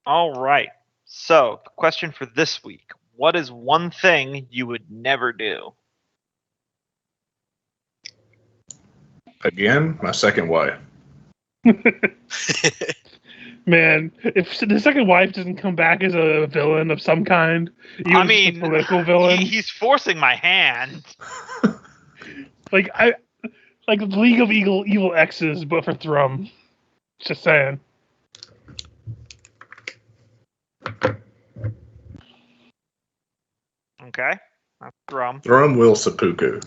All right. So, the question for this week: what is one thing you would never do? Again, my second wife. Man, if the second wife doesn't come back as a villain of some kind, even I mean, a political villain, he's forcing my hand. like League of Evil X's, but for Thrum. Just saying. Okay, that's Thrum. Thrum will seppuku.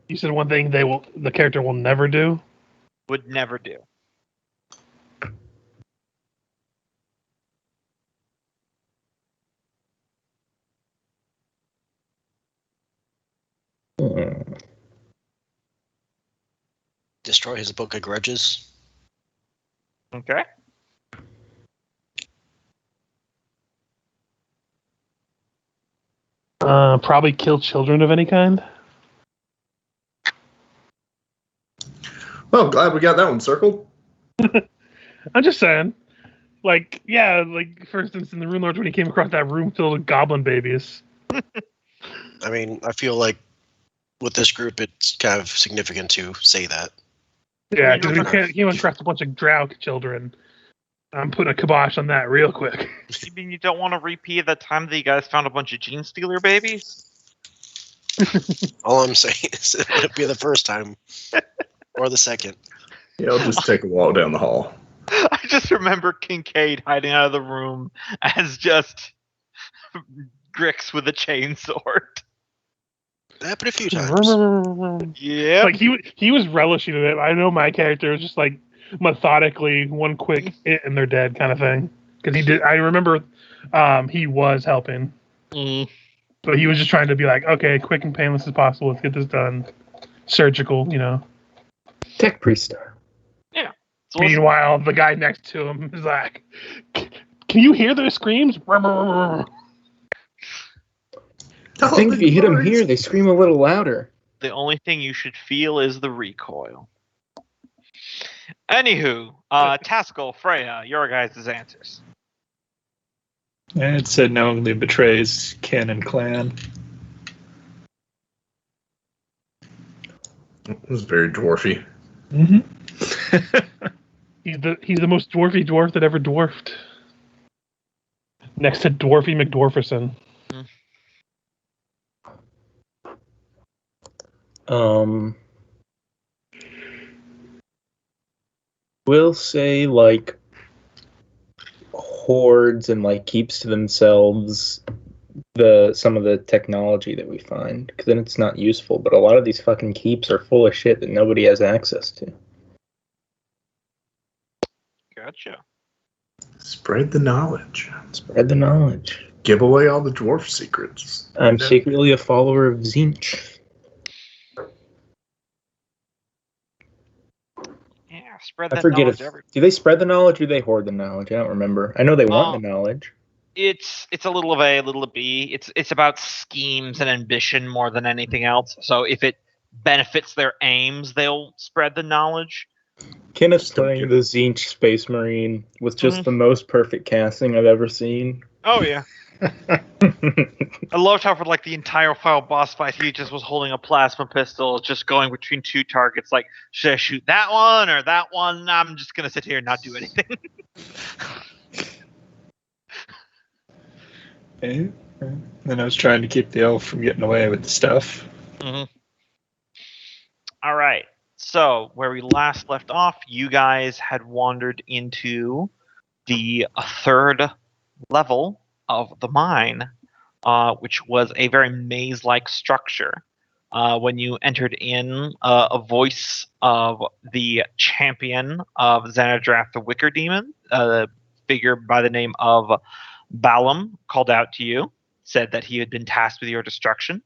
You said one thing the character will never do? Would never do. Destroy his book of grudges. Okay. Probably kill children of any kind. Well, glad we got that one circled. I'm just saying. Like, yeah, like, for instance, in the Rune Lords when he came across that room filled with goblin babies. I mean, I feel like with this group, it's kind of significant to say that. Yeah, because he came across a bunch of drow children. I'm putting a kibosh on that real quick. You mean you don't want to repeat the time that you guys found a bunch of gene stealer babies? All I'm saying is it wouldn't be the first time. Or the second. Yeah, I'll just take a walk down the hall. I just remember Kincaid hiding out of the room as just Grix with a chainsword. That happened a few times. Yeah. Like, he was relishing in it. I know my character was just, like, methodically one quick hit and they're dead kind of thing. Because he did. I remember he was helping. But he was just trying to be like, okay, quick and painless as possible. Let's get this done. Surgical, you know. Tech priest star. Yeah. So meanwhile, the guy next to him is like, can you hear those screams? I think if you hit them here, they scream a little louder. The only thing you should feel is the recoil. Anywho, Taskell, Freya, your guys' answers. It said knowingly betrays kin and clan. It was very dwarfy. Mm-hmm. He's the most dwarfy dwarf that ever dwarfed. Next to Dwarfy McDwarferson. We'll say, like, hoards and, like, keeps to themselves some of the technology that we find, because then it's not useful. But a lot of these fucking keeps are full of shit that nobody has access to. Gotcha. Spread the knowledge. Spread the knowledge. Give away all the dwarf secrets. I'm secretly a follower of Zinch. Yeah, spread that I forget knowledge if do they spread the knowledge or do they hoard the knowledge? I don't remember. I know they want the knowledge. It's a little of A, a little of B. It's about schemes and ambition more than anything else. So if it benefits their aims, they'll spread the knowledge. Kenneth's playing the Zinch Space Marine with just the most perfect casting I've ever seen. Oh yeah. I loved how for like the entire final boss fight he just was holding a plasma pistol, just going between two targets. Like, should I shoot that one or that one? I'm just gonna sit here and not do anything. Okay. Then I was trying to keep the elf from getting away with the stuff. Mm-hmm. All right. So where we last left off, you guys had wandered into the third level of the mine, which was a very maze-like structure. When you entered in, a voice of the champion of Xanadrath the Wicker Demon, a figure by the name of Balam, called out to you, said that he had been tasked with your destruction.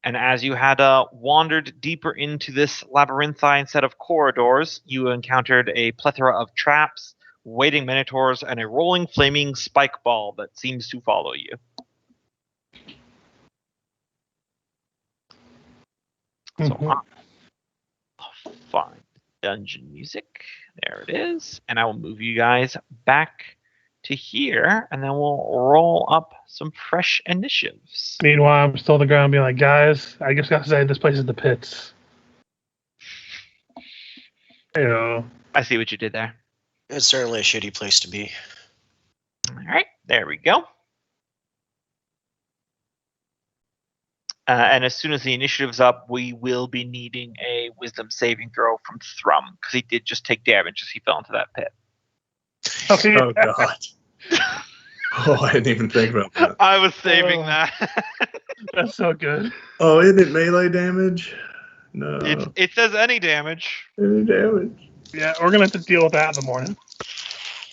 And as you had wandered deeper into this labyrinthine set of corridors, you encountered a plethora of traps, waiting minotaurs, and a rolling flaming spike ball that seems to follow you. So, fine. dungeon music. There it is. And I will move you guys back to here, and then we'll roll up some fresh initiatives. Meanwhile, I'm still on the ground being like, guys, I just got to say, this place is the pits. Ew. I see what you did there. It's certainly a shitty place to be. All right, there we go. And as soon as the initiative's up, we will be needing a wisdom saving throw from Thrum, because he did just take damage as he fell into that pit. Okay. Oh god. Oh, I didn't even think about that. I was saving that. That's so good. Oh, isn't it melee damage? No. It says any damage. Any damage. Yeah, we're going to have to deal with that in the morning.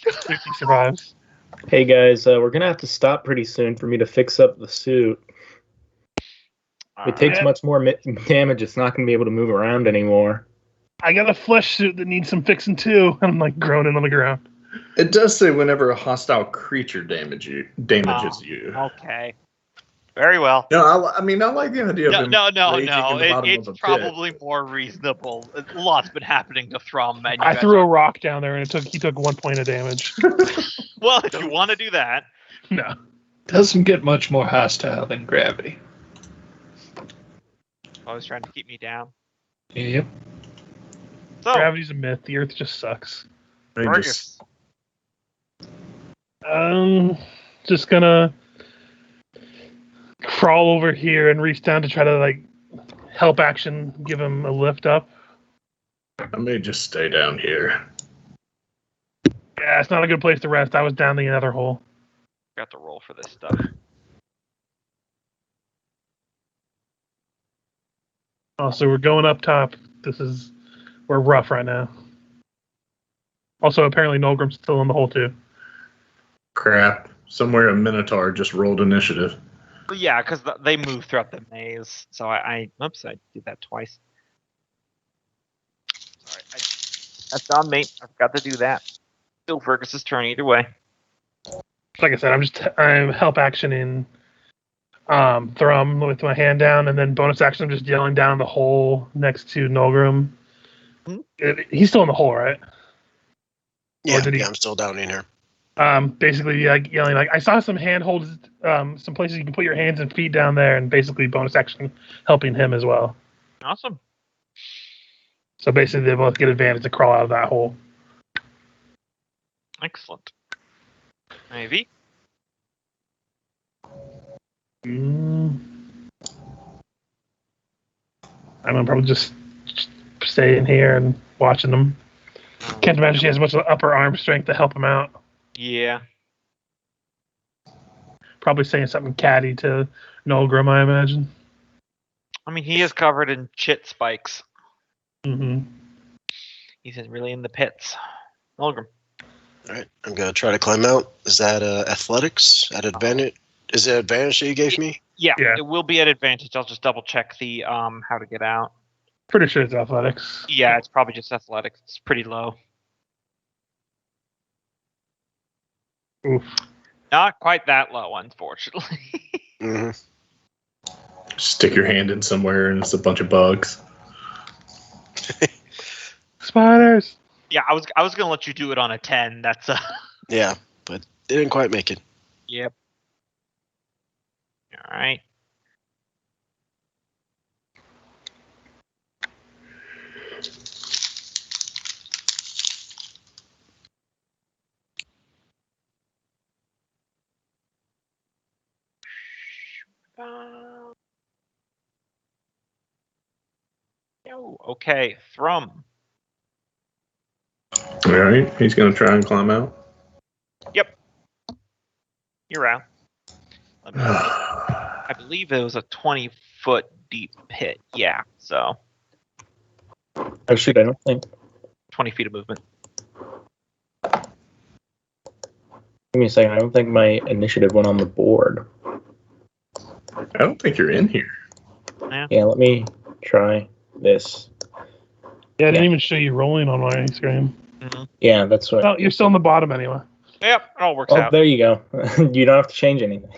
If he survives. Hey guys, we're gonna have to stop pretty soon for me to fix up the suit. It takes much more damage. It's not gonna be able to move around anymore. I got a flesh suit that needs some fixing too. I'm like groaning on the ground. It does say whenever a hostile creature damages you. Okay. Very well. No, I mean, I like the idea of him No. raging in the bottom It's of a pit. probably more reasonable. A lot's been happening to Thrum. And you I guys threw are- a rock down there and he took 1 point of damage. Well, if you want to do that. No. Doesn't get much more hostile than gravity. Always trying to keep me down. Yep. So, Gravity's a myth. The Earth just sucks. I mean, just- Fergus. Just gonna crawl over here and reach down to try to like help action, give him a lift up. I may just stay down here. Yeah, it's not a good place to rest. I was down the other hole. Got to roll for this stuff. Also, we're going up top. We're rough right now. Also, apparently Nolgrim's still in the hole too. Crap. Somewhere a Minotaur just rolled initiative. Yeah, because they move throughout the maze. So oops, I did that twice. Sorry, that's on me. I forgot to do that. Still Fergus's turn either way. Like I said, I'm help actioning Thrum with my hand down, and then bonus action I'm just yelling down the hole next to Nolgrim. He's still in the hole, right? Yeah, did he- I'm still down in here. Basically like yelling like I saw some handholds, some places you can put your hands and feet down there, and basically bonus action helping him as well. Awesome. So basically they both get advantage to crawl out of that hole. Excellent. Maybe. I'm gonna probably just stay in here and watching them. Can't imagine she has much upper arm strength to help him out. Yeah. Probably saying something catty to Nolgrim, I imagine. I mean, he is covered in chit spikes. Mm-hmm. He's really in the pits. Nolgrim. All right, I'm gonna try to climb out. Is that athletics at advantage? Is it advantage that you gave me? Yeah, Yeah. it will be at advantage. I'll just double check the how to get out. Pretty sure it's athletics. Yeah, it's probably just athletics. It's pretty low. Oof. Not quite that low, unfortunately. Mm-hmm. Stick your hand in somewhere and it's a bunch of bugs. Spiders. Yeah, I was gonna let you do it on a 10. That's Yeah, but didn't quite make it. Yep. All right. Oh, okay. Thrum. All right, he's gonna try and climb out. You're out. Let me see. I believe it was a 20-foot deep pit. Yeah, so Oh shoot, I don't think. 20 feet of movement. Give me a second. I don't think my initiative went on the board. I don't think you're in here. Yeah, let me try this. Yeah, I didn't even show you rolling on my screen. Yeah, that's what. Oh, you're still on the bottom anyway. Yep, it all works Oh, out. there you go. You don't have to change anything.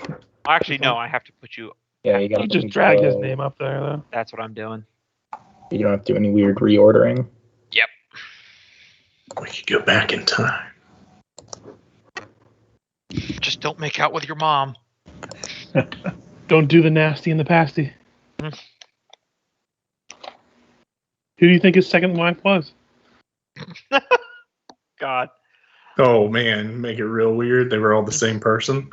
Actually, no, I have to put you. Yeah, you got. You just drag his name up there, though. That's what I'm doing. You don't have to do any weird reordering. Yep. We could go back in time. Just don't make out with your mom. Don't do the nasty and the pasty. Mm. Who do you think his second wife was? God. Oh man, make it real weird. They were all the same person.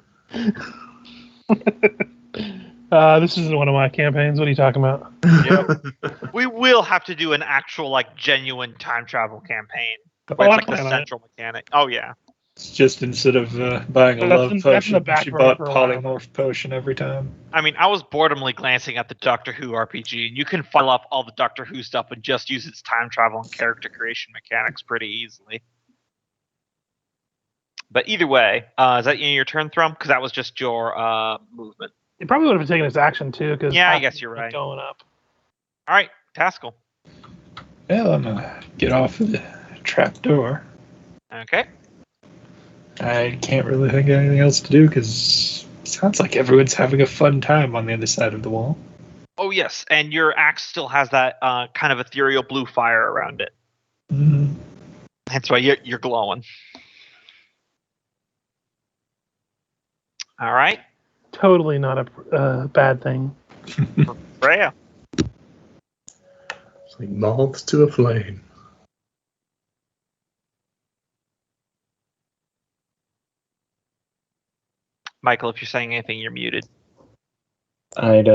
This isn't one of my campaigns. What are you talking about? Yep. We will have to do an actual, like, genuine time travel campaign. Where Oh, it's I like the plan on it. central mechanic. Oh, yeah. It's just instead of buying a That's love in the potion, back she burner bought for a while. polymorph potion every time. I mean, I was boredomly glancing at the Doctor Who RPG, and you can file up all the Doctor Who stuff and just use its time travel and character creation mechanics pretty easily. But either way, is that your turn, Thrum? Because that was just your movement. He probably would have taken his action too. Cause Yeah, I pasty guess you're was right. Going up. All right, Taskell. Well, I'm gonna get off of the trap door. Okay. I can't really think of anything else to do because it sounds like everyone's having a fun time on the other side of the wall. Oh, yes, and your axe still has that kind of ethereal blue fire around it. Mm. That's why you're glowing. All right, Totally not a bad thing. Freya. It's like moths to a flame. Michael, if you're saying anything, you're muted. I'd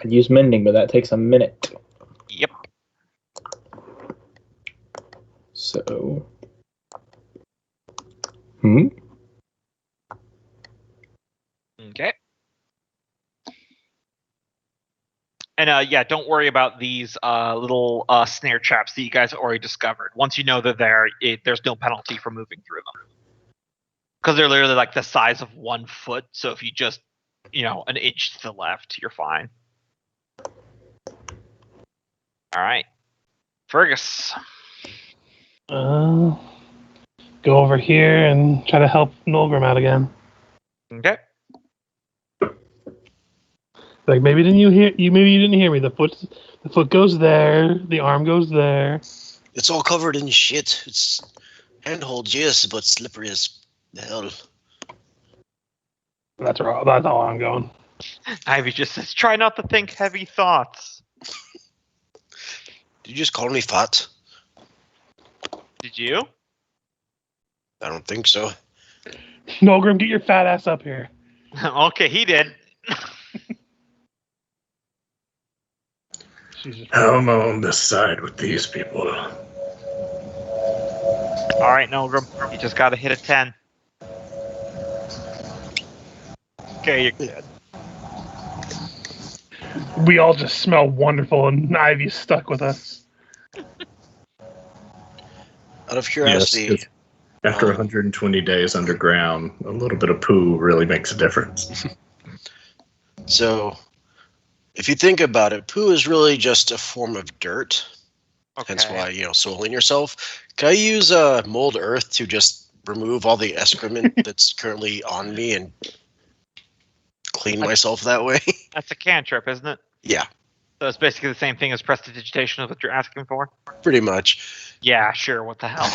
use mending, but that takes a minute. Yep. So. Okay. And yeah, don't worry about these little snare traps that you guys already discovered. Once you know they're there, there's no penalty for moving through them. Because they're literally like the size of 1 foot, so if you just, an inch to the left, you're fine. Alright. Fergus. Go over here and try to help Nolgrim out again. Okay. Like maybe you didn't hear me. The foot goes there. The arm goes there. It's all covered in shit. It's handhold, yes, but slippery as the hell. That's all I'm going. Ivy just says, try not to think heavy thoughts. Did you just call me fat? Did you? I don't think so. Nolgrim, get your fat ass up here. Okay, he did. I'm on this side with these people. Alright, Nolgrim. You just gotta hit a 10. Okay, you're good. We all just smell wonderful, and Ivy's stuck with us. Out of curiosity, Yes, after 120 days underground, a little bit of poo really makes a difference. so if you think about it, poo is really just a form of dirt. Okay. Hence why, soiling yourself. Can I use mold earth to just remove all the excrement that's currently on me and clean myself that way? That's a cantrip, isn't it? Yeah, So it's basically the same thing as prestidigitation is what you're asking for? pretty much. Yeah, sure, what the hell.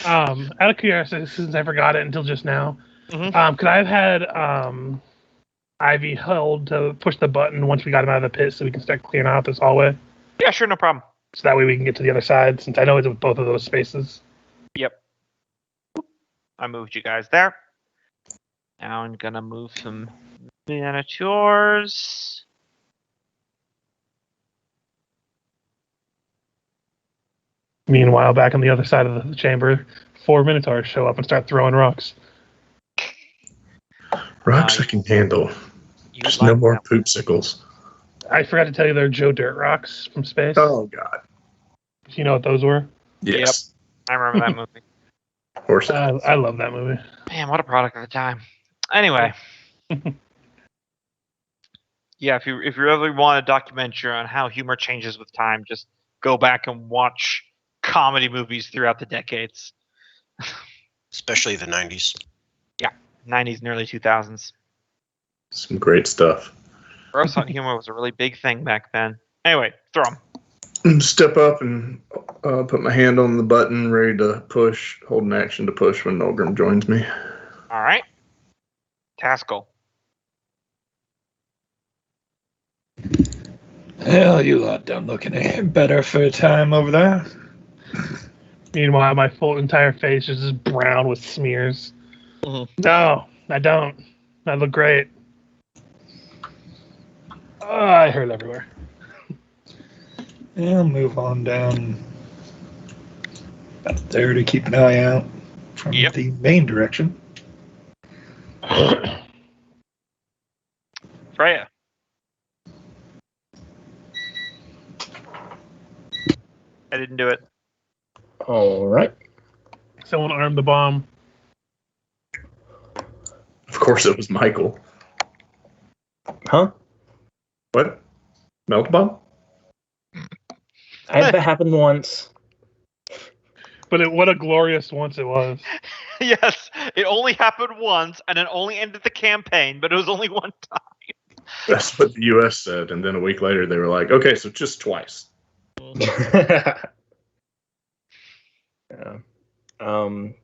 Out of curiosity, since I forgot it until just now, Mhm. could I have had Ivy held to push the button once we got him out of the pit so we can start clearing out this hallway? Yeah, sure, no problem. So that way we can get to the other side, since I know it's with both of those spaces. Yep. I moved you guys there. Now I'm gonna move some miniatures. Meanwhile, back on the other side of the chamber, 4 Minotaurs show up and start throwing rocks. Rocks I can handle. You Just like no more that. poopsicles. I forgot to tell you they're Joe Dirt rocks from space. Oh, God. Do you know what those were? Yes. I remember that movie. Horse. I love that movie. Man, what a product of the time. Anyway. Yeah, if you really want a documentary on how humor changes with time, just go back and watch comedy movies throughout the decades. Especially the 90s. 90s and early 2000s. Some great stuff. Gross on humor was a really big thing back then. Anyway, throw 'em. Step up and put my hand on the button, ready to push, hold an action to push when Nolgrim joins me. All right. Taskell. Hell, you lot don't look any better for a time over there. Meanwhile, my full entire face is just brown with smears. Mhm. No, I don't. I look great. Oh, I hurt everywhere. I'll move on down about there to keep an eye out from Yep. the main direction. Freya. I didn't do it. All right. Someone armed the bomb. Of course, it was Michael. Huh? What? Melt bomb? I had that happen once. But what a glorious once it was. Yes, it only happened once, and it only ended the campaign, but it was only one time. That's what the U.S. said, and then a week later they were like, "Okay, so just twice." Yeah.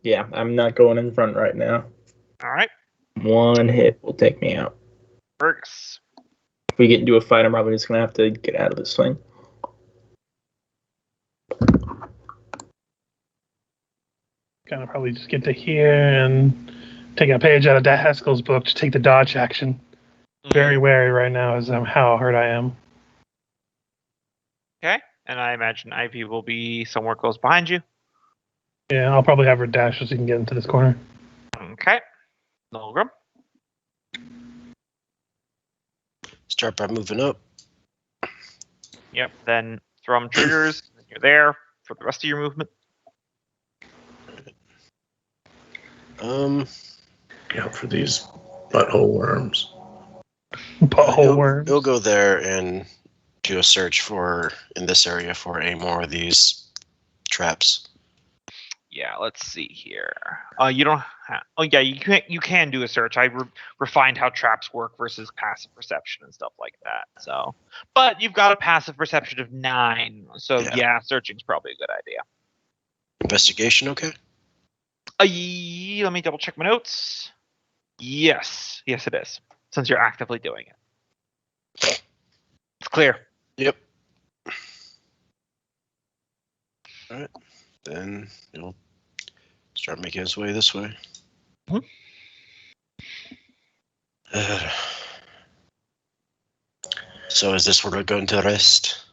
Yeah, I'm not going in front right now. All right. One hit will take me out. Fergus. If we get into a fight, I'm probably just gonna have to get out of this thing. Kind of probably just get to here and take a page out of Haskell's book to take the dodge action. Very wary right now as how hurt I am. Okay. And I imagine Ivy will be somewhere close behind you. Yeah, I'll probably have her dash so she can get into this corner. Okay. Nolgrim. Start by moving up. Yep. Then Thrum triggers. And you're there for the rest of your movement. Yeah, for these butthole worms. Butthole worms. He'll go there and do a search in this area for any more of these traps. Yeah, let's see here. You don't have. Oh, yeah, you can do a search. I refined how traps work versus passive perception and stuff like that. So, but you've got a passive perception of 9, so yeah, searching's probably a good idea. Investigation, okay? Let me double check my notes. Yes, it is. Since you're actively doing it, it's clear. Yep. All right. Then he'll start making his way this way. Mhm. So is this where we're going to rest?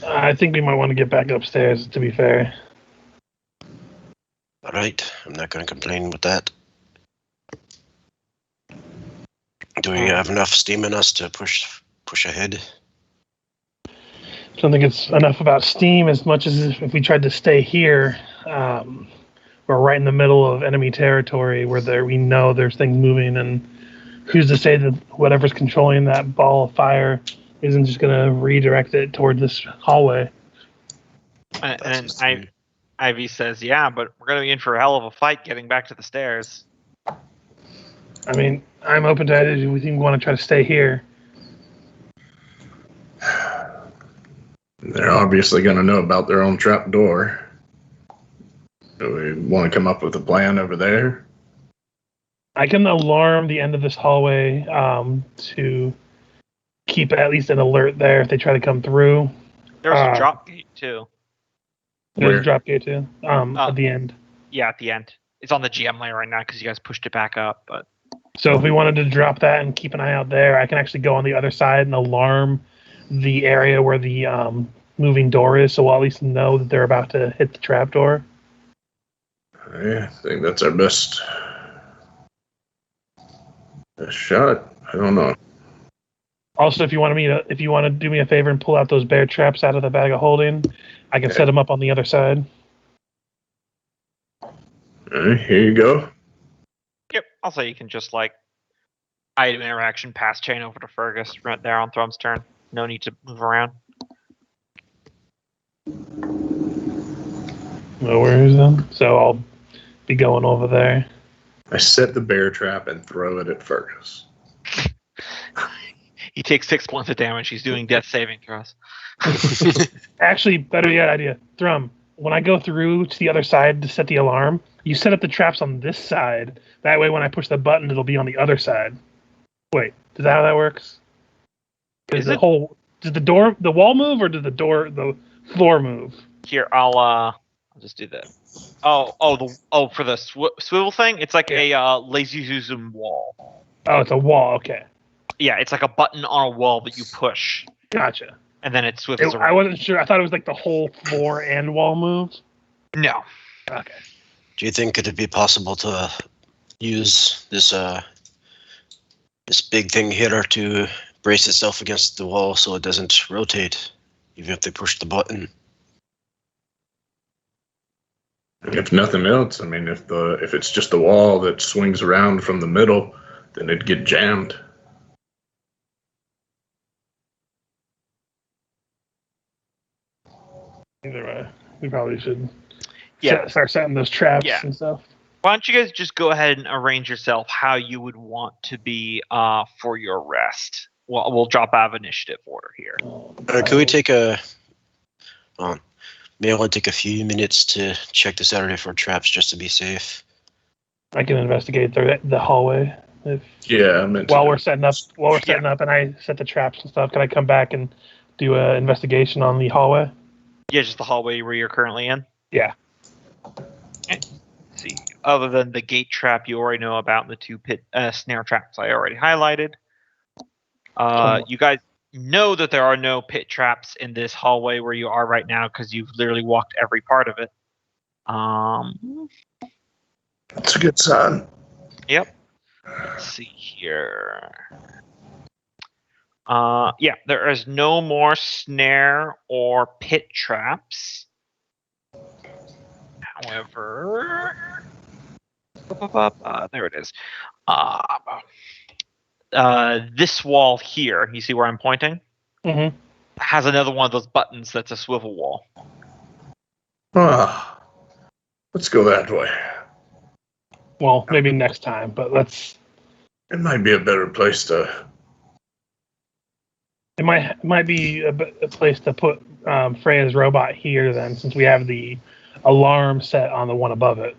I think we might want to get back upstairs, to be fair. All right. I'm not going to complain with that. Do we have enough steam in us to push ahead? I don't think it's enough about steam as much as if we tried to stay here. We're right in the middle of enemy territory where we know there's things moving, and who's to say that whatever's controlling that ball of fire isn't just going to redirect it toward this hallway? And Ivy says, "Yeah, but we're going to be in for a hell of a fight getting back to the stairs." I mean, I'm open to it if we think we want to try to stay here. They're obviously going to know about their own trap door. Do we want to come up with a plan over there? I can alarm the end of this hallway to keep at least an alert there if they try to come through. There's a drop gate too. There's Where? a drop gate too at the end. Yeah, at the end. It's on the GM layer right now because you guys pushed it back up. But So if we wanted to drop that and keep an eye out there, I can actually go on the other side and alarm the area where the moving door is, so we'll at least know that they're about to hit the trap door. I think that's our best shot. I don't know. Also, if you want to do me a favor and pull out those bear traps out of the bag of holding, I can Okay. set them up on the other side. All right, here you go. yep, also you can just item interaction, pass chain over to Fergus right there on Thrum's turn. No need to move around. No worries then. So I'll be going over there. I set the bear trap and throw it at Fergus. He takes 6 points of damage. He's doing death saving throws. Actually, better yet, idea. Thrum, when I go through to the other side to set the alarm, you set up the traps on this side. That way, when I push the button, it'll be on the other side. Wait, is that how that works? Is the it? Does the wall move, or does the floor move? Here, I'll just do that. For the swivel thing, it's like a lazy Susan wall. Oh, it's a wall. Okay, Yeah, it's like a button on a wall that you push, gotcha. and then it swivels I around. wasn't sure. I thought it was like the whole floor and wall moved. No. Okay. Do you think it'd be possible to use this this big thing here to brace itself against the wall so it doesn't rotate, even if they push the button? If nothing else, I mean, if it's just the wall that swings around from the middle, then it'd get jammed. Either way, we probably should Yeah. start setting those traps Yeah. and stuff. Why don't you guys just go ahead and arrange yourself how you would want to be for your rest? Well, we'll drop out of initiative order here. Could we take a... May I want to take a few minutes to check the Saturday for traps just to be safe? I can investigate the hallway. Yeah, I meant While we're setting up, and I set the traps and stuff, can I come back and do an investigation on the hallway? Yeah, just the hallway where you're currently in. Yeah. Okay. Let's see, other than the gate trap you already know about, and the two pit snare traps I already highlighted. You guys know that there are no pit traps in this hallway where you are right now because you've literally walked every part of it. That's a good sign. Yep. Let's see here. Yeah, there is no more snare or pit traps. However, there it is. This wall here, you see where I'm pointing? Mm-hmm. Has another one of those buttons that's a swivel wall. Let's go that way. Well, maybe next time, but let's. It might be a better place to. It might be a place to put Freya's robot here then, since we have the alarm set on the one above it.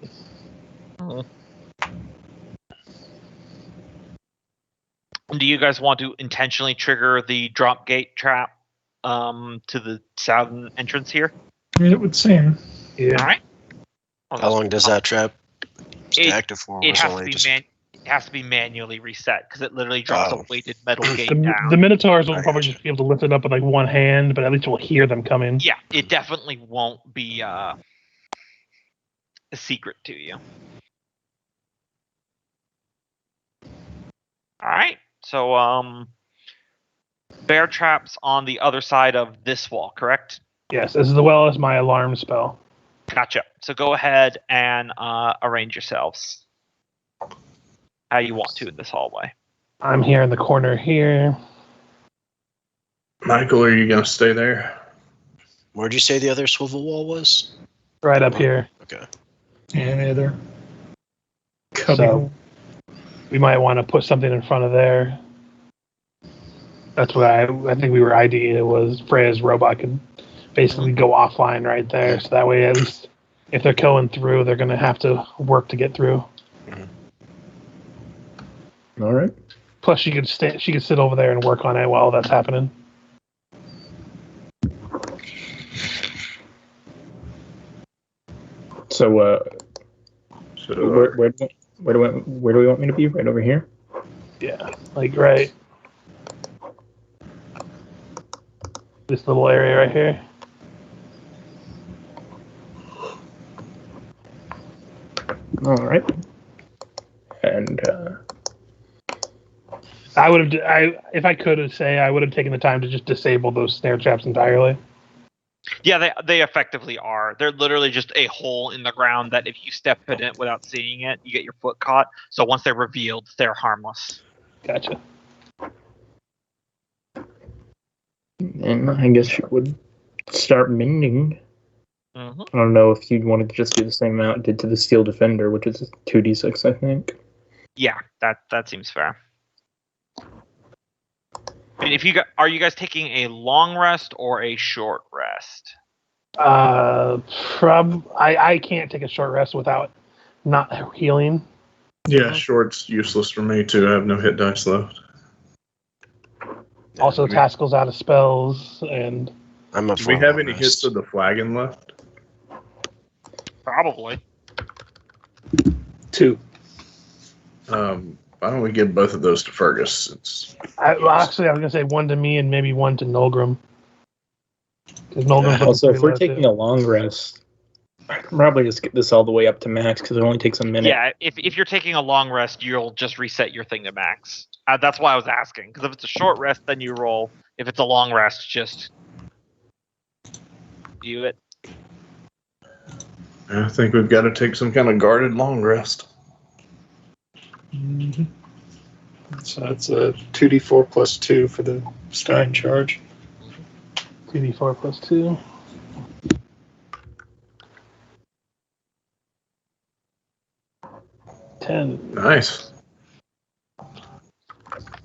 Do you guys want to intentionally trigger the drop gate trap to the southern entrance here? I mean, it would seem. Yeah. All right. How long does that trap stay active for? It has to be manually reset because it literally drops a weighted metal gate down. The Minotaurs will probably just be able to lift it up with like one hand, but at least we'll hear them coming. Yeah, it definitely won't be a secret to you. All right. So, bear traps on the other side of this wall, correct? Yes, as well as my alarm spell. Gotcha. So go ahead and arrange yourselves how you want to in this hallway. I'm here in the corner here. Michael, are you going to stay there? Where'd you say the other swivel wall was? Right up here. Okay. And the other. So we might want to put something in front of there. That's what I think our idea was. Freya's robot could basically go offline right there. So that way, at least if they're going through, they're going to have to work to get through. All right. Plus, she could sit over there and work on it while that's happening. So, where do we want me to be? Right over here? Yeah, like right. This little area right here. All right. And I would have, if I could say, I would have taken the time to just disable those snare traps entirely. Yeah, they effectively are. They're literally just a hole in the ground that if you step in it without seeing it, you get your foot caught. So once they're revealed, they're harmless. Gotcha. and I guess you would start mending. Mm-hmm. I don't know if you'd wanted to just do the same amount it did to the Steel Defender, which is 2d6, I think. Yeah, that seems fair. And are you guys taking a long rest or a short rest? I can't take a short rest without not healing. Yeah, short's useless for me too. I have no hit dice left. Also, Taskel's out of spells, and I'm up Do for we a have long any rest. hits of the flagon left? Probably. 2. Why don't we give both of those to Fergus? actually, I was gonna say one to me and maybe one to Nolgrim. Because Nolgrim's looking Also, pretty if we're low, taking too. a long rest, I can probably just get this all the way up to max because it only takes a minute. Yeah, if you're taking a long rest, you'll just reset your thing to max. That's why I was asking. Because if it's a short rest, then you roll. If it's a long rest, just do it. I think we've got to take some kind of guarded long rest. Mm-hmm. So that's a 2d4 plus 2 for the Stein charge. 2d4 plus 2. $10. Nice.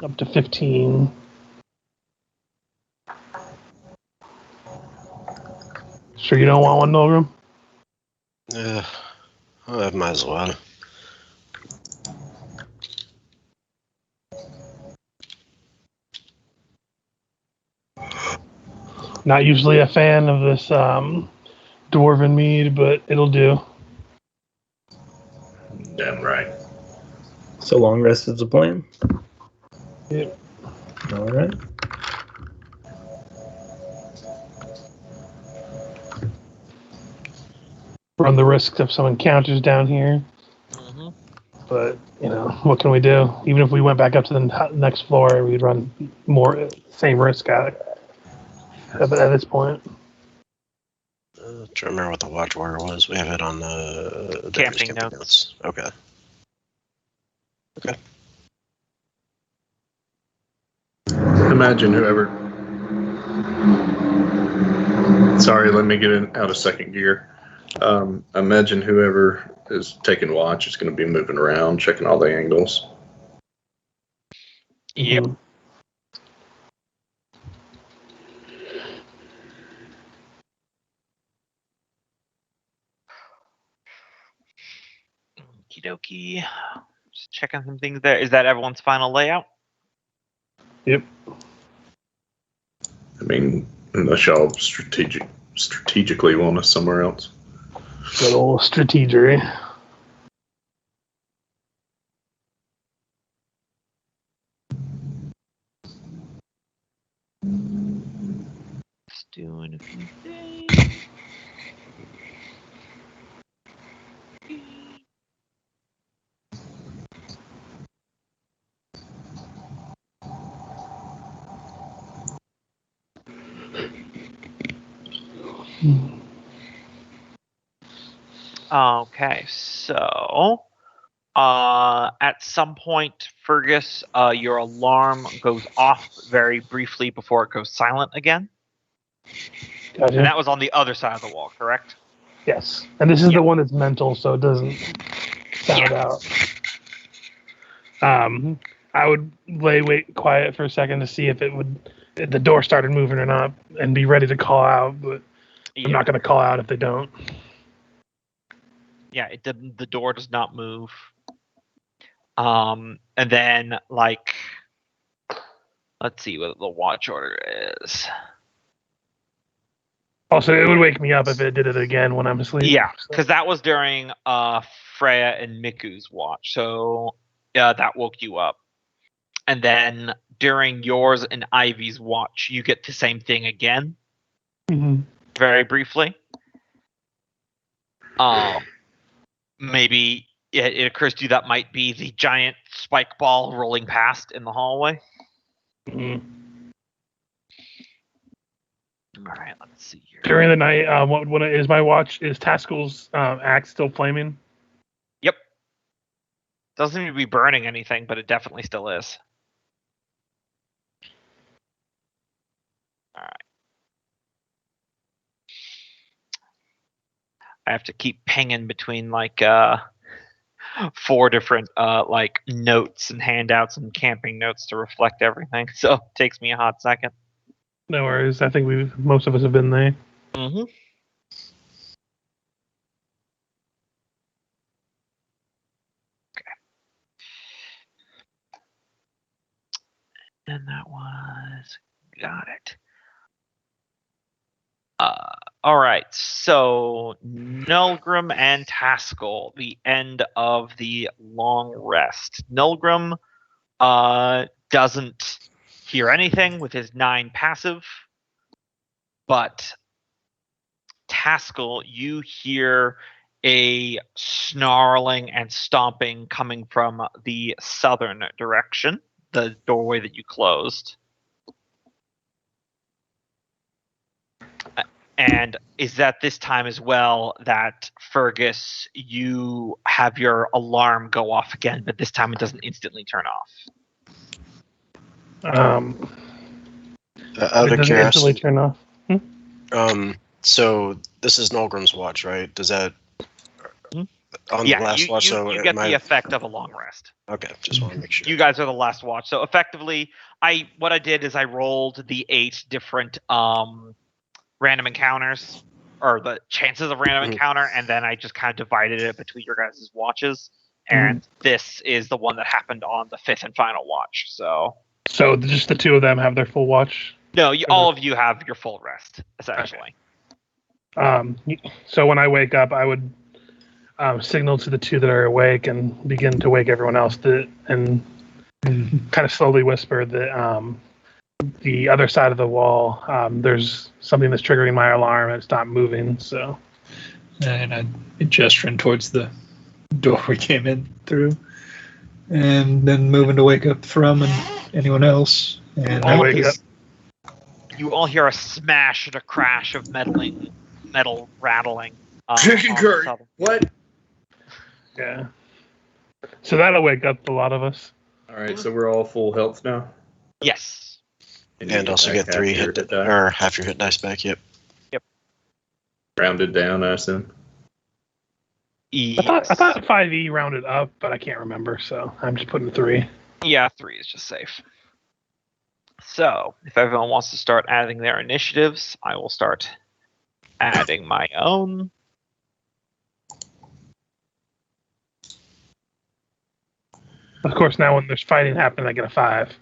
Up to 15. Sure you don't want one, Nolgrim? I might as well. Not usually a fan of this dwarven mead, but it'll do. Damn right. So long rest is the plan. Yep. All right. Run the risk of some encounters down here. Mm-hmm. But, what can we do? Even if we went back up to the next floor, we'd run same risk at this point. Trying to remember what the watch order was. We have it on the Camping notes. Okay. Imagine whoever. Sorry, let me get out of second gear. Imagine whoever is taking watch is going to be moving around, checking all the angles. Yep. Mhm. Okie dokie. Just checking some things there. Is that everyone's final layout? Yep. I mean, unless y'all strategically want us somewhere else. Good old strategery. Just doing a few things. Okay, so at some point, Fergus, your alarm goes off very briefly before it goes silent again. Gotcha. And that was on the other side of the wall, correct? Yes. And this is Yeah. the one that's mental, so it doesn't sound out. I would wait quiet for a second to see if the door started moving or not, and be ready to call out, but Yeah. I'm not going to call out if they don't. Yeah, the door does not move. And then, let's see what the watch order is. Also, it would wake me up if it did it again when I'm asleep. Yeah, so. because that was during Freya and Miku's watch, so that woke you up. And then during yours and Ivy's watch, you get the same thing again, very briefly. Maybe it occurs to you that might be the giant spike ball rolling past in the hallway. All right, let's see here. During the night, what is my watch? Is Taskel's axe still flaming? Yep. Doesn't seem to be burning anything, but it definitely still is. All right. I have to keep pinging between 4 different like notes and handouts and camping notes to reflect everything. So it takes me a hot second. No worries. I think most of us have been there. Mm-hmm. And that was got it. All right, so Nulgrim and Taskell, the end of the long rest. Nulgrim doesn't hear anything with his 9 passive, but Taskell, you hear a snarling and stomping coming from the southern direction, the doorway that you closed. And is that this time as well that Fergus, you have your alarm go off again, but this time it doesn't instantly turn off? Out It of doesn't instantly curiosity, turn off. so this is Nulgrim's watch, right? Does that on the last watch? You get the effect of a long rest. Okay, just want to make sure. You guys are the last watch. So effectively, what I did is I rolled the 8 different random encounters, or the chances of random encounter, and then I just kind of divided it between your guys' watches. And this is the one that happened on the 5th and final watch. So just the 2 of them have their full watch? No, all of you have your full rest, essentially. So when I wake up, I would signal to the 2 that are awake and begin to wake everyone else and kind of slowly whisper that the other side of the wall, there's something that's triggering my alarm and it's not moving. So, and I gesturing towards the door we came in through, and then moving to wake up from and anyone else. And I wake up. You all hear a smash and a crash of metal rattling. Chicken curry. What? Yeah. So that'll wake up a lot of us. All right, so we're all full health now. Yes. And also get 3 hit die, or half your hit dice back. Yep. Rounded down, I assume. Yes. I thought 5e rounded up, but I can't remember, so I'm just putting 3. Yeah, 3 is just safe. So, if everyone wants to start adding their initiatives, I will start adding my own. Of course, now when there's fighting happening, I get a 5.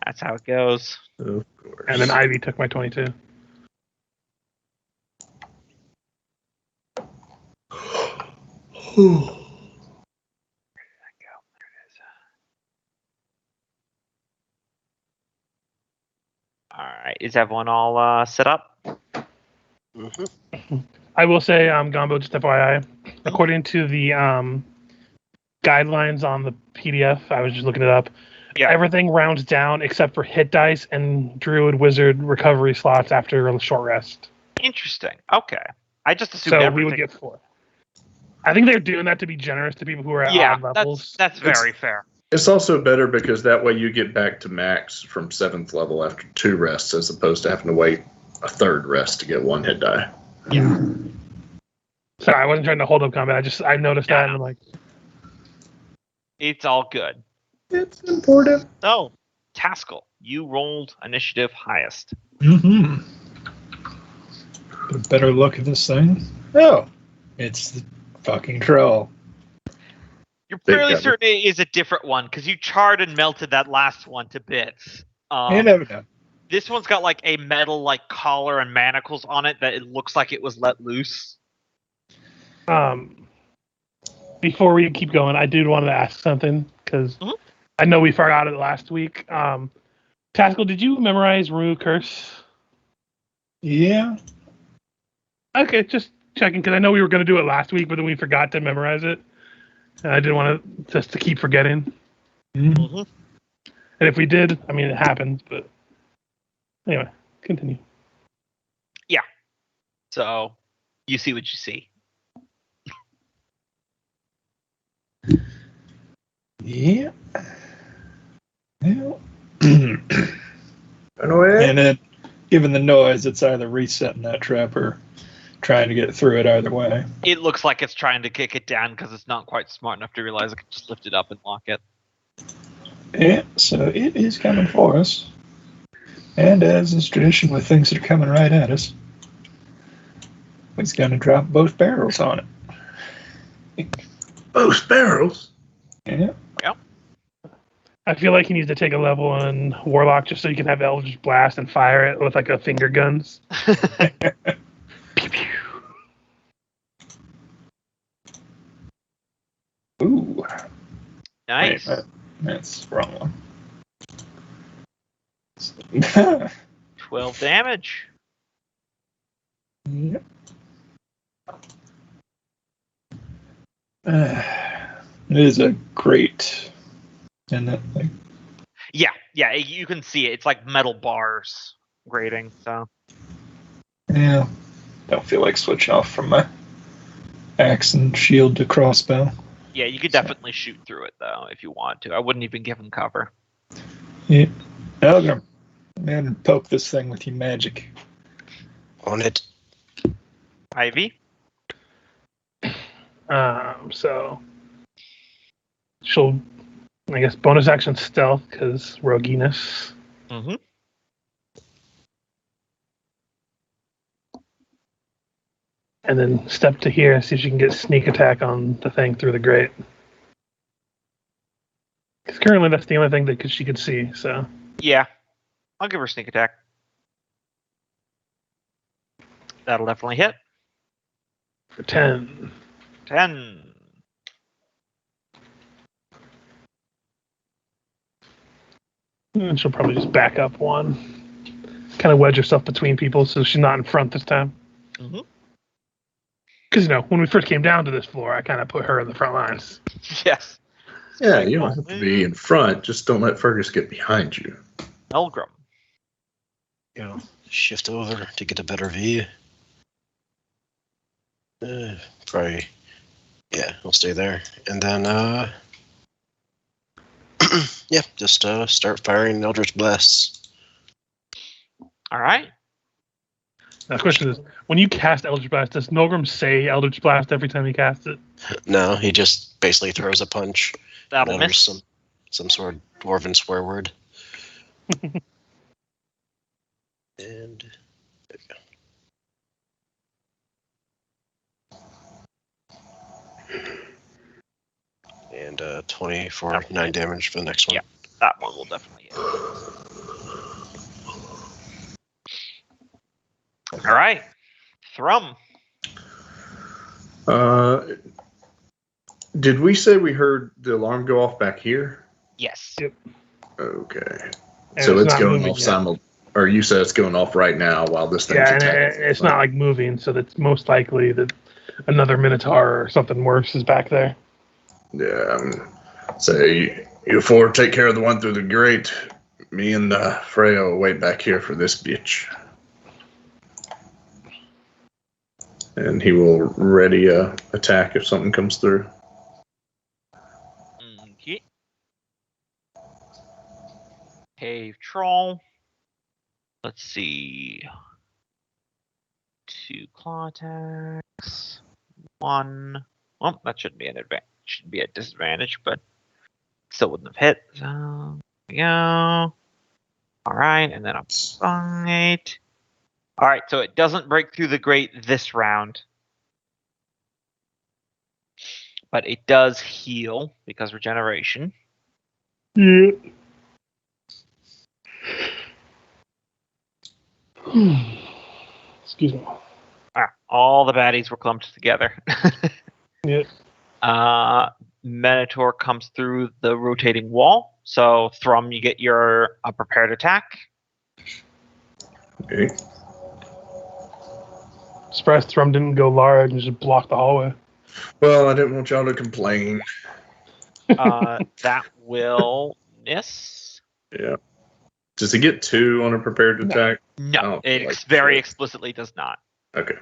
That's how it goes. Of course. And then Ivy took my 22. All right, is everyone all set up? I will say, Gombo, just FYI, according to the guidelines on the PDF, I was just looking it up. Yeah. Everything rounds down except for hit dice and druid wizard recovery slots after a short rest. Interesting. Okay. I just assumed So everything. we would get 4. I think they're doing that to be generous to people who are at odd levels. That's very fair. It's also better because that way you get back to max from 7th level after 2 rests, as opposed to having to wait a 3rd rest to get 1 hit die. Yeah. Sorry, I wasn't trying to hold up combat. I noticed that and I'm like, It's all good. It's important. So, Taskell, you rolled initiative highest. Get a better look at this thing. Oh, it's the fucking troll. You're Big fairly guy. certain it is a different one because you charred and melted that last one to bits. You never know. This one's got like a metal like collar and manacles on it that it looks like it was let loose. before we keep going, I did want to ask something because I know we forgot it last week. Taskell, did you memorize Rune Curse? Yeah. Okay, just checking because I know we were going to do it last week, but then we forgot to memorize it. And I didn't want to just to keep forgetting. Mm-hmm. And if we did, I mean, it happens. But anyway, continue. Yeah. So you see what you see. Yeah. Well. Run away. And given the noise, it's either resetting that trap or trying to get through it either way. It looks like it's trying to kick it down because it's not quite smart enough to realize it can just lift it up and lock it. Yeah, so it is coming for us. And as is tradition with things that are coming right at us, it's going to drop both barrels on it. Both barrels? Yeah. I feel like he needs to take a level on Warlock just so you can have Eldritch Blast and fire it with like a finger guns. Pew, pew. Ooh. Nice. Wait, that's the wrong one. 12 damage. Yep. It is a great, and that like Yeah, you can see it. It's like metal bars grating. So yeah, don't feel like switching off from my axe and shield to crossbow. yeah, you could definitely shoot through it though if you want to. I wouldn't even give him cover. Yeah, Elgrim, man, poke this thing with your magic. On it. Ivy. So she'll, I guess, bonus action stealth because roguiness. Mm-hmm. And then step to here and see if she can get sneak attack on the thing through the grate. Because currently that's the only thing that she could see. So Yeah, I'll give her sneak attack. That'll definitely hit. for 10. 10. And she'll probably just back up one. Kind of wedge herself between people so she's not in front this time. Mhm. Because, when we first came down to this floor, I kind of put her in the front lines. Yes. Yeah, you don't have to be in front. Just don't let Fergus get behind you. Elgrim. Shift over to get a better view. Probably. Yeah, I'll stay there. And then, yeah, just start firing Eldritch Blasts. All right. Now, the question is, when you cast Eldritch Blast, does Nolgrim say Eldritch Blast every time he casts it? No, he just basically throws a punch. That'll and utters miss. some sort of dwarven swear word. And there we go. And 20 for 9 damage for the next one. Yeah. That one will definitely hit. All right. Thrum. Did we say we heard the alarm go off back here? Yes. Yep. Okay. And So it's not going moving off yet. or you said it's going off right now while this thing's Yeah, and attacking. it's not like moving, so that's most likely that another Minotaur or something worse is back there. Yeah. Say, you four take care of the one through the grate. Me and Freya will wait back here for this bitch. And he will ready attack if something comes through. Okay. Cave troll. Let's see. 2 claw attacks. 1. Well, that shouldn't be an advantage. Should be a disadvantage, but still wouldn't have hit. So there we go. All right, and then a bite. All right, so it doesn't break through the grate this round, but it does heal because regeneration. Yeah. Excuse me. All the baddies were clumped together. Yep. Minotaur comes through the rotating wall. So Thrum, you get your prepared attack. Okay. Surprised Thrum didn't go large and just block the hallway. Well, I didn't want y'all to complain. That will miss. Yeah. Does he get 2 on a prepared attack? No, Oh, it like very so. explicitly does not. Okay.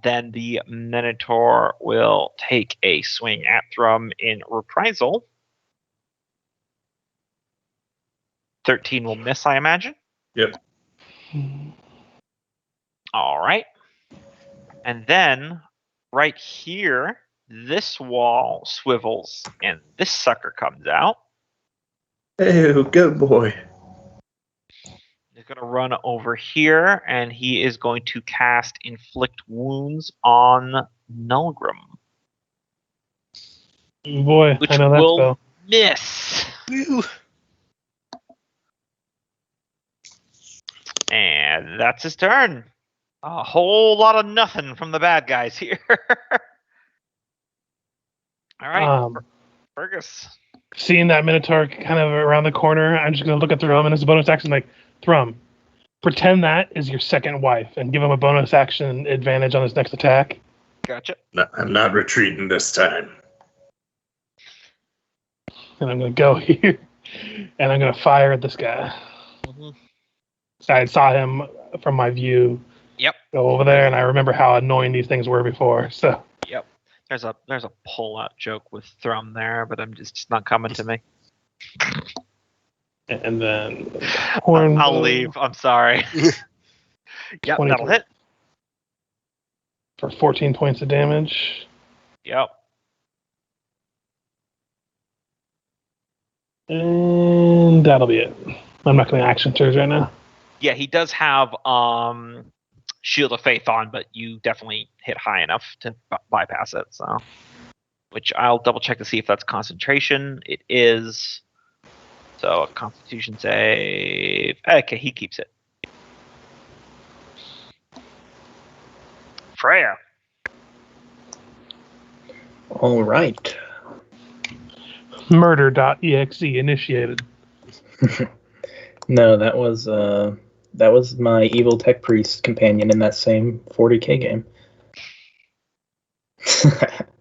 Then the Minotaur will take a swing at Thrum in reprisal. 13 will miss, I imagine. Yep. All right. And then right here, this wall swivels and this sucker comes out. Hey, good boy. He's going to run over here and he is going to cast Inflict Wounds on Nulgrim, Boy, which I know that will spell. miss. Woo. And that's his turn. A whole lot of nothing from the bad guys here. All right, Fergus. Seeing that Minotaur kind of around the corner, I'm just going to look at Thrum and as a bonus action, like, Thrum, pretend that is your second wife and give him a bonus action advantage on his next attack. Gotcha. No, I'm not retreating this time. And I'm going to go here and I'm going to fire at this guy. Mm-hmm. I saw him from my view. Yep. Go over there, and I remember how annoying these things were before. So. Yep. There's a pull-out joke with Thrum there, but I'm just not coming to me. And then I'll leave. I'm sorry. Yep, 20 that'll hit. For 14 points of damage. Yep. And that'll be it. I'm not going to action surge right now. Yeah, he does have Shield of Faith on, but you definitely hit high enough to bypass it. So, which I'll double check to see if that's concentration. It is. So a Constitution save. Okay, he keeps it. Freya. All right. Murder.exe initiated. No, that was my evil tech priest companion in that same 40K game.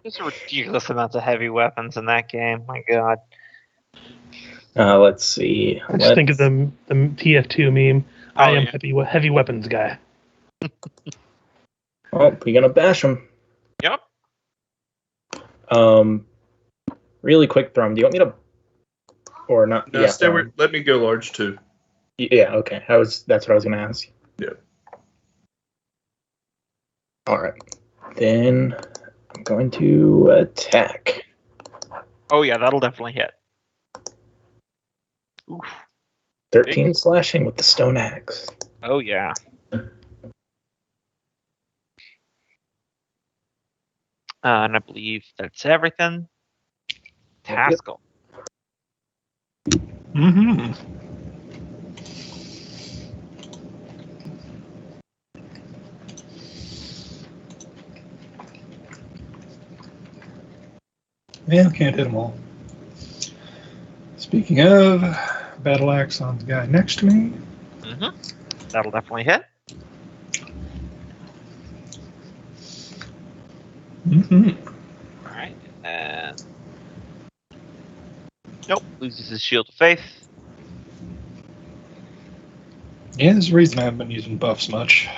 There's ridiculous amounts of heavy weapons in that game. My God. Let's see. I just think of the TF2 meme. Oh, I am yeah. heavy weapons guy. Oh, you're gonna bash him. Yep. Really quick, Thrum. Do you want me to, or not? No, yeah, stay where, let me go large too. Yeah. Okay. That's what I was gonna ask. Yeah. All right. Then I'm going to attack. Oh yeah, that'll definitely hit. Oof. 13 slashing with the stone axe. Oh yeah. And I believe that's everything. Taskell. Mm-hmm. Yeah, can't hit them all. Speaking of, battle axe on the guy next to me. Mm-hmm. That'll definitely hit. Mm-hmm. All right. And nope, loses his Shield of Faith. Yeah, there's a reason I haven't been using buffs much.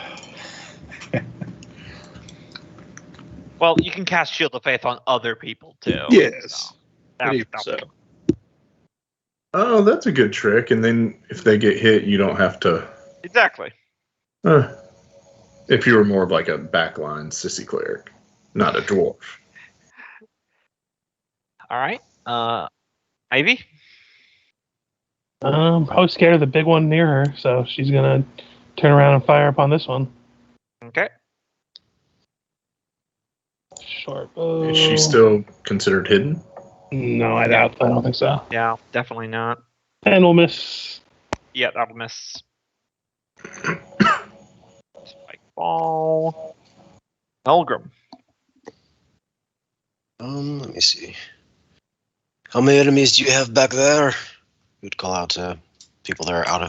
Well, you can cast Shield of Faith on other people too. Yes. So Oh, that's a good trick. And then if they get hit, you don't have to. exactly. If you were more of like a backline sissy cleric, not a dwarf. All right. Ivy. Probably scared of the big one near her, so she's gonna turn around and fire upon this one. Okay. Short bow. Is she still considered hidden? No, I don't think so. Yeah, definitely not. And we'll miss. Yeah, that'll miss. Spike ball. Elgrim. Let me see. How many enemies do you have back there? You'd call out to people that are out of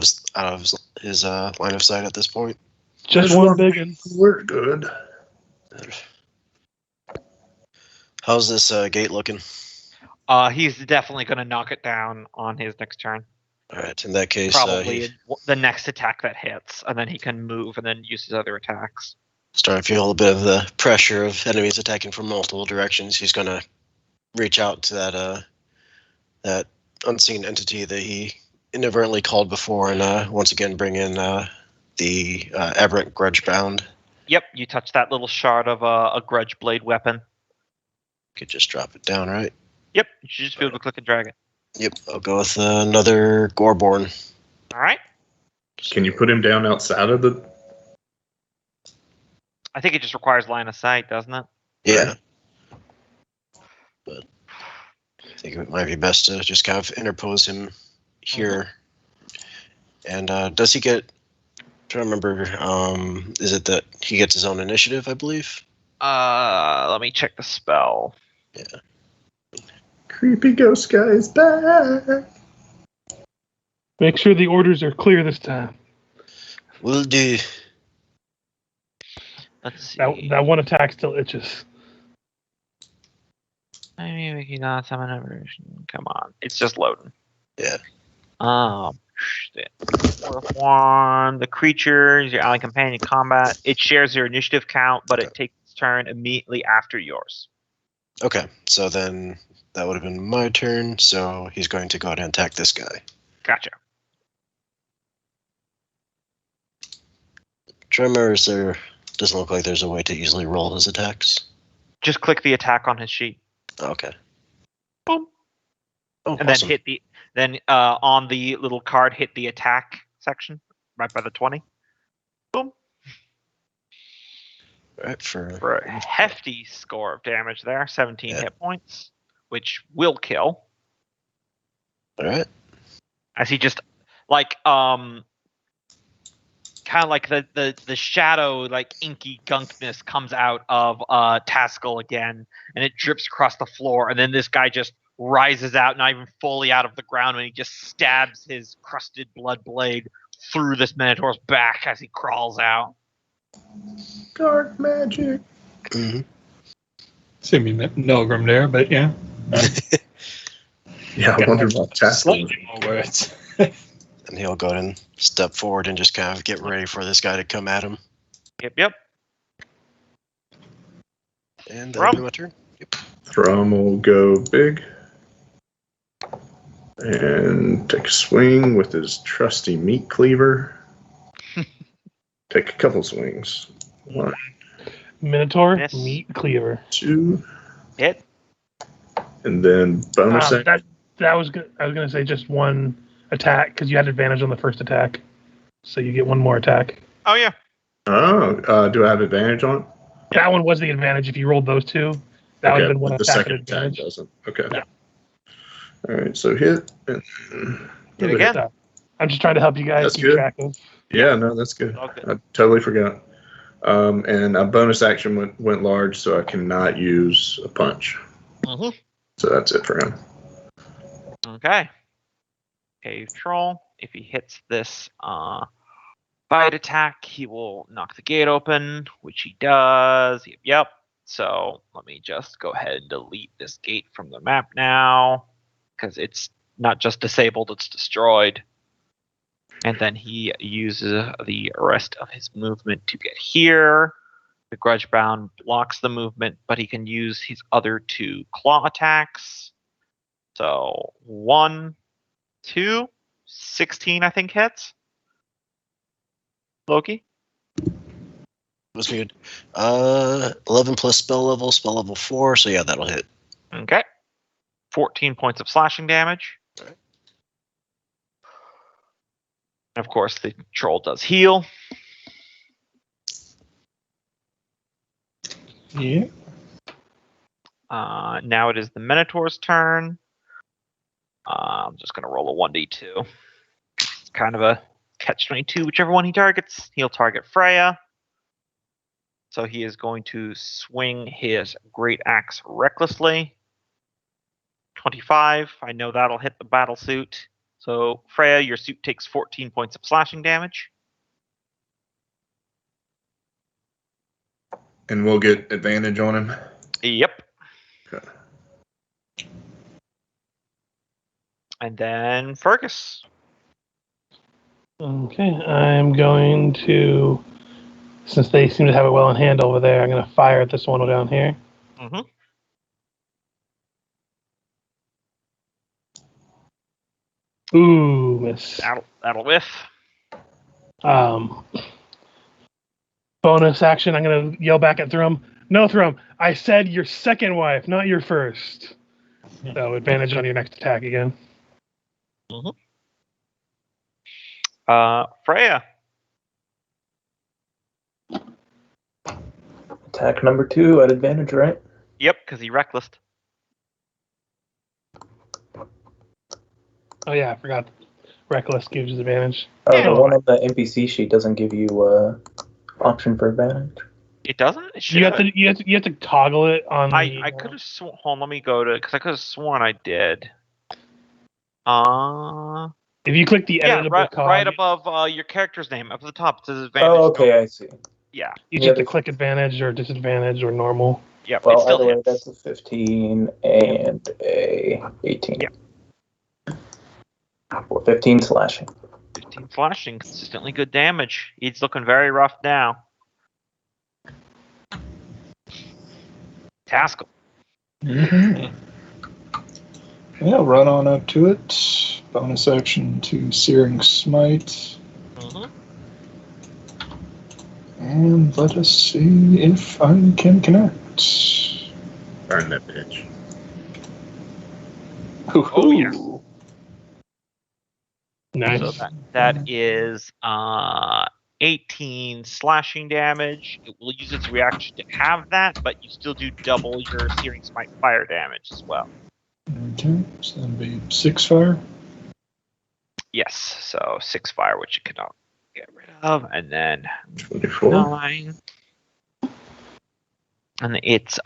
his line of sight at this point. Just There's one big one. We're good. How's this gate looking? He's definitely going to knock it down on his next turn. All right, in that case, Probably the next attack that hits, and then he can move and then use his other attacks. starting to feel a little bit of the pressure of enemies attacking from multiple directions. He's going to reach out to that unseen entity that he inadvertently called before, and once again bring in the aberrant grudge bound. Yep, you touch that little shard of a grudge blade weapon. Could just drop it down, right? Yep, you should just be able to click and drag it. Yep, I'll go with another Goreborn. All right. Can you put him down outside of the? I think it just requires line of sight, doesn't it? Yeah. But I think it might be best to just kind of interpose him here. And does he get... I'm trying to remember, is it that he gets his own initiative, I believe? Let me check the spell. Yeah. Creepy ghost guy is back. Make sure the orders are clear this time. Will do. Let's see. That one attack still itches. I mean, we can not summon a version. Come on, it's just loading. Yeah. Shit. Fourth one. The creatures, your ally companion combat. It shares your initiative count, but it takes its turn immediately after yours. Okay, so then that would have been my turn, so he's going to go ahead and attack this guy. Gotcha. Tremor, doesn't look like there's a way to easily roll his attacks. Just click the attack on his sheet. Okay. Boom. Oh, And awesome. then on the little card, hit the attack section right by the 20. Boom. Right, for a hefty score of damage there, 17 Yeah. hit points, which will kill. All right. As he just kind of like the shadow, like inky gunkness comes out of Taskell again, and it drips across the floor, and then this guy just rises out, not even fully out of the ground, and he just stabs his crusted blood blade through this Minotaur's back as he crawls out. Dark magic. Mm-hmm. Assuming that Milgram there, but yeah. Yeah, I wonder what Taskell. Slightly more words. And he'll go ahead and step forward and just kind of get ready for this guy to come at him. Yep. And that'll be my turn. Yep. Thrum will go big and take a swing with his trusty meat cleaver. Take a couple swings. 1, Minotaur, Miss. meat cleaver. 2, Hit. and then bonus action. That was good. I was gonna say just one attack because you had advantage on the first attack, so you get one more attack. Oh yeah. Oh, do I have advantage on it? That one was the advantage if you rolled those two. That would have been one but the attack second at attack advantage. doesn't. Okay. Yeah. All right, so hit. And, Hit again. I'm just trying to help you guys That's keep good. track of. Yeah, no, that's good. Okay. I totally forgot. And a bonus action went large, so I cannot use a punch. Mm-hmm. So that's it for him. Okay. Cave Troll. If he hits this bite attack, he will knock the gate open, which he does. Yep. So let me just go ahead and delete this gate from the map now, because it's not just disabled, it's destroyed. And then he uses the rest of his movement to get here. The Grudge Bound blocks the movement, but he can use his other 2 claw attacks. So 1, 2, 16, I think hits. Loki? Was good. 11 plus spell level 4, so yeah, that'll hit. Okay. 14 points of slashing damage. Alright. And of course, the troll does heal. Yeah. Now it is the Minotaur's turn. I'm just going to roll a 1d2. It's kind of a catch-22. Whichever one he targets, he'll target Freya. So he is going to swing his Great Axe recklessly. 25. I know that'll hit the battle suit. So Freya, your suit takes 14 points of slashing damage. And we'll get advantage on him. Yep. Okay. And then Fergus. Okay, I'm going to, since they seem to have it well in hand over there, I'm going to fire at this one down here. Mm-hmm. Ooh, miss. That'll whiff. Bonus action, I'm going to yell back at Thrum. No, Thrum, I said your second wife, not your first. So advantage on your next attack again. Freya. Attack number 2 at advantage, right? Yep, because he reckless. Oh yeah, I forgot. Reckless gives you advantage. Oh, Yeah. the one on the NPC sheet doesn't give you option for advantage. It doesn't? It should You have to toggle it on. I could have sworn. Hold on, let me go to because I could have sworn I did. If you click the Yeah, editable cog, right above your character's name, up at the top, it says advantage. Oh, okay, I see. Yeah. you have to click advantage or disadvantage or normal. Yep. Well, it still either way, hits. that's a 15 and a 18. Yeah. Or 15 slashing. 15 slashing, consistently good damage. He's looking very rough now. Taskle. Mm-hmm. Yeah, run on up to it. Bonus action to Searing Smite. And let us see if I can connect. Burn that bitch. Oh, yes. Nice. So that is 18 slashing damage. It will use its reaction to have that, but you still do double your Searing Smite fire damage as well. Okay, so that'll be 6 fire. Yes, so 6 fire, which you cannot get rid of, and then 24. 9. And its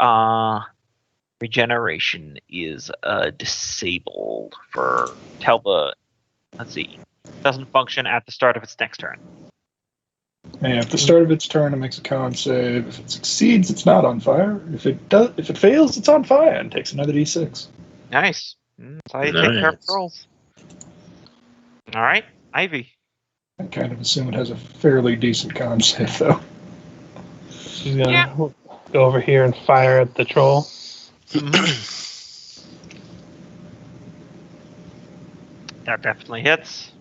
regeneration is disabled for let's see. Doesn't function at the start of its next turn. Yeah, at the start of its turn, it makes a con save. If it succeeds, it's not on fire. If it fails, it's on fire and takes another d6. Nice. That's how you take care of rolls. All right, Ivy. I kind of assume it has a fairly decent con save, though. She's gonna go over here and fire at the troll. That definitely hits.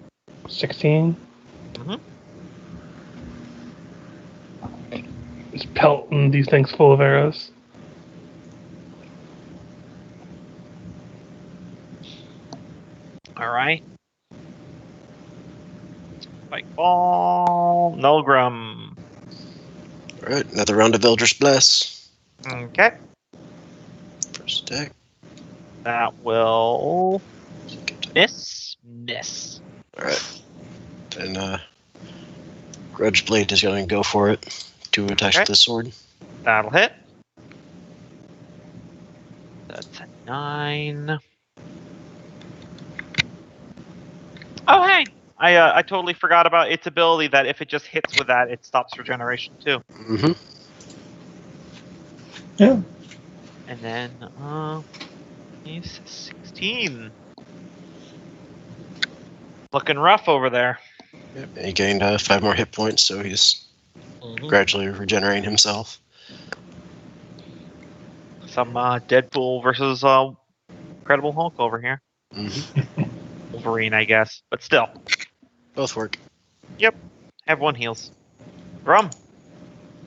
16. Mhm. Just pelting these things full of arrows. All right. Spike ball. Nulgrim. All right, another round of Eldritch Bless. Okay. First attack. That will miss. All right. And Grudge Blade is going to go for it. 2 attacks with the sword. That'll hit. That's a 9. Oh, hey! I totally forgot about its ability that if it just hits with that, it stops regeneration too. Mm-hmm. Yeah. And then, he's 16. Looking rough over there. Yep. And he gained 5 more hit points, so he's gradually regenerating himself. Some Deadpool versus Incredible Hulk over here. Mm-hmm. Wolverine, I guess, but still. Both work. Yep. Everyone heals. Rum.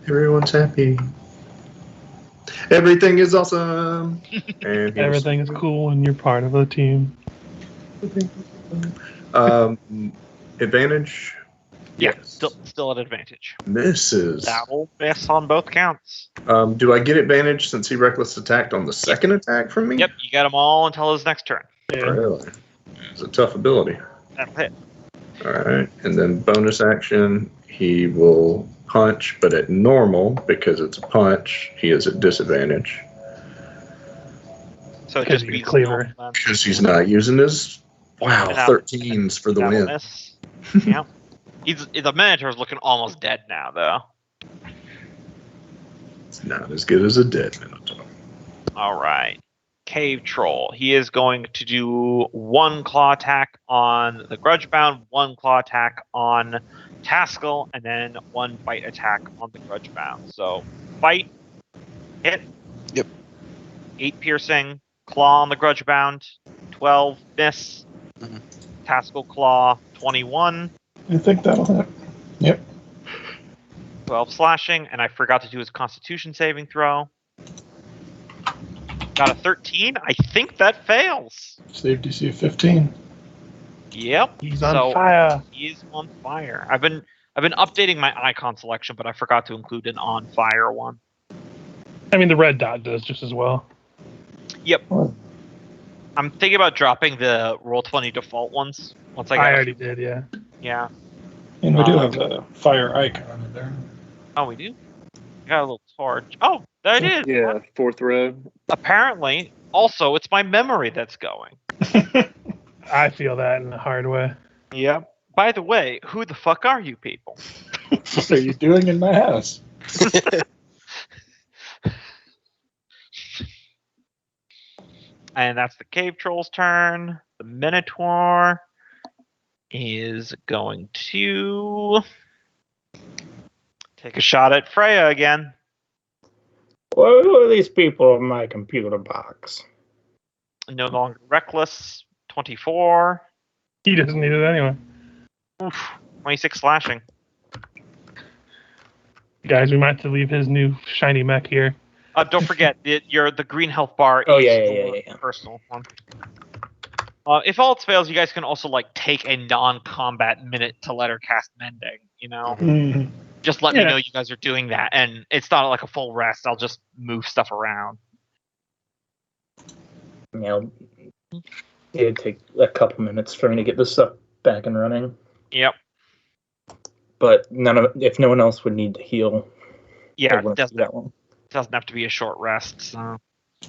Everyone's happy. Everything is awesome. And Everything is cool when you're part of a team. Advantage. Yeah, Yes. still at advantage. Misses. That'll miss on both counts. Do I get advantage since he reckless attacked on the second attack from me? Yep, you get them all until his next turn. Yeah. Really? It's a tough ability. That'll hit. All right. And then bonus action, he will punch, but at normal, because it's a punch, he is at disadvantage. So it Because just you're beats cleaver. normal then. Because he's not using his. Wow, And 13s for the That'll win. miss. Yeah. The Minotaur's looking almost dead now, though. It's not as good as a dead Minotaur. All right. Cave Troll. He is going to do 1 claw attack on the Grudgebound, 1 claw attack on Taskell, and then 1 bite attack on the Grudgebound. So, bite, hit. Yep. 8 piercing, claw on the Grudgebound, 12 miss. Mhm. Taskell claw, 21. I think that'll hit. Yep. 12 slashing, and I forgot to do his Constitution saving throw. Got a 13. I think that fails. Save DC of 15. Yep. He's on fire. He's on fire. I've been updating my icon selection, but I forgot to include an on fire one. I mean, the red dot does just as well. Yep. Oh. I'm thinking about dropping the Roll20 default ones. Once I already did, yeah. Yeah. And we do have a fire icon in there. Oh, we do? Got a little torch. Oh, there it is. Yeah, 4th row. Apparently, also, it's my memory that's going. I feel that in a hard way. Yep. By the way, who the fuck are you people? What are you doing in my house? And that's the cave troll's turn. The Minotaur is going to take a shot at Freya again. Well, who are these people in my computer box? No longer reckless. 24. He doesn't need it anyway. Oof. 26 slashing. Guys, we might have to leave his new shiny mech here. Don't forget, the green health bar Oh, is yeah, your personal one. If all else fails, you guys can also take a non-combat minute to let her cast Mending. Mhm. Just let me Yeah. know you guys are doing that, and it's not like a full rest. I'll just move stuff around. It'd take a couple minutes for me to get this stuff back and running. Yep. But if no one else would need to heal, Yeah, I it wouldn't do that one. doesn't have to be a short rest. So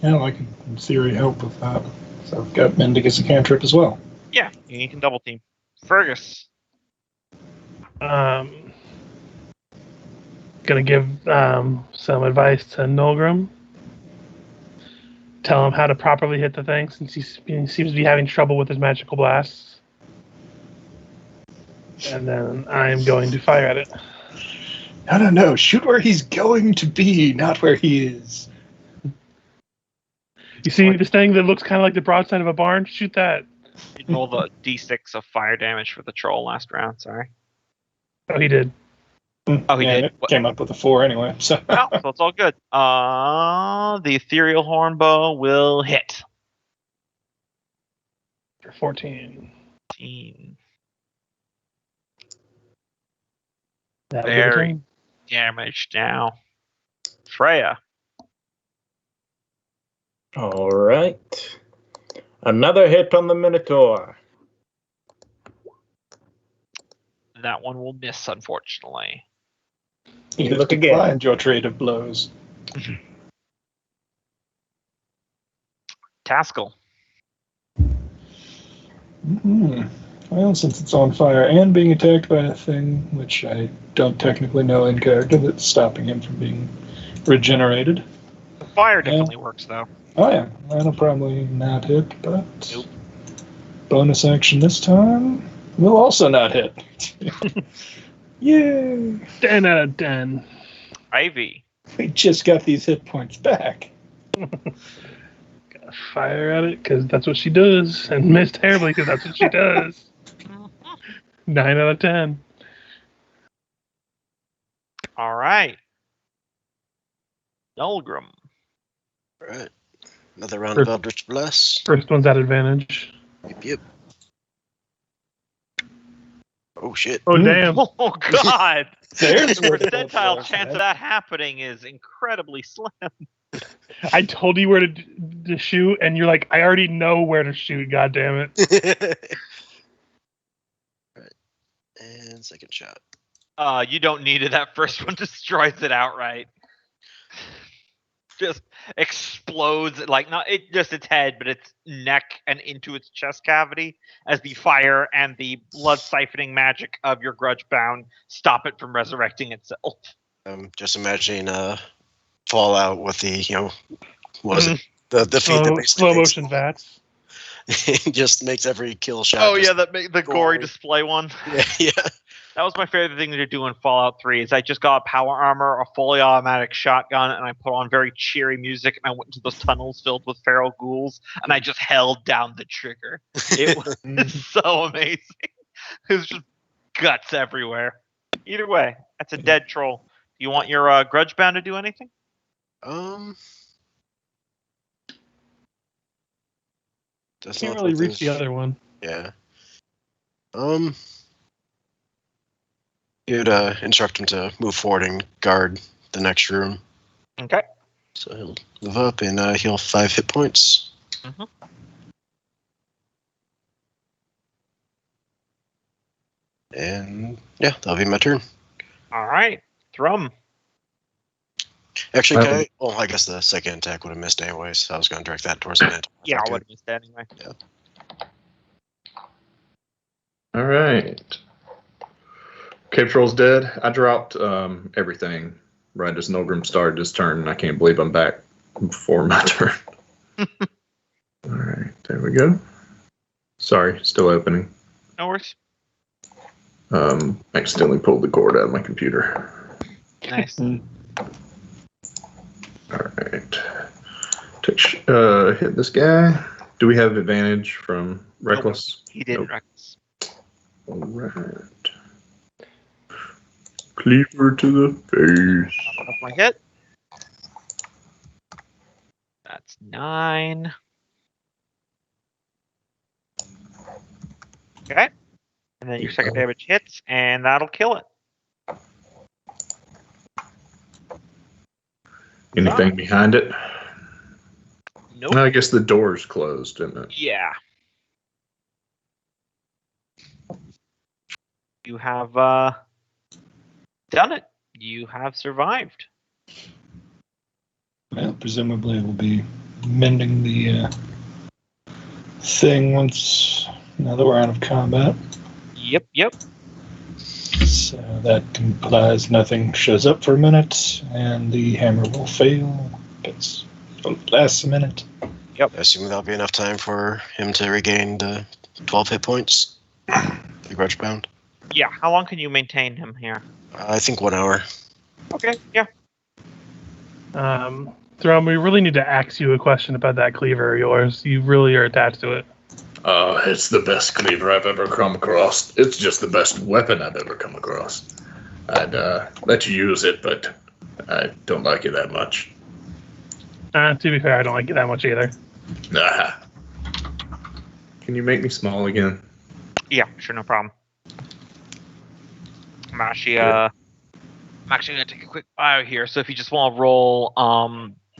Yeah, I can, in theory, help with that. So I've got Mending as a cantrip as well. yeah, you can double team. Fergus. Gonna give some advice to Nolgrim. Tell him how to properly hit the thing since he seems to be having trouble with his magical blasts. And then I'm going to fire at it. No. Shoot where he's going to be, not where he is. You see this thing that looks kind of like the broadside of a barn? Shoot that. You roll the d6 of fire damage for the troll last round. Sorry. Oh, he did. Oh, he did. It came up with a 4 anyway. So Oh, so it's all good. The ethereal hornbow will hit. For 14. 14. That will Very hit him. damaged now. Freya. All right. Another hit on the Minotaur. That one will miss, unfortunately. you Look look again. declined your trade of blows. Taskell. Well, since it's on fire and being attacked by a thing which I don't technically know in character that's stopping him from being regenerated. The fire definitely works, though. Oh yeah, that'll probably not hit, but Nope. bonus action this time will also not hit. Yay! 10 out of 10. Ivy. We just got these hit points back. Gotta fire at it because that's what she does. And miss terribly because that's what she does. 9 out of 10. All right. Nolgrim. All right. Another round of Eldritch Bless. First one's at advantage. Yep. Oh, shit. Oh, damn. Oh, God. There's The where the percentile bullets chance are. of that happening is incredibly slim. I told you where to shoot, and you're like, I already know where to shoot, God damn it. Right. And second shot. You don't need it. That first one destroys it outright. Just explodes, not just its head, but its neck and into its chest cavity as the fire and the blood siphoning magic of your grudge bound stop it from resurrecting itself. Just imagining Fallout with the, what is it? The feed that basically Slow makes- motion VATS. just makes every kill shot. Oh just- yeah, the gory display one. Yeah. That was my favorite thing to do in Fallout 3 is I just got power armor, a fully automatic shotgun, and I put on very cheery music, and I went into those tunnels filled with feral ghouls, and I just held down the trigger. It was so amazing. It was just guts everywhere. Either way, that's a dead troll. you want your grudge bound to do anything? Does Can't not really look reach the as- other one. Yeah. You'd instruct him to move forward and guard the next room. Okay. So he'll move up and heal 5 hit points. Mm-hmm. And yeah, that'll be my turn. All right. Thrum. Actually, can I? Well, I guess the second attack would have missed anyways. So I was going to direct that towards the mantle. Yeah, I would have missed that anyway. All right. Cave Troll's dead. I dropped everything right as Nolgrim started his turn, and I can't believe I'm back before my turn. All right, there we go. Sorry, still opening. No worries. Accidentally pulled the cord out of my computer. Nice. All right. Hit this guy. Do we have advantage from Reckless? He did Nope. reckless. All right. Cleaver to the face. That's my hit. That's 9. Okay. And then your second damage hits, and that'll kill it. Anything behind it? Nope. I guess the door's closed, isn't it? Yeah. You have done it. You have survived. Well, presumably we'll be mending the thing once now that we're out of combat. Yep. So that implies nothing shows up for a minute, and the hammer will fail. It lasts a minute. Assuming that'll be enough time for him to regain the 12 hit points. The grudge bound. Yeah. How long can you maintain him here? I think 1 hour. Okay. Yeah. Thrum, we really need to ask you a question about that cleaver of yours. You really are attached to it. It's the best cleaver I've ever come across. It's just the best weapon I've ever come across. I'd let you use it, but I don't like it that much. To be fair, I don't like it that much either. Nah. Can you make me small again? Yeah. Sure. No problem. I'm actually gonna take a quick bio here. So if you just want to roll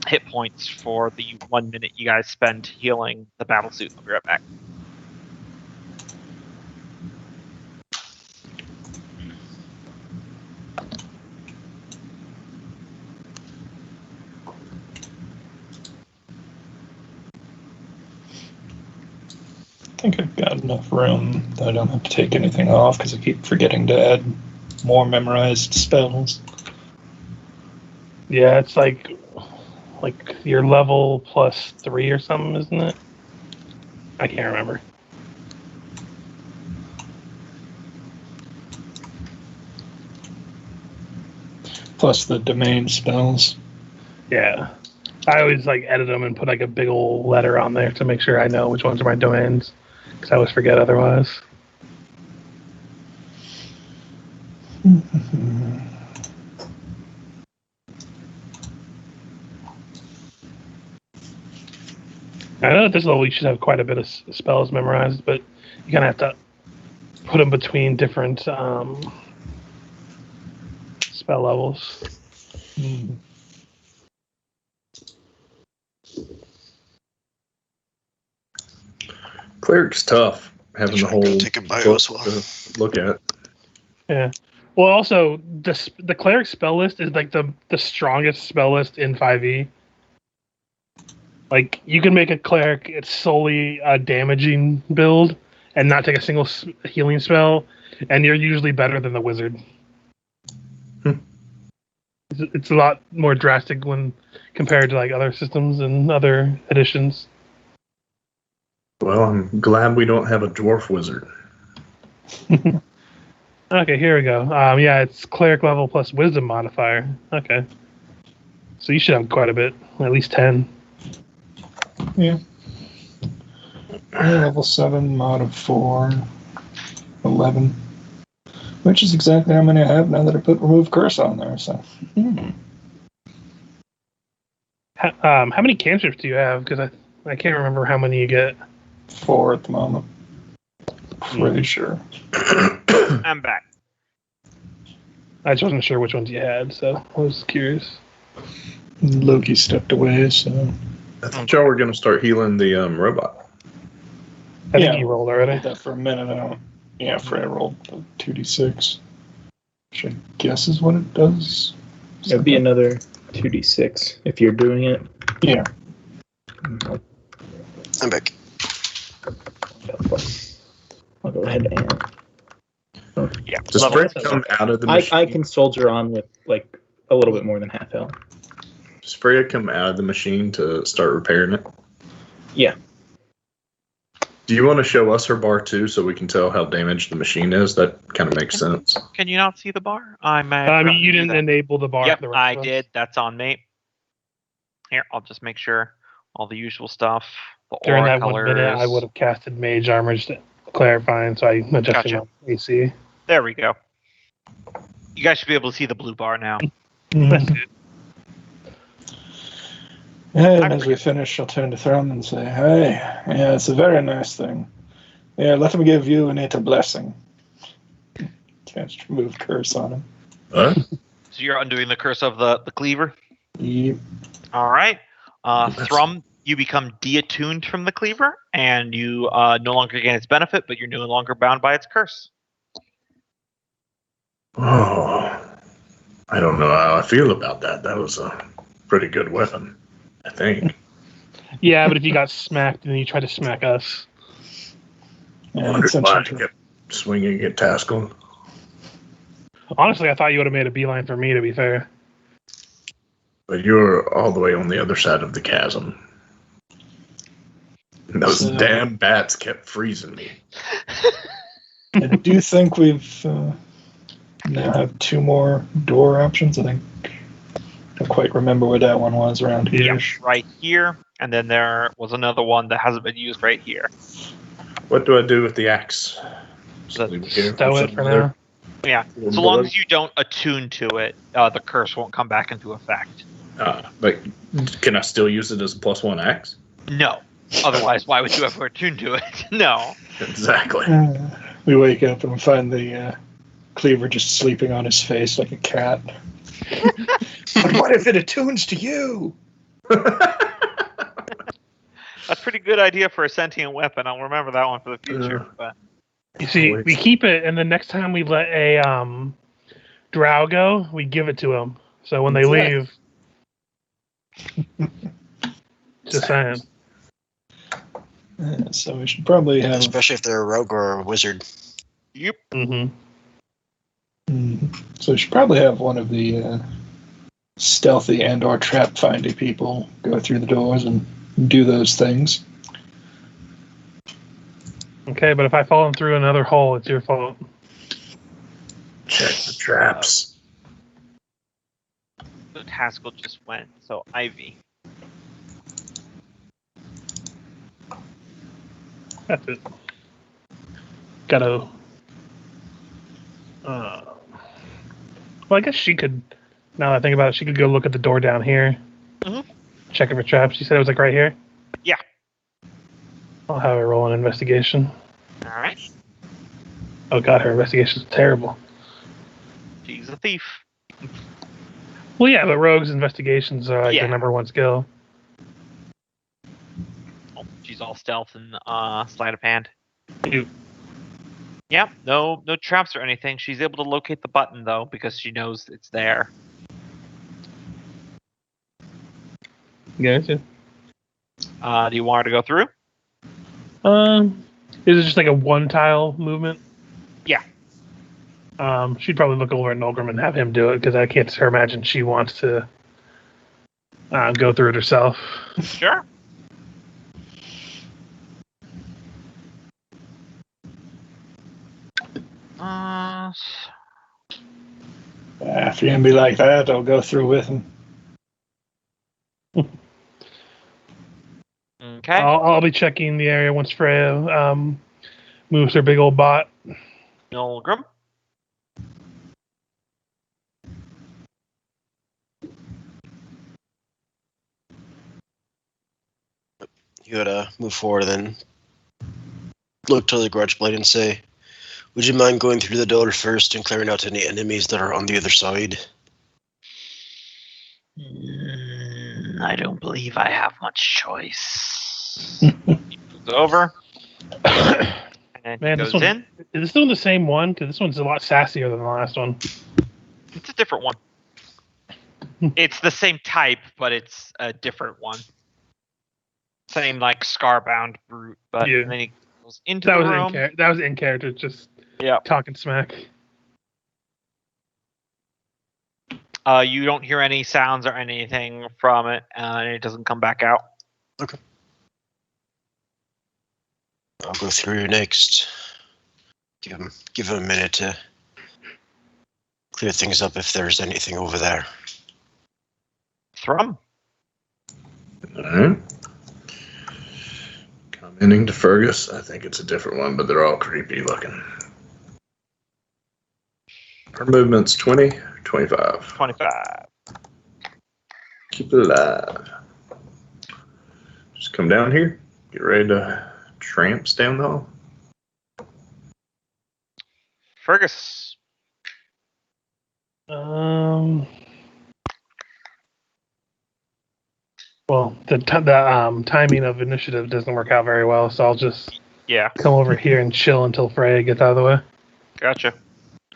hit points for the 1 minute you guys spend healing the battle suit, I'll be right back. I think I've got enough room that I don't have to take anything off because I keep forgetting to add more memorized spells. Yeah, it's like your level plus 3 or something, isn't it? I can't remember. Plus the domain spells. Yeah. I always edit them and put a big old letter on there to make sure I know which ones are my domains, because I always forget otherwise. I know at this level you should have quite a bit of spells memorized, but you kind of have to put them between different spell levels. Cleric's tough. Having the whole Take a bio as well. to look at. Yeah. Well, also the cleric spell list is the strongest spell list in 5e. You can make a cleric it's solely a damaging build and not take a single healing spell, and you're usually better than the wizard. It's a lot more drastic when compared to other systems and other editions. Well, I'm glad we don't have a dwarf wizard. Okay, here we go. Yeah, it's cleric level plus wisdom modifier. Okay. So you should have quite a bit, at least 10. Yeah. Level 7, mod of 4, 11. Which is exactly how many I have now that I put remove curse on there. So, How many cantrips do you have? Because I can't remember how many you get. 4 at the moment. Pretty sure. I'm back. I just wasn't sure which ones you had, so I was curious. Loki stepped away, so. I thought y'all were going to start healing the robot. I Yeah. think you rolled I already. did that for a minute. Freya rolled 2d6. Which I guess is what it does. It'd be another 2d6 if you're doing it. Yeah. I'm back. I'll go ahead and. Yeah. Does level Freya seven. come out of the machine? I can soldier on with like a little bit more than half health. Does Freya come out of the machine to start repairing it? Yeah. Do you want to show us her bar too, so we can tell how damaged the machine is? That kind of makes sense. Can you not see the bar? I You didn't enable the bar. Yep, for the rest I of us. did. That's on me. Here, I'll just make sure all the usual stuff. The During aura that colors. 1 minute, I would have casted Mage Armor just to clarifying, so I adjusted Gotcha. my AC. There we go. You guys should be able to see the blue bar now. That's it. And as we finish, I'll turn to Thrum and say, "Hey, yeah, it's a very nice thing. Yeah, let him give you and it a blessing." Cast remove curse on him. Huh? So you're undoing the curse of the cleaver. Yep. All right. Thrum, you become deattuned from the cleaver, and you no longer gain its benefit, but you're no longer bound by its curse. Oh, I don't know how I feel about that. That was a pretty good weapon, I think. Yeah, but if you got smacked and then you try to smack us, And Wondered it's why I essentially kept swinging at Taskell. honestly, I thought you would have made a beeline for me. To be fair, But you're all the way on the other side of the chasm. And those So- damn bats kept freezing me. I do think we've now have 2 more door options. I think. Don't quite remember where that one was around here. Yep, right here, and then there was another one that hasn't been used right here. What do I do with the axe? Just That- leave it here. stow it for now. Yeah, so long as you don't attune to it, the curse won't come back into effect. But can I still use it as a +1 axe? No. Otherwise, why would you ever attune to it? No. Exactly. We wake up and we find the cleaver just sleeping on his face like a cat. But what if it attunes to you? That's a pretty good idea for a sentient weapon. I'll remember that one for the future. But you see, we keep it, and the next time we let a drow go, we give it to them. So when they leave, just saying. So we should probably have. Especially if they're a rogue or a wizard. yep. Mm-hmm. So we should probably have one of the stealthy and/or trap finding people go through the doors and do those things. Okay, but if I fall through another hole, it's your fault. Check the traps. So Haskell just went. So Ivy. That's it. Gotta. Well, I guess she could. Now that I think about it, she could go look at the door down here. Mhm. Check it for traps. You said it was like right here? Yeah. I'll have her roll an investigation. All right. Oh god, her investigation's terrible. She's a thief. Well, yeah, but rogues' investigations are like Yeah. their number 1 skill. Oh, she's all stealth and sleight of hand. Ew. Yeah, no traps or anything. She's able to locate the button though because she knows it's there. Gotcha. Do you want her to go through? Is it just like a 1 tile movement? Yeah. She'd probably look over at Nolgrim and have him do it because I can't imagine she wants to go through it herself. Sure. If you're gonna be like that, I'll go through with him. Okay. I'll be checking the area once Freya moves her big old bot. Nolgrim. You gotta move forward and look to the grudge blade and say, "Would you mind going through the door first and clearing out any enemies that are on the other side?" I don't believe I have much choice. He moves over. And Man, he this goes one- in. Is this still the same one? Because this one's a lot sassier than the last one. It's a different one. It's the same type, but it's a different one. Same like scar-bound brute, but Yeah. then he goes into That the was room. that was in character, just Yeah. talking smack. You don't hear any sounds or anything from it, and it doesn't come back out. I'll go through next. Give him a minute to clear things up if there's anything over there. Thrum. Alright. Commenting to Fergus, I think it's a different one, but they're all creepy looking. Her movement's 20, 25. 25. Keep it alive. Just come down here. Get ready to tramps down the hall. Fergus. Well, the timing of initiative doesn't work out very well, so I'll just Yeah, come over here and chill until Freya gets out of the way. gotcha.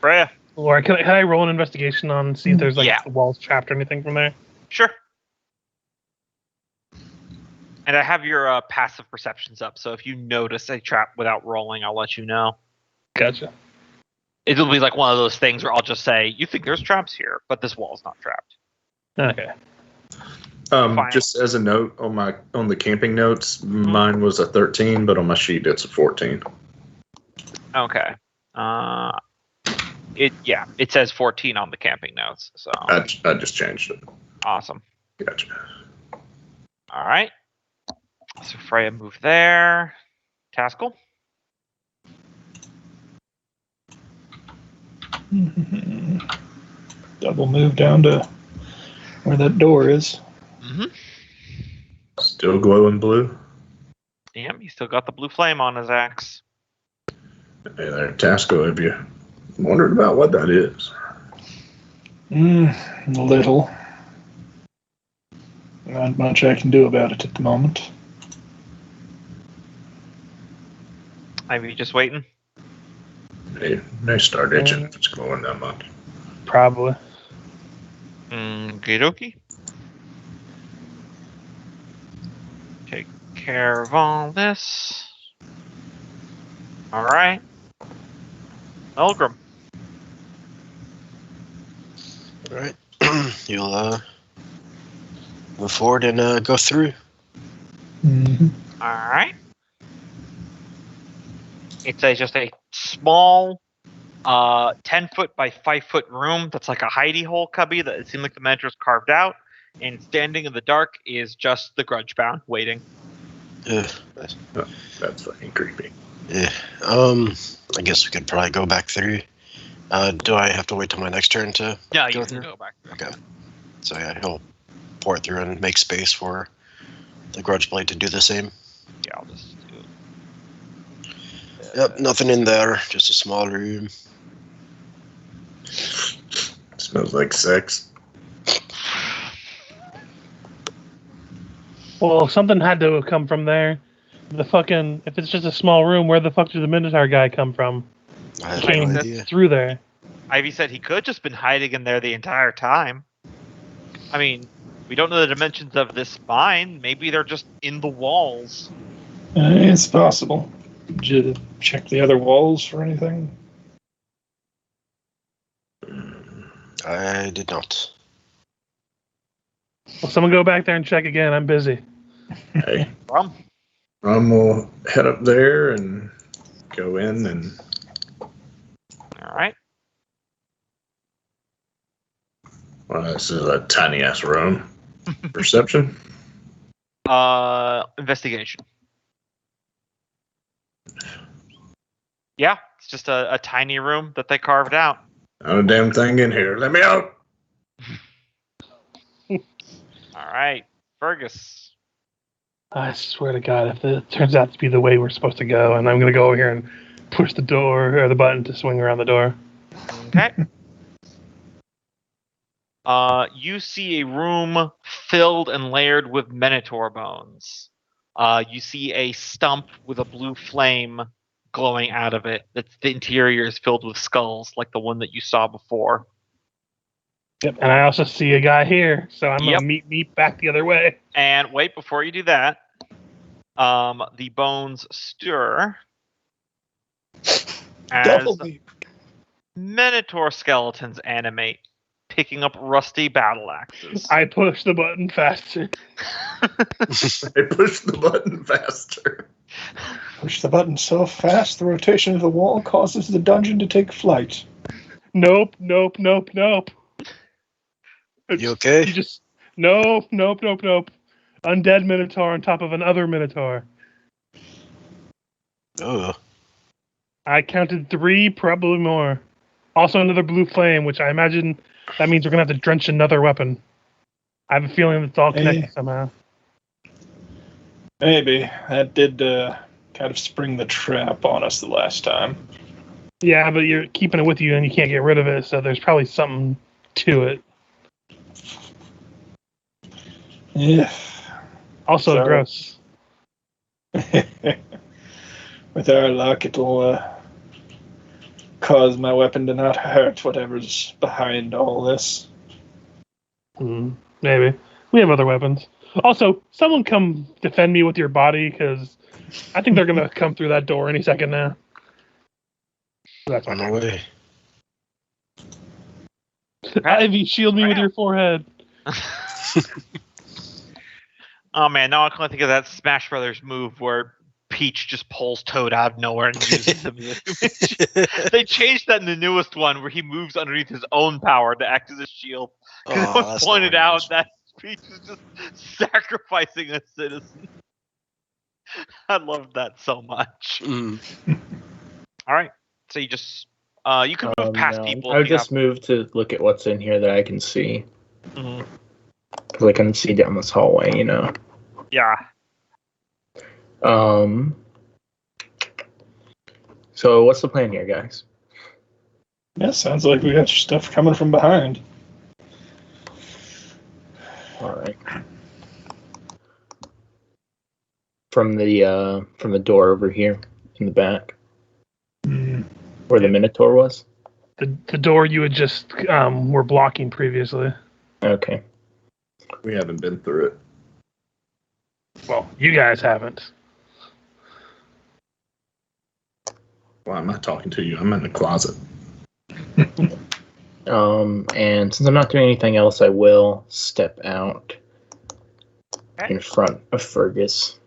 Freya. Or can I roll an investigation on see if there's like Yeah. the walls trapped or anything from there? Sure. And I have your passive perceptions up, so if you notice a trap without rolling, I'll let you know. Gotcha. It'll be like one of those things where I'll just say, you think there's traps here, but this wall's not trapped. Okay. Fine. Just as a note on the camping notes, mine was a 13, but on my sheet it's a 14. Okay. It says 14 on the camping notes, so I just changed it. awesome. Gotcha. All right. So Freya moved there. Taskell. Double move down to where that door is. Mm-hmm. Still glowing blue. Yep, he still got the blue flame on his axe. Hey there, Tasco, have you wondered about what that is? A little. Not much I can do about it at the moment. Ivy just waiting. They may start itching if it's glowing that much. Probably. Okie dokie. Take care of all this. All right. Elgrim. All right. You'll move forward and go through. Mm-hmm. All right. It's just a small 10-foot by 5-foot room that's like a hidey hole cubby that it seemed like the Minotaur's carved out, and standing in the dark is just the Grudgebound waiting. That's fucking creepy. Yeah. I guess we could probably go back through. Do I have to wait till my next turn to Yeah, go you through? can go back. Okay. So yeah, he'll pour it through and make space for the grudge blade to do the same. Yeah, I'll just do it. Yep, nothing in there, just a small room. Smells like sex. Well, something had to have come from there. If it's just a small room, where the fuck did the Minotaur guy come from? I have Came no idea. through there. Ivy said he could just been hiding in there the entire time. I mean, we don't know the dimensions of this mine. Maybe they're just in the walls. It's possible. Did you check the other walls for anything? I did not. Well, someone go back there and check again. I'm busy. Hey, Rum. Rum will head up there and go in and All right. well, this is a tiny ass room. Perception. Investigation. Yeah, it's just a tiny room that they carved out. Not a damn thing in here. Let me out. All right, Fergus. I swear to God, if it turns out to be the way we're supposed to go, and I'm going to go over here and push the door or the button to swing around the door. Okay. You see a room filled and layered with Minotaur bones. You see a stump with a blue flame glowing out of it. The interior is filled with skulls, like the one that you saw before. Yep. And I also see a guy here, so I'm Yep. going to meet back the other way. And wait, before you do that, the bones stir as Double leap. Minotaur skeletons animate, picking up rusty battle axes. I push the button faster. I pushed the button faster. Push the button so fast, the rotation of the wall causes the dungeon to take flight. Nope. You okay? You just nope. Undead Minotaur on top of another Minotaur. Oh. I counted 3, probably more. Also another blue flame, which I imagine that means we're gonna have to drench another weapon. I have a feeling it's all connected somehow. Maybe. That did kind of spring the trap on us the last time. Yeah, but you're keeping it with you and you can't get rid of it, so there's probably something to it. Yeah. Also Sorry. gross. With our luck, it'll cause my weapon to not hurt whatever's behind all this. Maybe. We have other weapons. Also, someone come defend me with your body, because I think they're going to come through that door any second now. That's On my the way. Ivy, shield me with your forehead. Oh man, now I can only think of that Smash Brothers move where Peach just pulls Toad out of nowhere and uses him. They changed that in the newest one where he moves underneath his own power to act as a shield. Because it was pointed out that Peach is just sacrificing a citizen. I love that so much. All right, so you just you can move past No. people. I would just move to look at what's in here that I can see. Because I can see down this hallway, you know. Yeah. So what's the plan here, guys? Yeah, sounds like we got stuff coming from behind. All right. From the door over here in the back, where the Minotaur was. The door you had just were blocking previously. Okay. We haven't been through it. Well, you guys haven't. Why am I talking to you? I'm in the closet. And since I'm not doing anything else, I will step out in front of Fergus.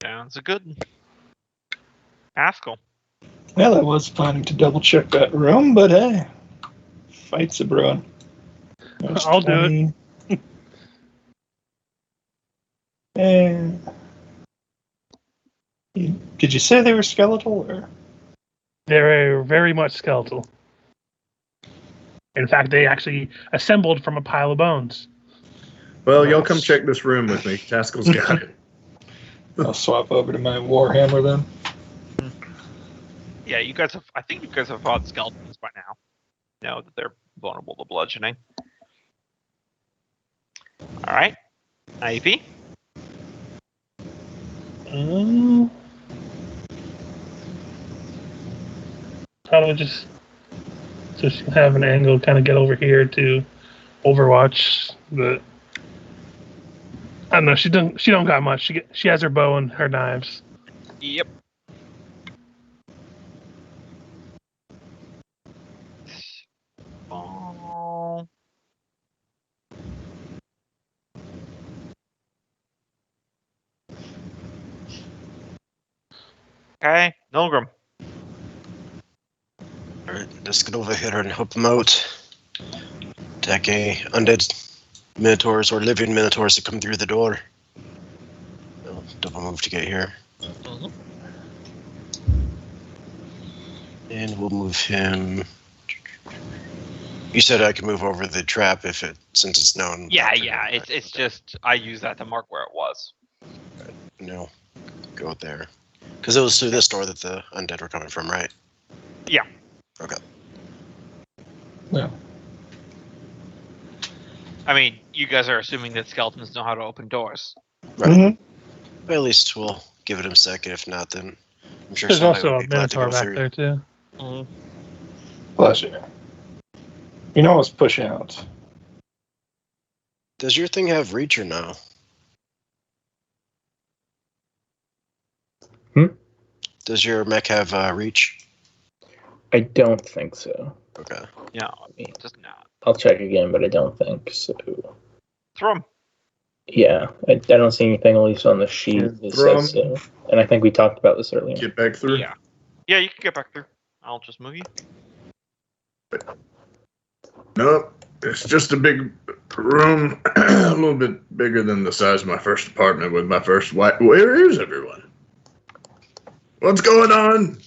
Sounds a good Haskell. Well, I was planning to double check that room, but hey, fight's a brewing. I'll do it. And did you say they were skeletal, or? They're very much skeletal. In fact, they actually assembled from a pile of bones. Well, y'all come check this room with me. Haskell's got it. I'll swap over to my Warhammer then. Yeah, you guys have. I think you guys have fought skeletons by now. Know that they're vulnerable to bludgeoning. All right, Ivy. Probably just have an angle, kind of get over here to Overwatch. But I don't know. She don't got much. She has her bow and her knives. Yep. Oh. Okay, Milgram. Alright, let's get over here and help them out. Attack any undead minotaurs or living minotaurs that come through the door. I'll double move to get here. And we'll move him You said I could move over the trap since it's known. Yeah, not to yeah. impact. It's just I use that to mark where it was. No, go there. Because it was through this door that the undead were coming from, right? Yeah. Okay. Well, I mean, you guys are assuming that skeletons know how to open doors. Right. mhm. But at least we'll give it a second. If not, then I'm sure There's somebody also would a be glad to Minotaur go back through. there too. Pleasure. You know, let's push out. Does your thing have reach or no? Does your mech have reach? I don't think so. Okay. No, I mean, just not. I'll check again, but I don't think so. Throw 'em. Yeah, I don't see anything, at least on the sheet, Yeah, that throw says 'em. so. And I think we talked about this earlier. Get back through. Yeah. Yeah, you can get back through. I'll just move you. Nope. It's just a big room, a little bit bigger than the size of my first apartment with my first wife. Where is everyone? What's going on? And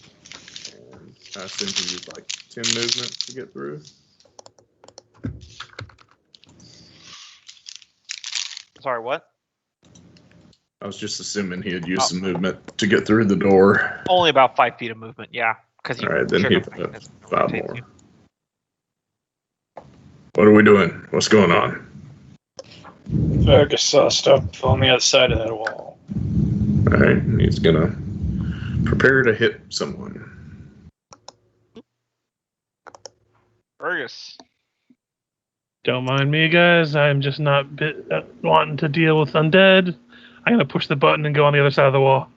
I assume he used like 10 movement to get through. Sorry, what? I was just assuming he had used some movement to get through the door. Only about 5 feet of movement, yeah. Because you All right, then trigger he mechanism five rotates more. you. What are we doing? What's going on? Fergus saw stuff on the other side of that wall. All right, he's gonna prepare to hit someone. Fergus. Don't mind me, guys. I'm just not wanting to deal with undead. I'm gonna push the button and go on the other side of the wall.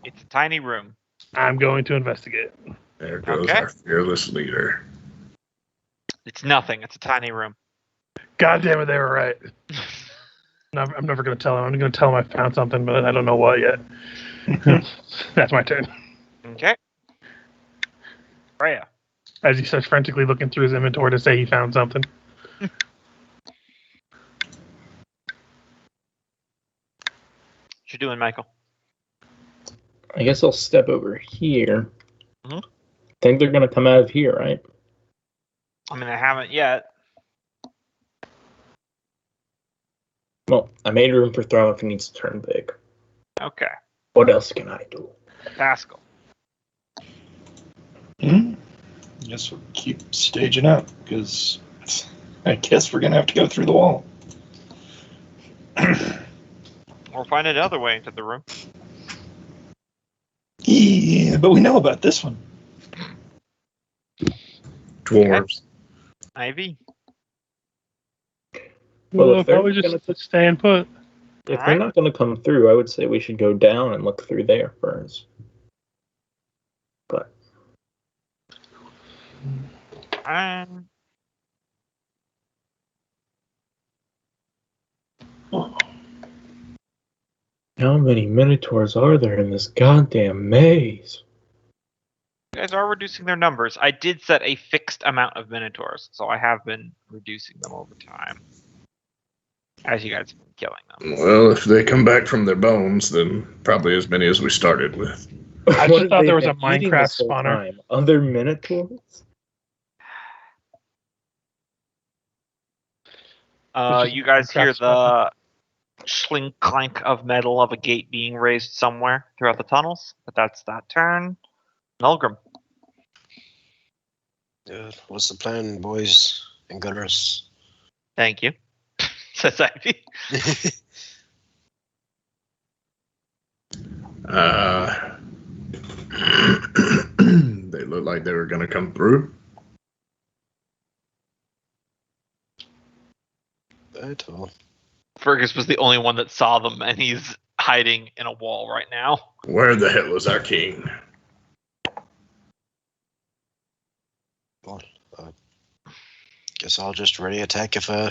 It's a tiny room. I'm going to investigate. There goes Okay. our fearless leader. It's nothing. It's a tiny room. God damn it, they were right. No, I'm never gonna tell him. I'm gonna tell him I found something, but I don't know what yet. That's my turn. Okay. Freya. As he starts frantically looking through his inventory to say he found something. What you doing, Michael? I guess I'll step over here. Mhm. Think they're gonna come out of here, right? I mean, I haven't yet. Well, I made room for Thrum if he needs to turn big. Okay. What else can I do? Pascal. Guess we'll keep staging up, because I guess we're going to have to go through the wall. Or find another way into the room. Yeah, but we know about this one. Dwarves. Ivy. Well, Well, if they're probably not just gonna- stay and put. If Alright. they're not going to come through, I would say we should go down and look through there first. But how many Minotaurs are there in this goddamn maze? You guys are reducing their numbers. I did set a fixed amount of Minotaurs, so I have been reducing them over time. As you guys have been killing them. Well, if they come back from their bones, then probably as many as we started with. I What just have thought they there was a been eating Minecraft this whole spawner. time? Other Minotaurs? just You guys hear Minecraft the slink clank of metal of a gate being raised somewhere throughout the tunnels, but that's that turn. Nulgrim. What's the plan, boys and gunners? Thank you. Says Ivy. They looked like they were going to come through. Right, well, Fergus was the only one that saw them, and he's hiding in a wall right now. Where the hell is our king? guess I'll just ready attack if an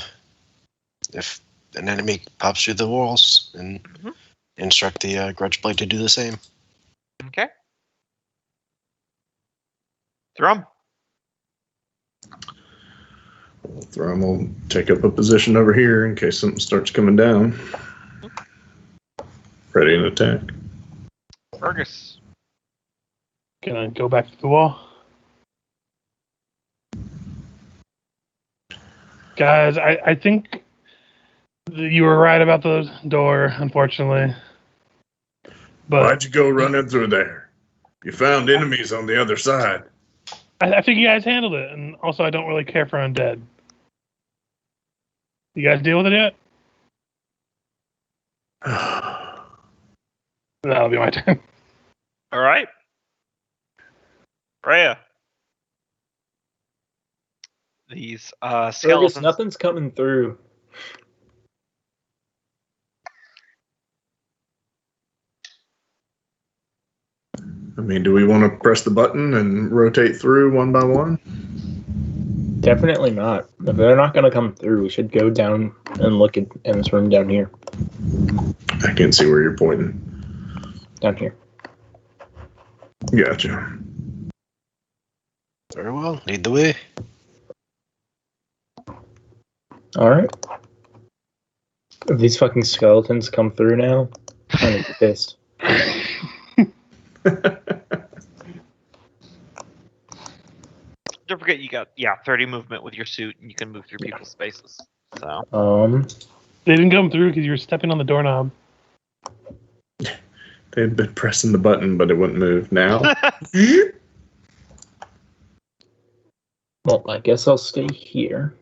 enemy pops through the walls and instruct the Grudge Blade to do the same. Okay. Thrum. Thrum will take up a position over here in case something starts coming down. Ready and attack. Fergus. Gonna go back to the wall. Guys, I think you were right about the door, unfortunately. But Why'd you go running through there? You found enemies on the other side. I think you guys handled it, and also I don't really care for undead. You guys deal with it yet? That'll be my turn. All right. Rhea. These Fergus, skeletons. nothing's coming through. I mean, do we want to press the button and rotate through one by one? Definitely not. If they're not going to come through, we should go down and look at in this room down here. I can't see where you're pointing. Down here. Gotcha. Very well. Lead the way. All right. If these fucking skeletons come through now, I'm gonna be pissed. Don't forget you got 30 movement with your suit, and you can move through people's spaces. So They didn't come through because you were stepping on the doorknob. They'd been pressing the button, but it wouldn't move. Now, Well, I guess I'll stay here.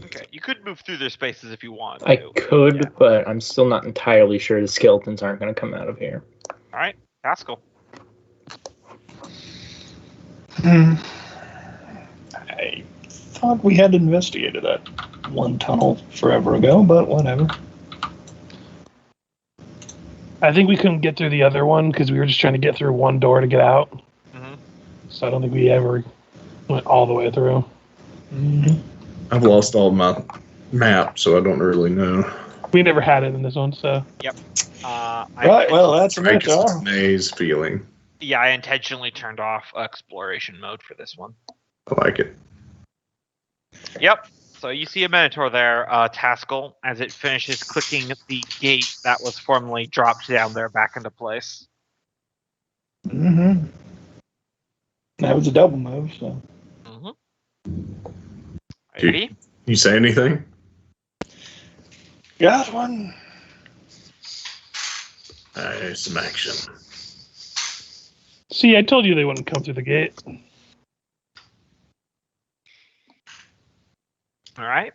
okay, you could move through their spaces if you want. I to. could, Yeah. but I'm still not entirely sure the skeletons aren't going to come out of here. All right, Pascal. I thought we had investigated that one tunnel forever ago, but whatever. I think we couldn't get through the other one because we were just trying to get through one door to get out. Mm-hmm. So I don't think we ever went all the way through. Mm-hmm. I've lost all my map, so I don't really know. We never had it in this one, so. Right, well, that's a I guess it's Minotaur. an A's feeling. Yeah, I intentionally turned off exploration mode for this one. I like it. Yep. So you see a Minotaur there, Taskell, as it finishes clicking the gate that was formerly dropped down there back into place. Mm-hmm. That was a double move, so. Mm-hmm. Dude. Ready? You say anything? Got one. Some action. See, I told you they wouldn't come through the gate. All right.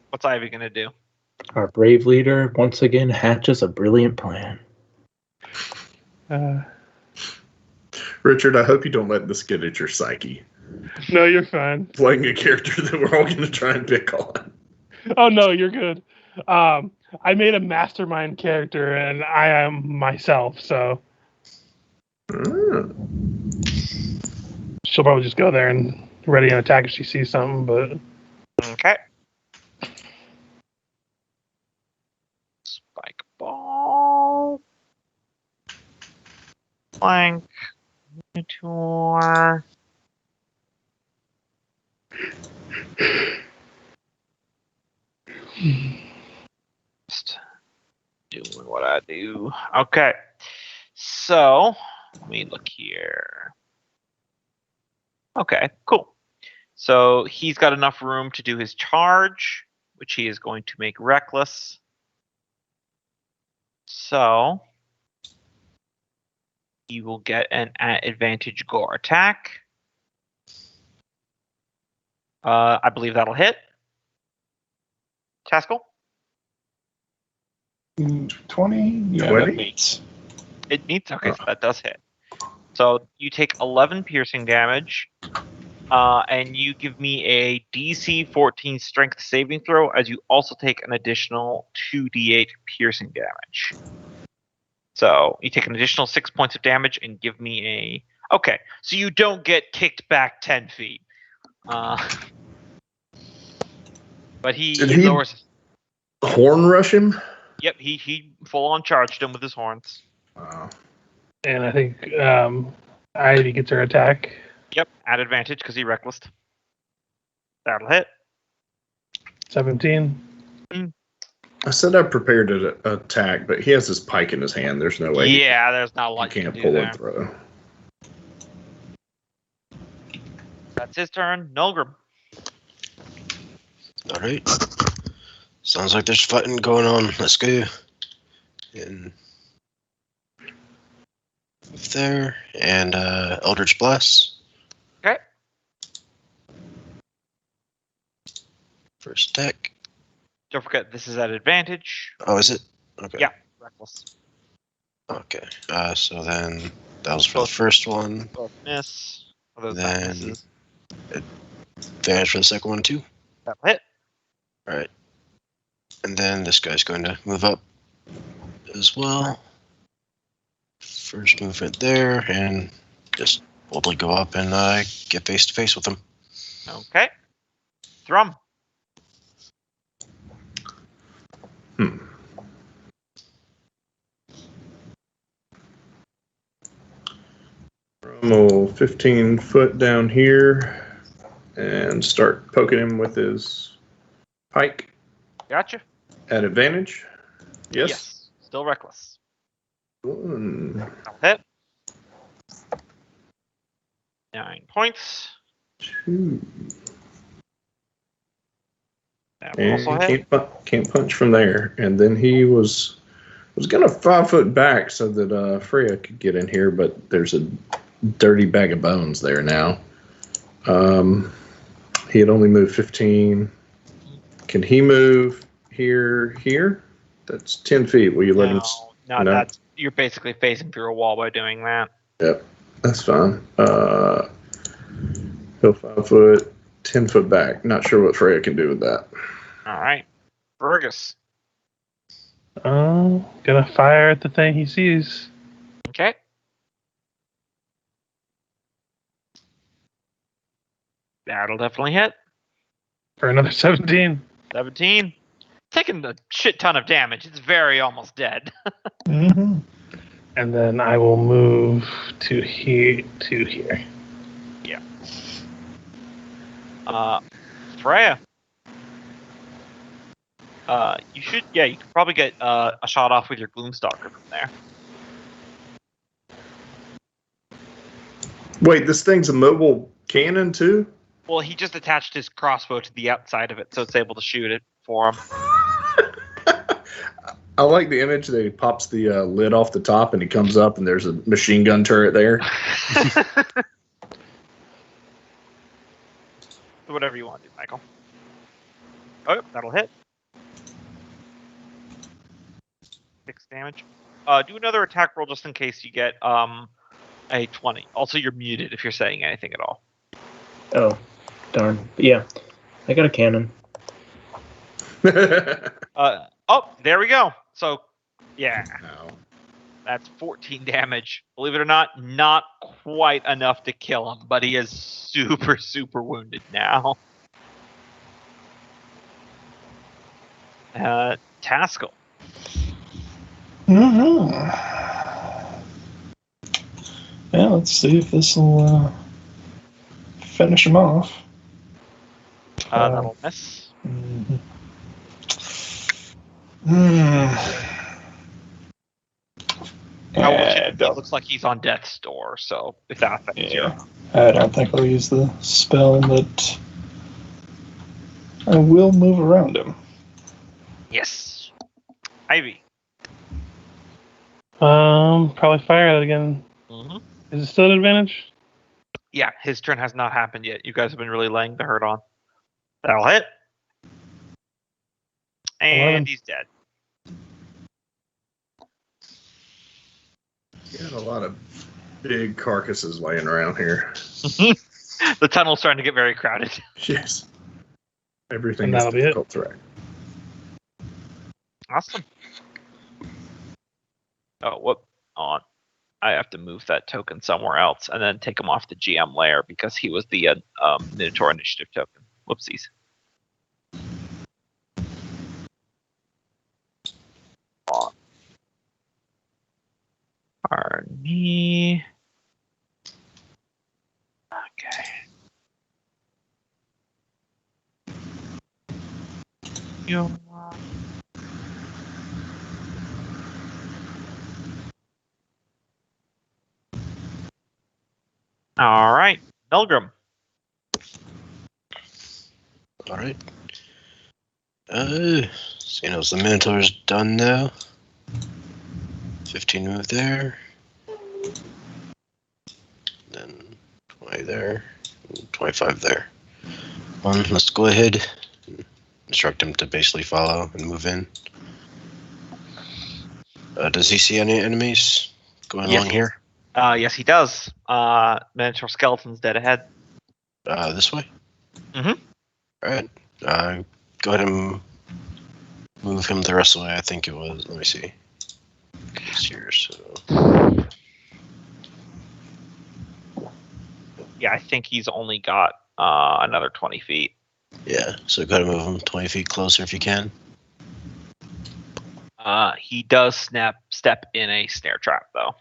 What's Ivy gonna do? Our brave leader once again hatches a brilliant plan. Richard, I hope you don't let this get at your psyche. No, you're fine. Playing a character that we're all going to try and pick on. Oh, no, you're good. I made a mastermind character, and I am myself, so she'll probably just go there and ready an attack if she sees something, but... Okay. Spike ball. Flank. Minotaur. Just doing what I do. Okay. So, let me look here. Okay, cool. So he's got enough room to do his charge, which he is going to make reckless. So he will get an advantage gore attack. I believe that'll hit. Taskell? 20? Yeah, 20? that beats. It needs, okay, so that does hit. So you take 11 piercing damage, and you give me a DC 14 strength saving throw, as you also take an additional 2d8 piercing damage. So you take an additional 6 points of damage and give me a... Okay, so you don't get kicked back 10 feet. But he Did he lowers... horn rush him? Yep, he full-on charged him with his horns. Wow. And I think Ivy gets her attack. Yep, at advantage because he recklessed. That'll hit. 17. I said I prepared an attack, but he has his pike in his hand. There's no way. Yeah, there's not a You lot you can't can do pull there. and throw. That's his turn. Nulgrim. All right. Sounds like there's fighting going on. Let's go. And move there. And Eldritch Blast. Okay. First attack. Don't forget, this is at advantage. Oh, is it? Okay. Yeah. Reckless. Okay. So then that was for the first one. Both miss. Although Then- that misses. Advantage for the second one too. That'll hit. All right. And then this guy's going to move up as well. First movement there, and just boldly go up and get face to face with him. Okay. Thrum. Roll 15 foot down here and start poking him with his pike Gotcha. at advantage. Yes. Still reckless. One, That'll hit. 9 points. 2. That will also And hit. can't punch from there. And then he was gonna 5 foot back so that Freya could get in here, but there's a dirty bag of bones there now. He had only moved 15. Can he move here? That's 10 feet. Will you let him? No, no. that's you're basically facing through a wall by doing that. Yep, that's fine. He'll 5 foot, 10 foot back. Not sure what Freya can do with that. All right. Fergus. Gonna fire at the thing he sees. Okay. That'll definitely hit. For another 17. 17. Taking a shit ton of damage. It's very almost dead. Mm-hmm. And then I will move to here. Freya. You should, you could probably get a shot off with your Gloomstalker from there. Wait, this thing's a mobile cannon too? Well, he just attached his crossbow to the outside of it, so it's able to shoot it for him. I like the image that he pops the lid off the top and he comes up and there's a machine gun turret there. Whatever you want to do, Michael. Oh, that'll hit. 6 damage. Do another attack roll just in case you get a 20. Also, you're muted if you're saying anything at all. Oh, darn. But yeah, I got a cannon. Oh, there we go. So, yeah, No. that's 14 damage. Believe it or not, not quite enough to kill him, but he is super, super wounded now. Taskell. Mm-hmm. Yeah, let's see if this will finish him off. That'll miss. Mm-hmm. It looks like he's on death's door, so if that affects you. I don't think I'll use the spell, but I will move around him. Yes. Ivy. Probably fire that again. Mm-hmm. Is it still an advantage? Yeah, his turn has not happened yet. You guys have been really laying the hurt on. That'll hit. And 11. he's dead. You got a lot of big carcasses laying around here. The tunnel's starting to get very crowded. Yes. Everything And is that'll be it. difficult to track. Awesome. Oh, whoop. On. I have to move that token somewhere else and then take him off the GM layer because he was the Minotaur initiative token. Whoopsies. On. Arnie. Okay. You. All right, Milgram. All right. Seeing as the Minotaur's done now. 15 move there. Then 20 there. 25 there. Let's go ahead and instruct him to basically follow and move in. Does he see any enemies going Yes. along here? Yes, he does. Minotaur skeleton's dead ahead. This way? Mhm. Alright. Go ahead and move him the rest of the way. I think it was. Let me see. It's here, so. Yeah, I think he's only got another 20 feet. Yeah, so go ahead and move him 20 feet closer if you can. He does step in a snare trap, though.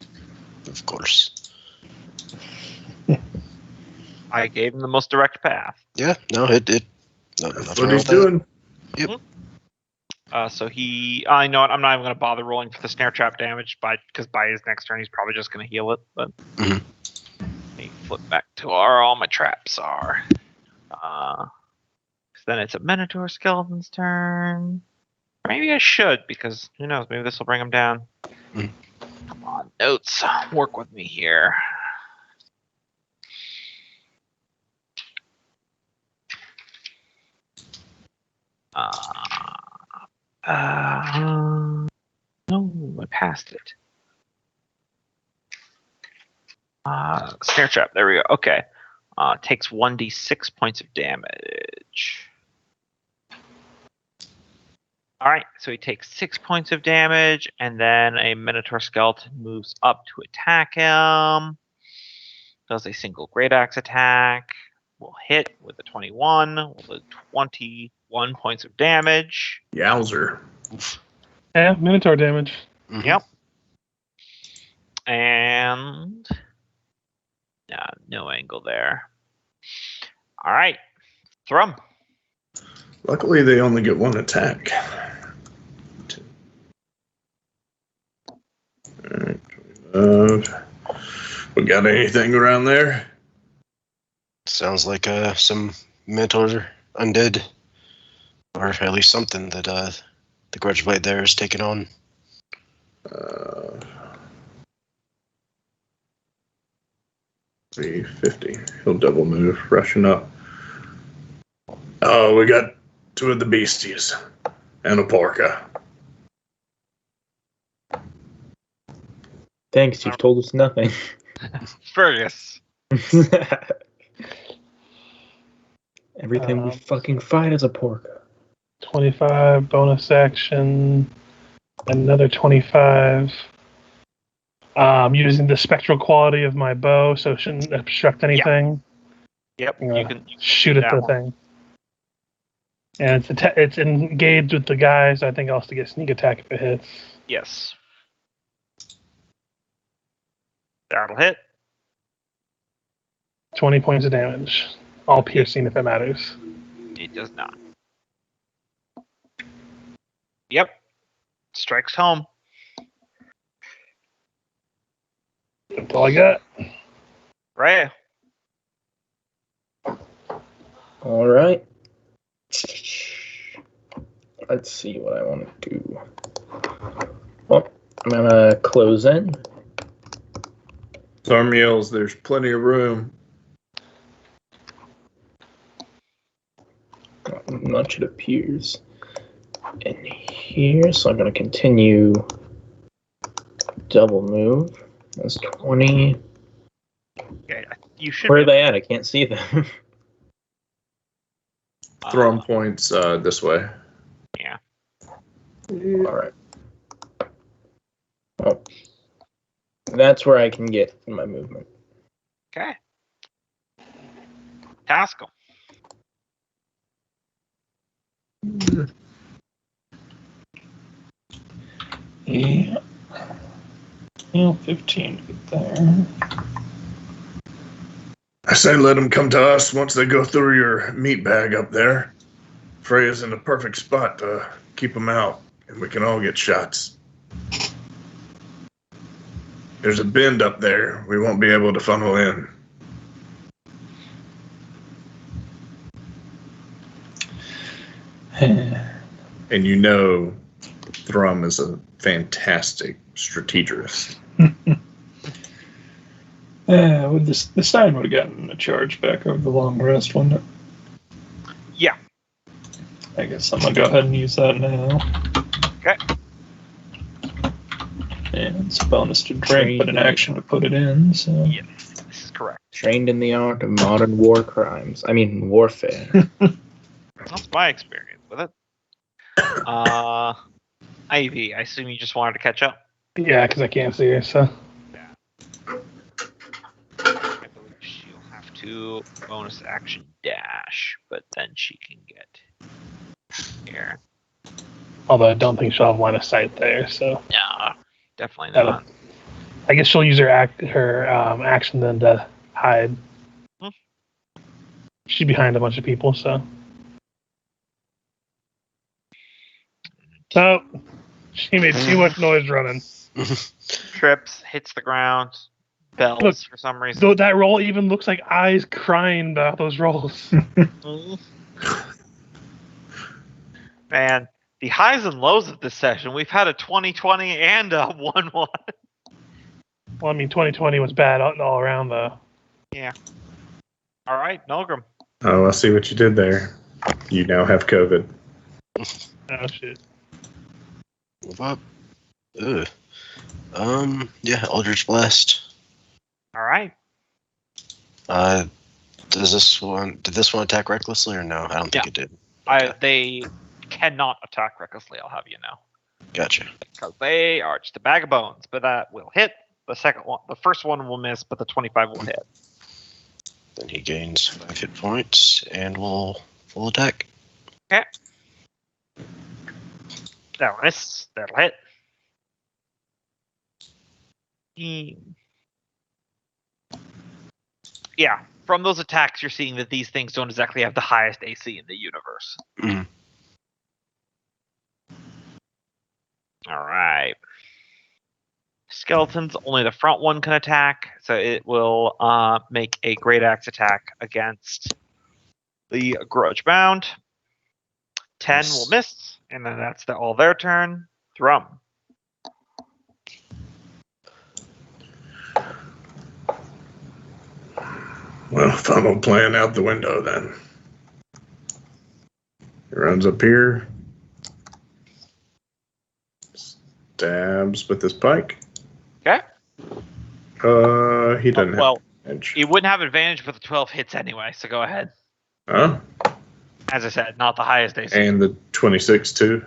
Of course. I gave him the most direct path. Yeah, no, no, That's nothing what wrong he's with that. doing. So I know what, I'm not even going to bother rolling for the snare trap damage, because by his next turn he's probably just going to heal it. But Mhm. let me flip back to where all my traps are. Then it's a Minotaur skeleton's turn. Maybe I should, because who knows? Maybe this will bring him down. Mhm. Come on, notes, work with me here. No, I passed it. Snare trap. There we go. Okay. Takes 1d6 points of damage. All right. So he takes 6 points of damage, and then a Minotaur skeleton moves up to attack him. Does a single great axe attack. Will hit with a 21. With a 21 points of damage. Yowzer. Yeah, Minotaur damage. Mhm. Yep. And no angle there. All right, Thrum. Luckily, they only get one attack. Alright, we got anything around there? Sounds like some Minotaur undead, or at least something that the Grudge Blade there is taking on. 350. He'll double move, rushing up. Oh, we got two of the beasties and a porca. Thanks, you've told us nothing. Fergus. Everything we fucking fight is a pork. 25 bonus action, another 25. Using the spectral quality of my bow, so it shouldn't obstruct anything. Yep, I'm you gonna can shoot at that the one. thing. And it's engaged with the guy, so I think I'll have to get sneak attack if it hits. Yes. That'll hit. 20 points of damage. All piercing if it matters. It does not. Yep. Strikes home. That's all I got. Right. All right. Let's see what I want to do. Well, I'm gonna close in. Thorm yells, there's plenty of room. Not much it appears in here, so I'm gonna continue double move. That's 20. Okay. You should. Where are be- they at? I can't see them. Thrum points this way. Yeah. All right. Well, that's where I can get in my movement. Okay. Task him. Yeah. Yeah, 15 to get there. I say let them come to us once they go through your meat bag up there. Freya's in the perfect spot to keep them out, and we can all get shots. There's a bend up there. We won't be able to funnel in. And you know Thrum is a fantastic strategist. With the Stein would have gotten a charge back over the long rest, wouldn't it? Yeah. I guess I'm going to go ahead and use that now. Okay. And it's a bonus to drink, but an action to put it in, so... Yes, this is correct. Trained in the art of modern war crimes. I mean, warfare. That's my experience with it. Ivy, I assume you just wanted to catch up? Yeah, because I can't see her, so. I believe she'll have to bonus action dash, but then she can get here. Although I don't think she'll have line of sight there, so. No, definitely That'll- not. I guess she'll use her action then to hide. She's behind a bunch of people, so. Oh, she made too much noise running. Trips, hits the ground, bells Look, for some reason. Though that roll even looks like eyes crying about those rolls. Man, the highs and lows of this session, we've had a 20-20 and a 1-1. Well, I mean, 2020 was bad all around, though. All right, Nolgrim. Oh, I see what you did there. You now have COVID. Oh, shit. Move up. Ugh. Yeah, Eldritch Blast. All right. Did this one attack recklessly or no? I don't think it did. They cannot attack recklessly, I'll have you know. Gotcha. Because they are just a bag of bones, but that will hit. The first one will miss, but the 25 will hit. Then he gains 5 hit points and will full attack. Okay. That'll miss. That'll hit. Yeah, from those attacks, you're seeing that these things don't exactly have the highest AC in the universe. Mhm. All right. Skeletons, only the front one can attack, so it will make a great axe attack against the Grudge Bound. 10 will miss, and then that's all their turn. Thrum. Well, funnel plan out the window then. He runs up here. Stabs with his pike. Okay. He doesn't Well, have edge. you wouldn't have advantage with the 12 hits anyway, so go ahead. Huh? As I said, not the highest AC. And the 26 too.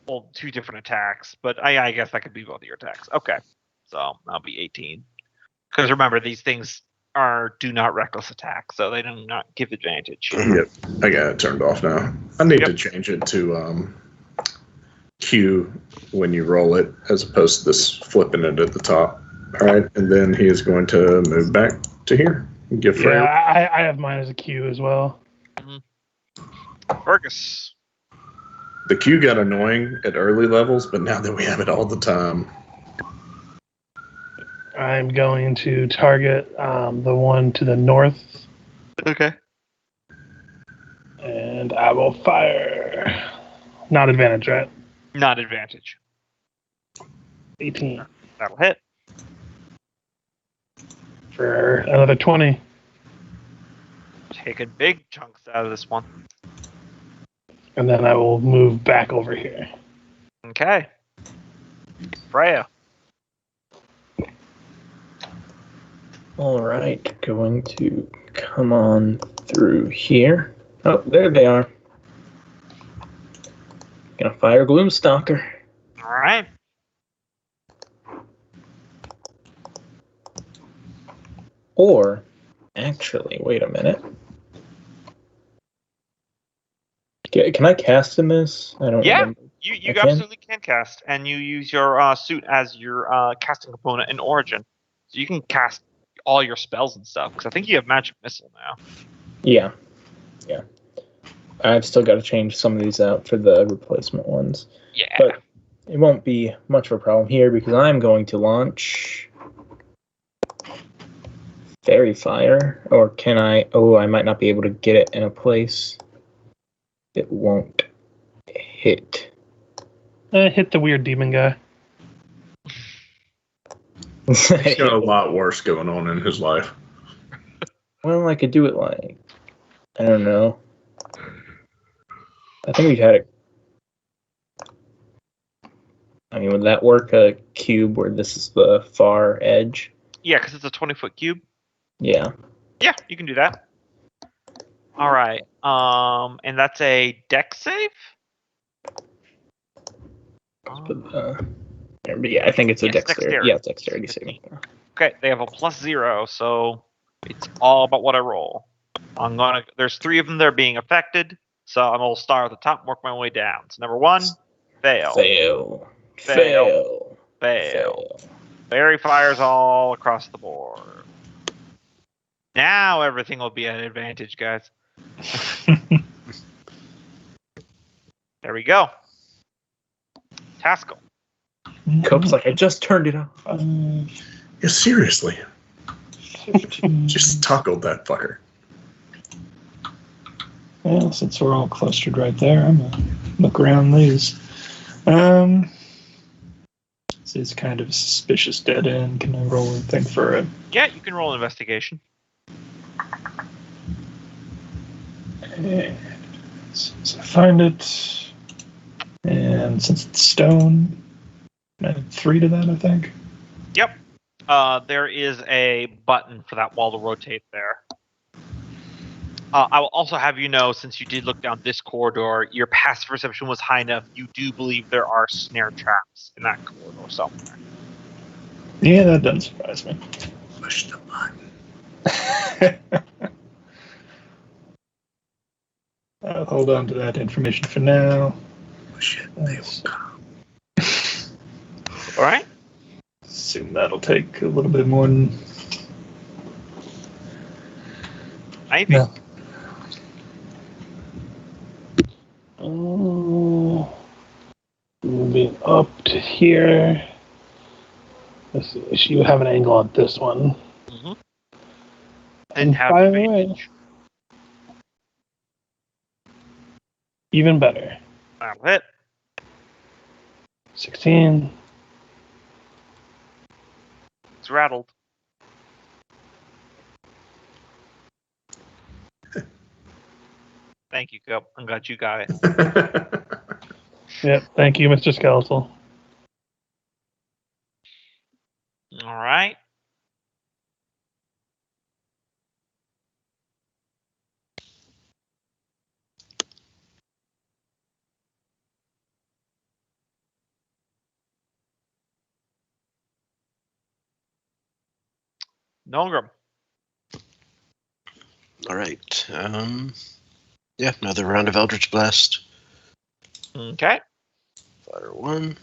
Well, 2 different attacks, but I guess that could be both of your attacks. Okay, so that'll be 18. Because remember, these things do not reckless attack, so they do not give advantage. Yep, I got it turned off now. I need to change it to Q when you roll it, as opposed to this flipping it at the top. All right, and then he is going to move back to here. Give Yeah, Freya. I have mine as a Q as well. Fergus. The Q got annoying at early levels, but now that we have it all the time. I'm going to target the one to the north, Okay. and I will fire. Not advantage, right? Not advantage. 18 That'll hit. for another 20. Taking big chunks out of this one. And then I will move back over here. Okay. Freya. All right, going to come on through here. Oh, there they are. Gonna fire Gloomstalker. All right. Or, actually, wait a minute. Can I cast in this? I don't Yeah. remember. You I can? absolutely can cast, and you use your suit as your casting component in Origin. So you can cast all your spells and stuff, because I think you have Magic Missile now. Yeah. I've still got to change some of these out for the replacement ones. Yeah. But it won't be much of a problem here because I'm going to launch Fairy Fire. Or can I? Oh, I might not be able to get it in a place. It won't hit. Hit the weird demon guy. He's got a lot worse going on in his life. Well, I could do it like, I don't know. I think we've had it. I mean, would that work? A cube where this is the far edge? Yeah, because it's a 20-foot cube. Yeah. Yeah, you can do that. All right. And that's a dex save? Yeah, I think it's a Yes, dexterity. Yeah, it's dexterity 15. saving throw. Okay, they have a +0, so it's all about what I roll. There's 3 of them that are being affected, so I'm gonna start at the top and work my way down. So number 1, fail. Fail. Fail. Fail. Fail. Fairy fires all across the board. Now everything will be at advantage, guys. There we go. Taskell. Cope's like, I just turned it off. Yeah, seriously. 15. Just toggled that fucker. Well, since we're all clustered right there, I'm gonna look around these. This is kind of a suspicious dead end. Can I roll a thing for it? Yeah, you can roll investigation. And since I find it, and since it's stone, I add 3 to that, I think. Yep. There is a button for that wall to rotate there. I will also have you know, since you did look down this corridor, your passive perception was high enough. You do believe there are snare traps in that corridor somewhere. Yeah, that doesn't surprise me. Push the button. I'll hold on to that information for now. Push it. They will come. All right. Assume that'll take a little bit more than. Ivy. No. Moving up to here. Let's see. You have an angle on this one. Mm-hmm. And have by the advantage. way, even better. That'll hit. 16. It's rattled. Thank you, Cope. I'm glad you got it. Yep. Thank you, Mr. Skeletal. All right. Nolgrim. All right. Yeah, another round of Eldritch Blast. Okay. Fire 1.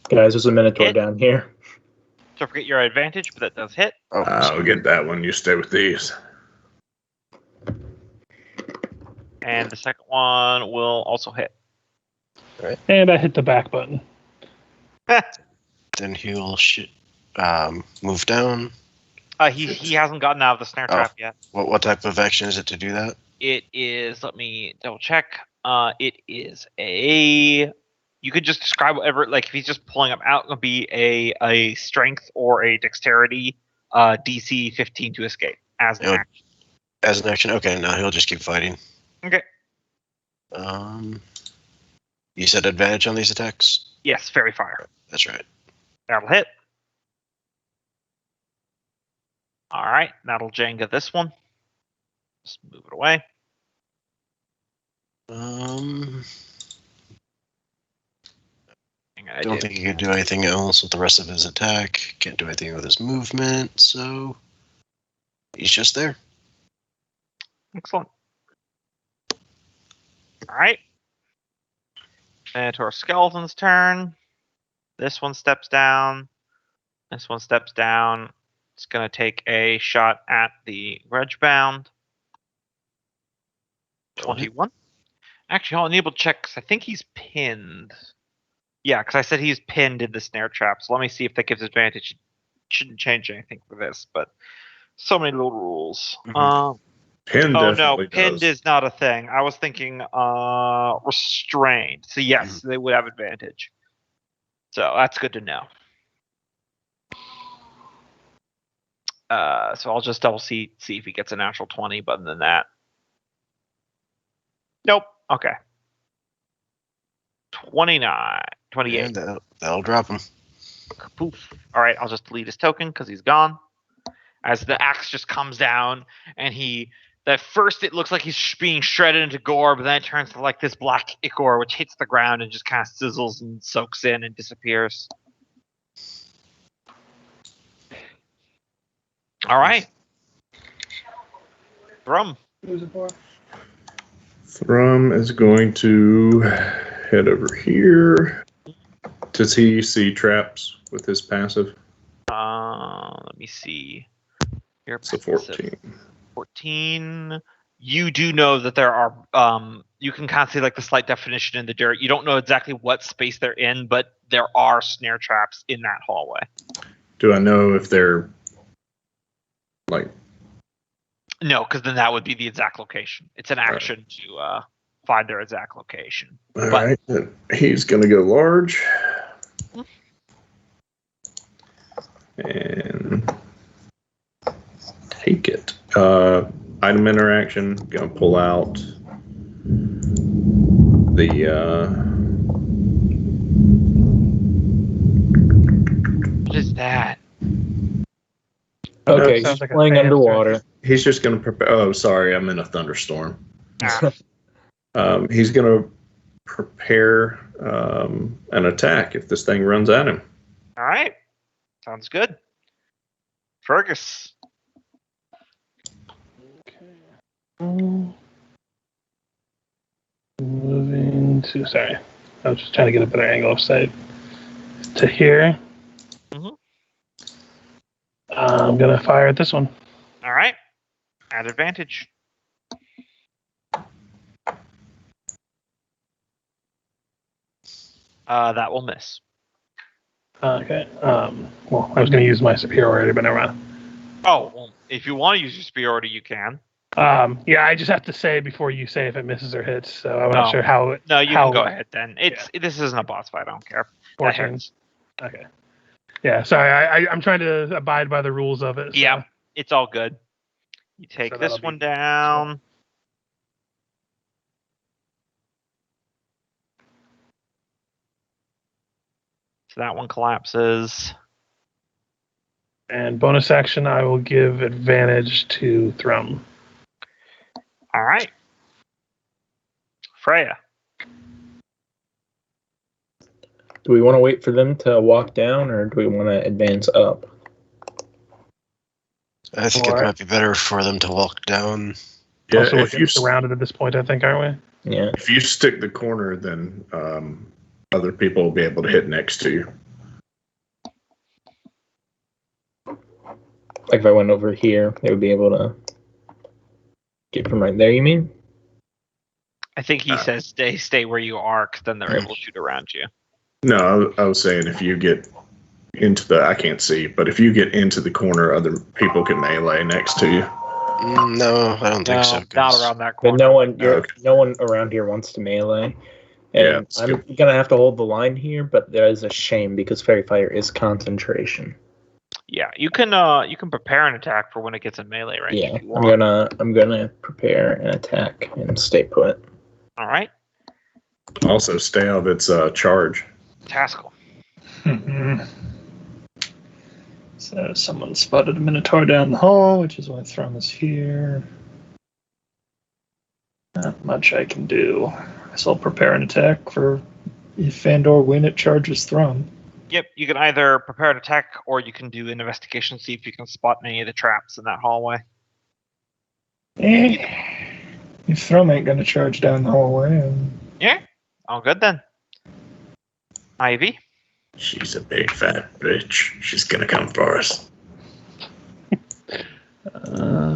Guys, there's a Minotaur Hit. down here. Don't forget your advantage, but that does hit. Oh, I'll get that one. You stay with these. And the second one will also hit. And I hit the back button. then he'll move down. He hasn't gotten out of the snare trap yet. What type of action is it to do that? It is, let me double check. It is a, you could just describe whatever, like if he's just pulling them out, it'll be a strength or a dexterity DC 15 to escape as an action. As an action? Okay, no, he'll just keep fighting. Okay. You said advantage on these attacks? Yes, fairy fire. That's right. That'll hit. All right, that'll Jenga this one. Just move it away. I don't think he could do anything else with the rest of his attack. Can't do anything with his movement, so he's just there. Excellent. All right. Minotaur Skeleton's turn. This one steps down. This one steps down. It's going to take a shot at the Grudgebound. 21. Actually, I'll enable check because I think he's pinned. Yeah, because I said he's pinned in the snare trap. So let me see if that gives advantage. Shouldn't change anything for this, but so many little rules. Mhm. Pin Oh no, definitely pinned does. is not a thing. I was thinking restrained. So yes, they would have advantage. So that's good to know. So I'll just double see if he gets a natural 20, but other than that. Nope. Okay. 29. 28. Yeah, that'll drop him. Poof. Alright, I'll just delete his token because he's gone. As the axe just comes down and at first it looks like he's being shredded into gore, but then it turns to like this black ichor which hits the ground and just kind of sizzles and soaks in and disappears. Alright. Thrum. Who's it for? Thrum is going to head over here. Does he see traps with his passive? Let me see. Your It's a passive. 14. 14. You do know that there are you can kind of see like the slight definition in the dirt. You don't know exactly what space they're in, but there are snare traps in that hallway. Do I know if they're like? No, because then that would be the exact location. It's an action to find their exact location. All right, then he's going to go large. And take it. Item interaction. Gonna pull out the What is that? Okay, Sounds he's like a flying fan underwater. he's just gonna prepare. Oh, sorry, I'm in a thunderstorm. Ah, He's gonna prepare an attack if this thing runs at him. all right. Sounds good. Fergus. Moving to, sorry, I was just trying to get a better angle of sight to here. Mhm. I'm gonna fire at this one. All right. At advantage. That will miss. Okay. Well, I was gonna use my superiority, but never mind. Oh, well, if you want to use your superiority, you can. Yeah, I just have to say before you say if it misses or hits. So I'm No. not sure how. No, you how can go ahead then. This isn't a boss fight. I don't care. That 14. hurts. Okay. Yeah, sorry. I'm trying to abide by the rules of it. So. Yeah, it's all good. You take So that'll this one be- down. So that one collapses. And bonus action, I will give advantage to Thrum. All right. Freya. Do we want to wait for them to walk down, or do we want to advance up? I think it might be better for them to walk down. Yeah, Also, we're if you surrounded at this point, I think, aren't we? Yeah. if you stick the corner, then other people will be able to hit next to you. Like if I went over here, they would be able to get from right there, you mean? I think he says stay where you are, because then they're able to shoot around you. No, I was saying if you get into the, I can't see, but if you get into the corner, other people can melee next to you. No, I don't think so. Not 'cause around that corner. But no one, Okay. no one around here wants to melee. And Yeah, it's I'm gonna have to hold the line here, but that is a shame because Fairy Fire is concentration. Yeah, you can prepare an attack for when it gets in melee range. Yeah, if you want. I'm gonna prepare an attack and stay put. All right. Also, stay out of its charge. Taskle. So someone spotted a Minotaur down the hall, which is why Thrum is here. Not much I can do. So I'll prepare an attack for if Fandor win, it charges Thrum. Yep, you can either prepare an attack or you can do an investigation, see if you can spot any of the traps in that hallway. If Thrum ain't gonna charge down the hallway, Yeah, all good then. Ivy. She's a big fat bitch. She's gonna come for us.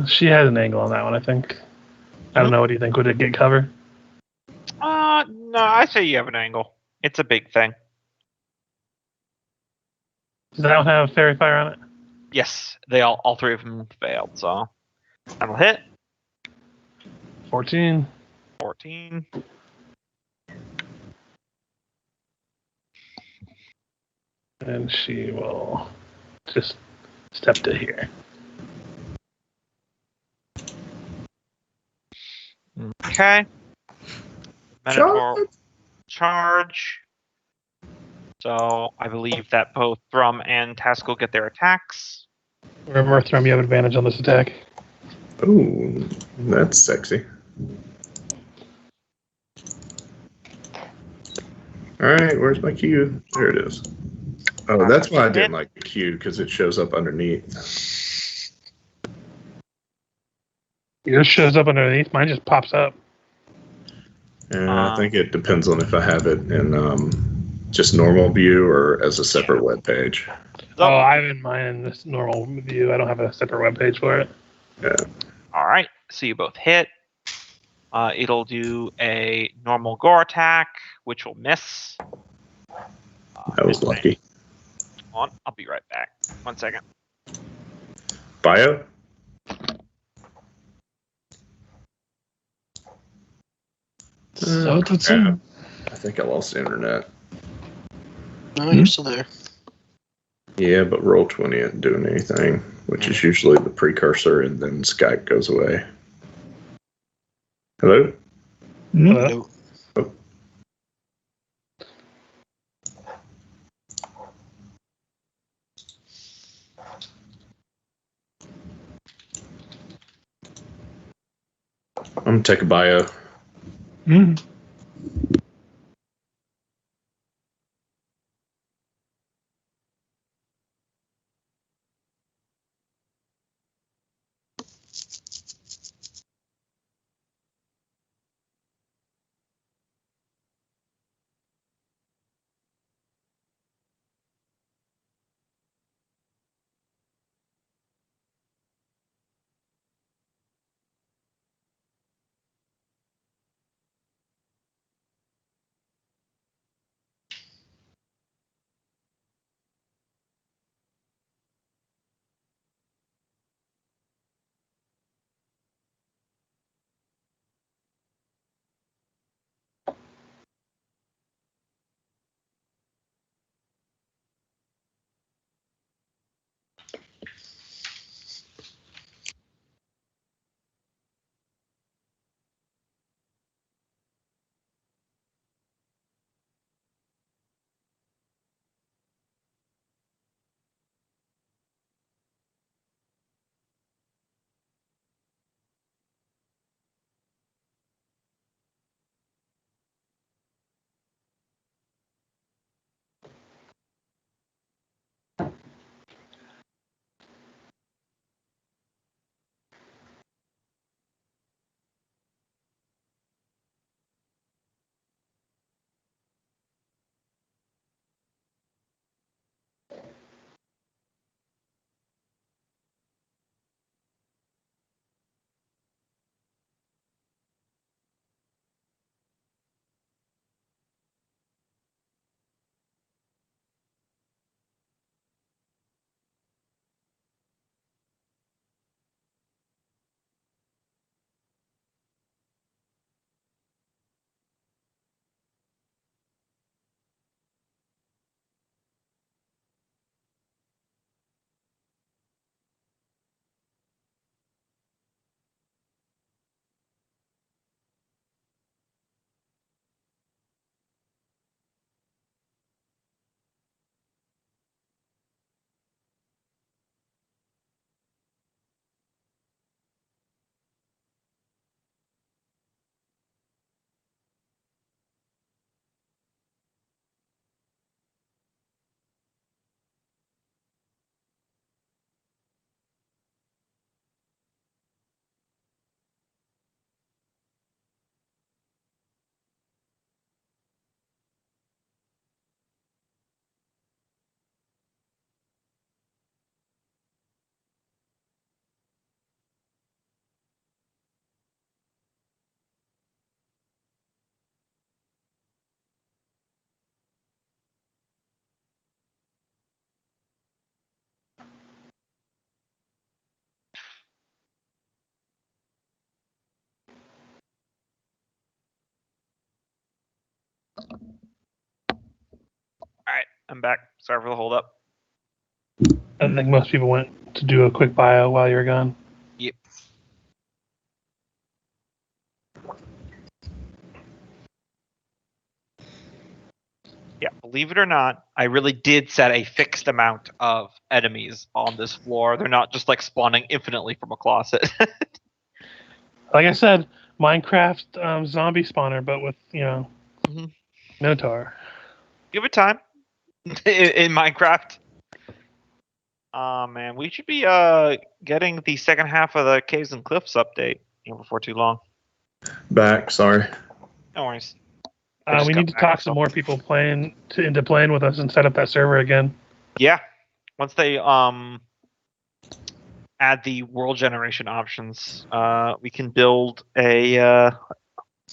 She has an angle on that one, I think. I don't know. What do you think? Would it get cover? No, I say you have an angle. It's a big thing. Does that one have Fairy Fire on it? Yes, they all three of them failed, so that'll hit. 14. 14. And she will just step to here. Okay. Minotaur charge. So I believe that both Thrum and Taskell get their attacks. Remember, Thrum, you have advantage on this attack. Ooh, that's sexy. All right, where's my cue? There it is. Oh, that's why I didn't like the cue, because it shows up underneath. Yours shows up underneath. Mine just pops up. And I think it depends on if I have it in just normal view or as a separate web page. So, I have in mine in this normal view. I don't have a separate web page for it. Yeah. all right. So you both hit. It'll do a normal gore attack, which will miss. I was lucky. Hold on, I'll be right back. 1 second. Bio? So that's Yeah. I think I lost the internet. No, you're still there. Yeah, but Roll20 isn't doing anything, which is usually the precursor, and then Skype goes away. Hello? No. Oh. I'm going to take a bio. Mm. I'm back. Sorry for the hold up. I think most people went to do a quick bio while you were gone. Yep. Yeah, believe it or not, I really did set a fixed amount of enemies on this floor. They're not just like spawning infinitely from a closet. Like I said, Minecraft zombie spawner, but with, Mhm. Minotaur. Give it time. in Minecraft. Man, we should be getting the second half of the Caves and Cliffs update before too long. Back, sorry. No worries. I just We got need to back, talk so- some more people into playing with us and set up that server again. Yeah. Once they add the world generation options, we can build a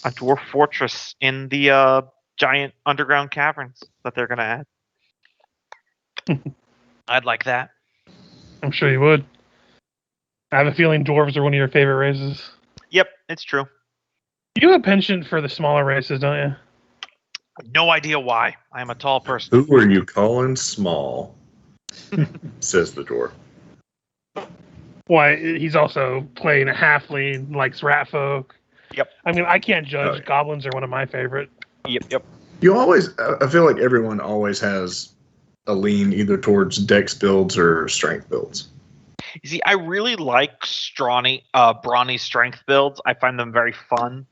dwarf fortress in the giant underground caverns that they're gonna add. I'd like that. I'm sure you would. I have a feeling dwarves are one of your favorite races. Yep, it's true. You have a penchant for the smaller races, don't you? No idea why. I am a tall person. Who are you calling small? Says the dwarf. Why, he's also playing a halfling, likes rat folk. Yep. I mean, I can't judge. Oh, yeah. Goblins are one of my favorite. Yep. You always, I feel like everyone always has a lean either towards dex builds or strength builds. You see, I really like brawny strength builds. I find them very fun.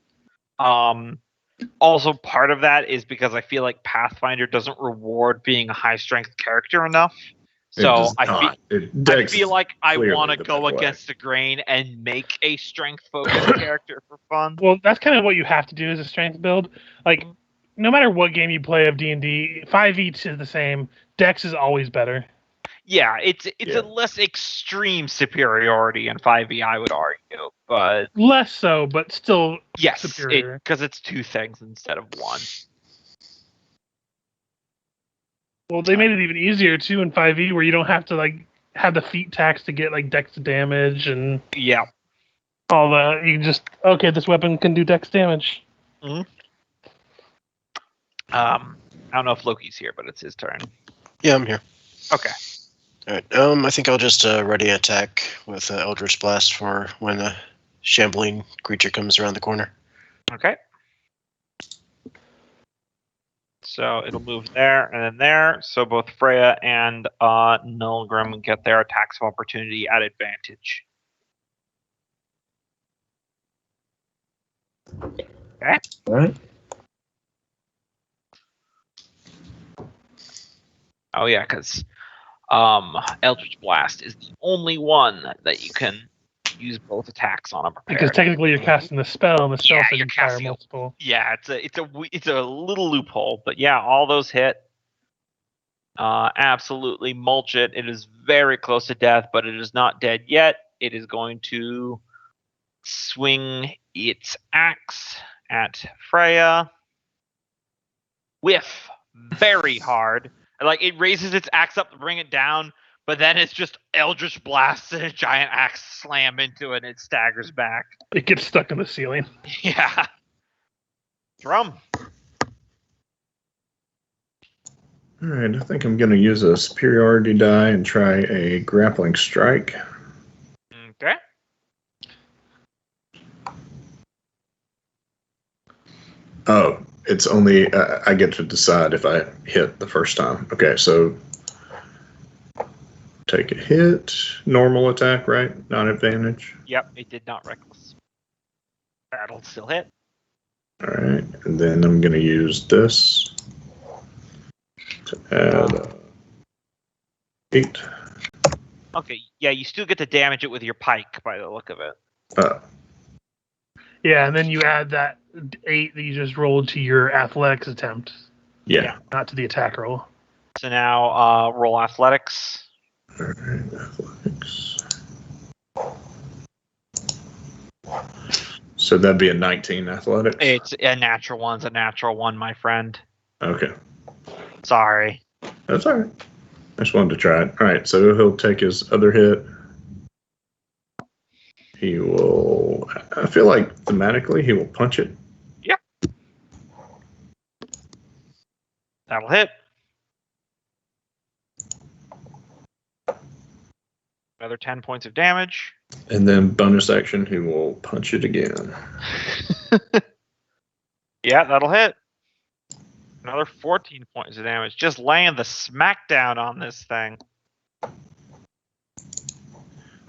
Also, part of that is because I feel like Pathfinder doesn't reward being a high strength character enough. So I feel like I want to go against the grain and make a strength focused character for fun. Well, that's kind of what you have to do as a strength build. Like, no matter what game you play of D&D, 5e is the same. Dex is always better. Yeah, it's a less extreme superiority in 5e, I would argue, but less so, but still yes, superior. Because it's two things instead of one. Well, they made it even easier too in 5e, where you don't have to like have the feat tax to get like dex damage and all that. You can just this weapon can do dex damage. Mm-hmm. I don't know if Loki's here, but it's his turn. Yeah, I'm here. Okay. All right. I think I'll just ready an attack with Eldritch Blast for when a shambling creature comes around the corner. Okay. So it'll move there and then there. So both Freya and Nulgrim get their attacks of opportunity at advantage. Okay. All right. Oh yeah, because Eldritch Blast is the only one that you can use both attacks on a prepared. Because technically you're casting the spell, and the spell says you're you fire casting multiple. Yeah, it's a little loophole, but yeah, all those hit. Absolutely mulch it. It is very close to death, but it is not dead yet. It is going to swing its axe at Freya. Whiff. Very hard. Like, it raises its axe up to bring it down, but then it's just Eldritch Blast and a giant axe slam into it and it staggers back. It gets stuck in the ceiling. Yeah. Drum. All right, I think I'm going to use a superiority die and try a grappling strike. Okay. Oh, it's only, I get to decide if I hit the first time. Okay, so take a hit, normal attack, right? Not advantage. Yep, it did not reckless. That'll still hit. All right, and then I'm going to use this to add 8. Okay, yeah, you still get to damage it with your pike by the look of it. Yeah, and then you add that 8 that you just rolled to your athletics attempt. Yeah. Not to the attack roll. So now roll athletics. All right, athletics. So that'd be a 19 athletics? It's a natural one's a natural one, my friend. Okay. Sorry. That's all right. I just wanted to try it. All right, so he'll take his other hit. He will, I feel like thematically he will punch it. Yep. That'll hit. other 10 points of damage. And then bonus action, he will punch it again. Yeah, that'll hit. Another 14 points of damage. Just laying the smackdown on this thing.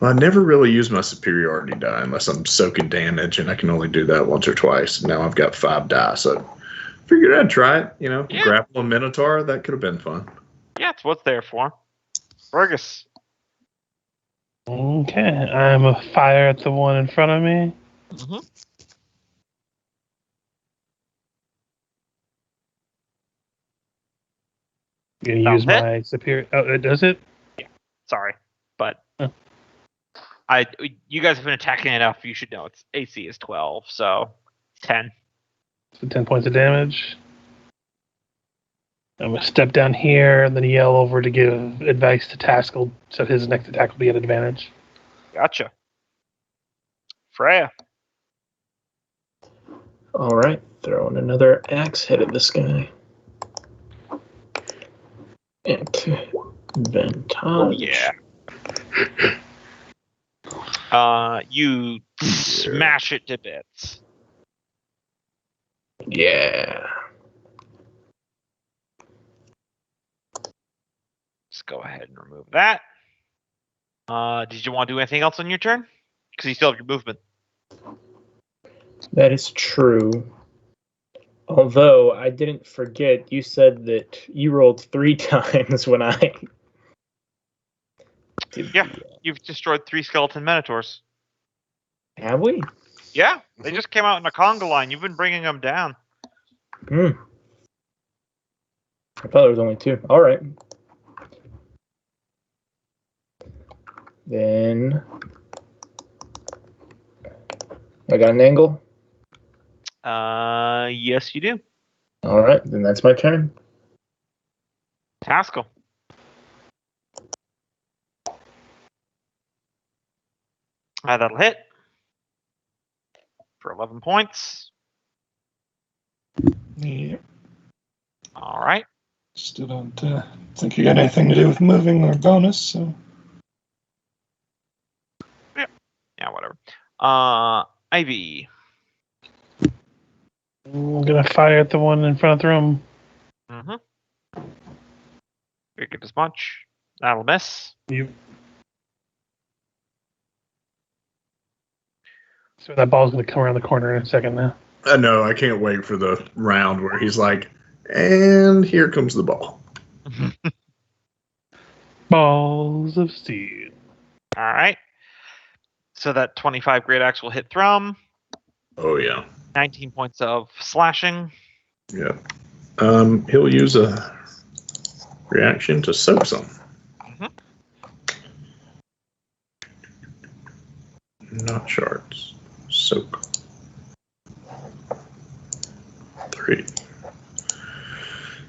Well, I never really use my superiority die unless I'm soaking damage, and I can only do that once or twice. Now I've got 5 die, so figured I'd try it. You know, Yeah. Grappling Minotaur, that could have been fun. Yeah, it's what it's there for. Fergus. Okay, I'm a fire at the one in front of me. Mm-hmm. I'm gonna That'll use hit. my superior. Oh, does it? Sorry, but Oh. you guys have been attacking enough. You should know its AC is 12, so 10. So 10 points of damage. I'm gonna step down here and then yell over to give advice to Taskell, so his next attack will be at advantage. Gotcha. Freya. All right, throwing another axe head at this guy. Advantage. Oh yeah. You smash it to bits. Yeah. Just go ahead and remove that. Did you want to do anything else on your turn? Because you still have your movement. That is true. Although I didn't forget, you said that you rolled 3 times when I. Yeah. You've destroyed 3 skeleton minotaurs. Have we? Yeah, they just came out in a conga line. You've been bringing them down. I thought there was only 2. All right. Then I got an angle. Yes, you do. All right, then that's my turn. Taskell. That'll hit for 11 points. Yeah. All right. Still don't think you got anything to do with moving or bonus, so. Yeah, whatever. Ivy. I'm gonna fire at the one in front of the room. Mm-hmm. Figured as much. That'll miss. So that ball's gonna come around the corner in a second now. I know, I can't wait for the round where he's like, and here comes the ball. Balls of steel. All right. So that 25 great axe will hit Thrum. Oh, yeah. 19 points of slashing. Yeah. He'll use a reaction to soak some. Mm-hmm. Not shards. Soak. 3.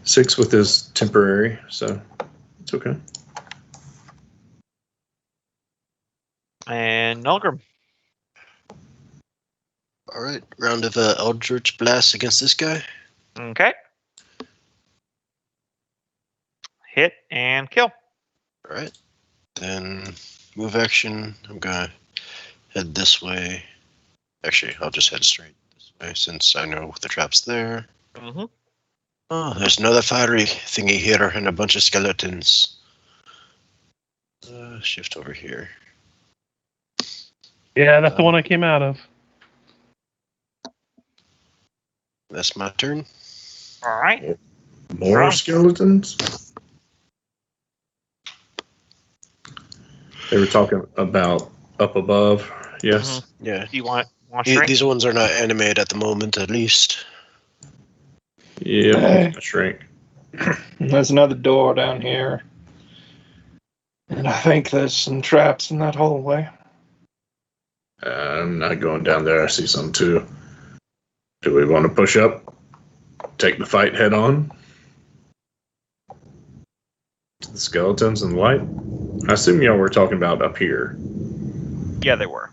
6 with his temporary, so it's okay. And Milgram. All right, round of Eldritch Blast against this guy. Okay. Hit and kill. All right, then move action. I'm gonna head this way. Actually, I'll just head straight this way since I know the trap's there. Mm-hmm. Oh, there's another fiery thingy here and a bunch of skeletons. Shift over here. Yeah, that's the one I came out of. That's my turn. All right. More Wrong. skeletons? They were talking about up above, yes? Yeah. Do you want to shrink? These ones are not animated at the moment, at least. Yeah, Hey. shrink. There's another door down here. And I think there's some traps in that hallway. I'm not going down there. I see some too. Do we want to push up? Take the fight head on? To the skeletons and the light? I assume y'all were talking about up here. Yeah, they were.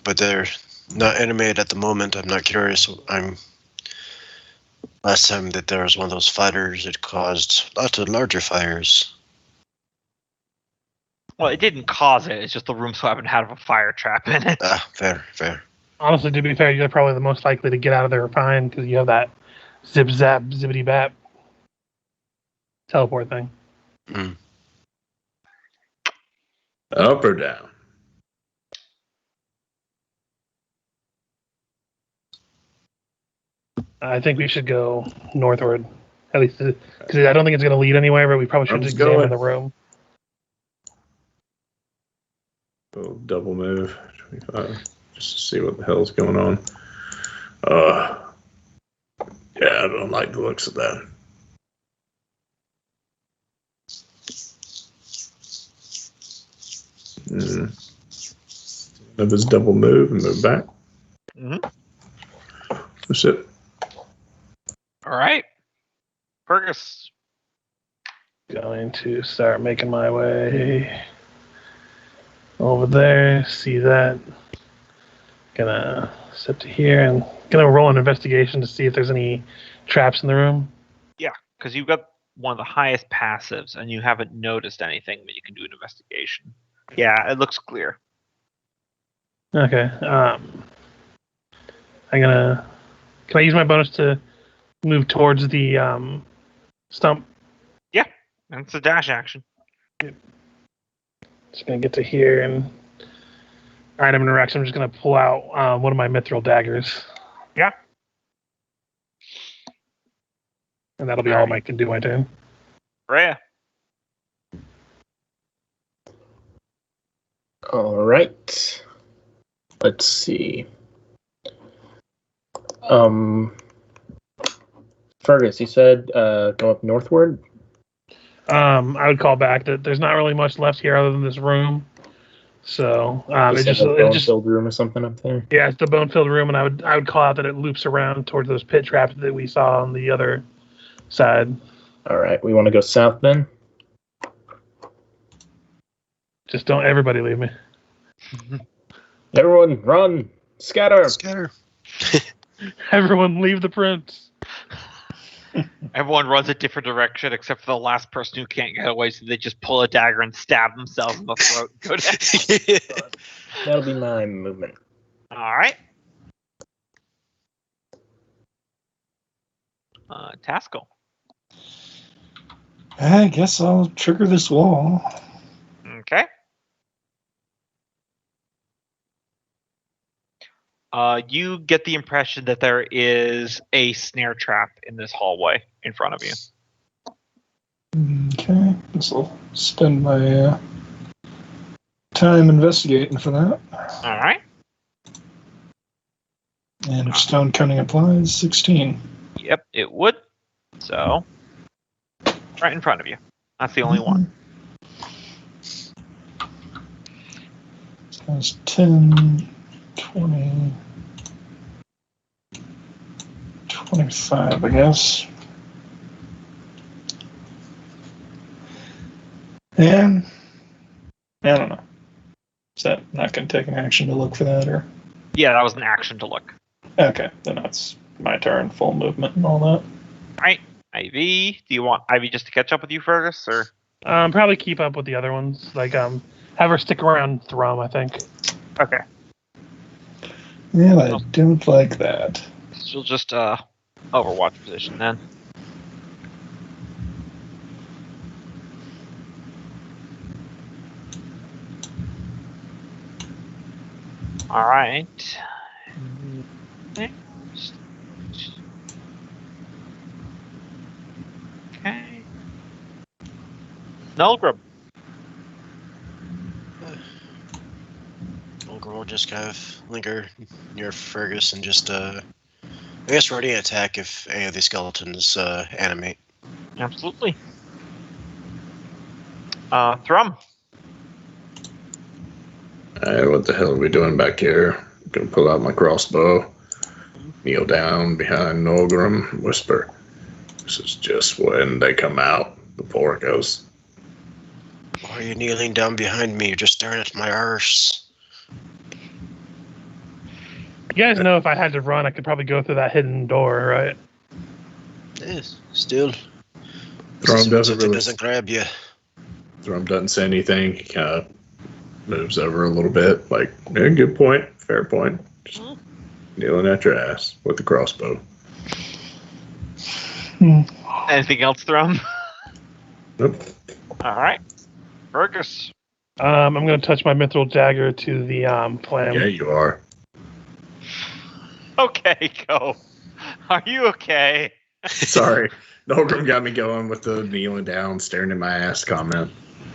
But they're not animated at the moment. I'm not curious. Last time that there was one of those fighters, it caused lots of larger fires. Well, it didn't cause it. It's just the room so happened to have a fire trap in it. Fair. Honestly, to be fair, you're probably the most likely to get out of there fine because you have that zip zap zippity bap teleport thing. Mm. Up or down? I think we should go northward, at least because I don't think it's going to lead anywhere. But we probably should Arms examine going. the room. Little double move, 25, just to see what the hell's going on. Yeah, I don't like the looks of that. Of his double move and move back. Mm-hmm. That's it. All right. Fergus. Going to start making my way over there. See that. Gonna step to here and gonna roll an investigation to see if there's any traps in the room. Yeah, because you've got one of the highest passives and you haven't noticed anything, but you can do an investigation. Yeah, it looks clear. Okay. I'm gonna. Can I use my bonus to move towards the stump? And it's a dash action. Just gonna get to here and item interaction. I'm just gonna pull out one of my mithril daggers. Yeah. And that'll be all I can do my turn. Rhea. All right. Let's see. Fergus, you said go up northward? I would call back that there's not really much left here other than this room. So Is it that a just bone-filled room or something up there? yeah, it's the bone-filled room, and I would call out that it loops around towards those pit traps that we saw on the other side. All right, we want to go south then? Just don't everybody leave me. Everyone, run! Scatter! Everyone leave the prince. Everyone runs a different direction except for the last person who can't get away, so they just pull a dagger and stab themselves in the throat and go down. That'll be my movement. All right. Taskell. I guess I'll trigger this wall. Okay. You get the impression that there is a snare trap in this hallway in front of you. Okay, guess I'll spend my time investigating for that. All right. And if stone cunning applies, 16. Yep, it would. So, right in front of you. That's the only one. That's 10, 20, 25, I guess. And I don't know. Is that not going to take an action to look for that, or? Yeah, that was an action to look. Okay, then that's my turn, full movement and all that. All right, Ivy. Do you want Ivy just to catch up with you, Fergus, or? Probably keep up with the other ones. Like have her stick around Thrum, I think. Okay. Yeah, I don't like that. She'll just overwatch position then. All right. Next. Okay. Nulgrub. We'll just kind of linger near Fergus and just, I guess, ready to attack if any of these skeletons animate. Absolutely. Thrum. Hey, what the hell are we doing back here? I'm gonna pull out my crossbow, kneel down behind Nolgrim, whisper, "This is just when they come out before it goes." Why are you kneeling down behind me? You're just staring at my arse. You guys know if I had to run, I could probably go through that hidden door, right? Yes, still. Thrum doesn't Something really. doesn't grab you. Thrum doesn't say anything. He kind of moves over a little bit, like, yeah, good point, fair point. Just kneeling at your ass with the crossbow. Anything else, Thrum? Nope. All right. Fergus. I'm going to touch my mithril dagger to the flame. Yeah, you are. Okay, go. Are you okay? Sorry. Nogrim got me going with the kneeling down, staring at my ass comment.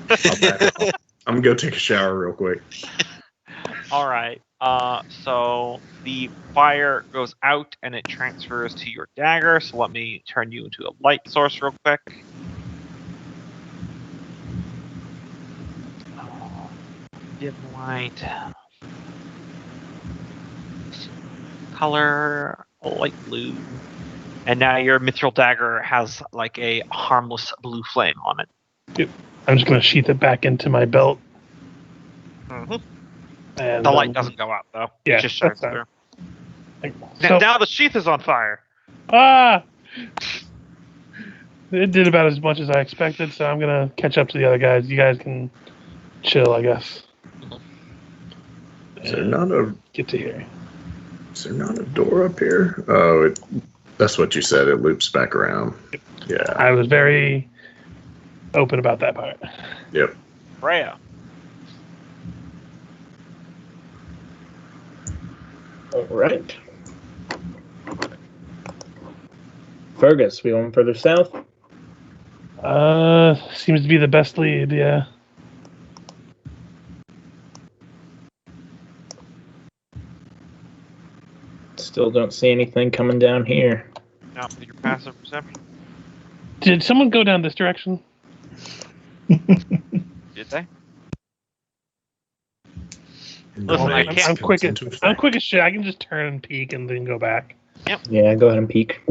I'm going to go take a shower real quick. All right. So the fire goes out and it transfers to your dagger. So let me turn you into a light source real quick. Dim light. Color light blue. And now your mithril dagger has like a harmless blue flame on it. I'm just going to sheath it back into my belt. Mm-hmm. And The light doesn't go out though. Yeah, It just shines that's through. So, Now the sheath is on fire. ah! It did about as much as I expected, so I'm going to catch up to the other guys. You guys can chill, I guess. Is there not a Get to here. Is there not a door up here? Oh, that's what you said. It loops back around. Yeah. I was very open about that part. Yep. Freya. All right. Fergus, we going further south? Seems to be the best lead, yeah. Still don't see anything coming down here. Not with your passive perception. Did someone go down this direction? Did they? Listen, I can't. I'm quick as shit. I can just turn and peek and then go back. Yeah, go ahead and peek.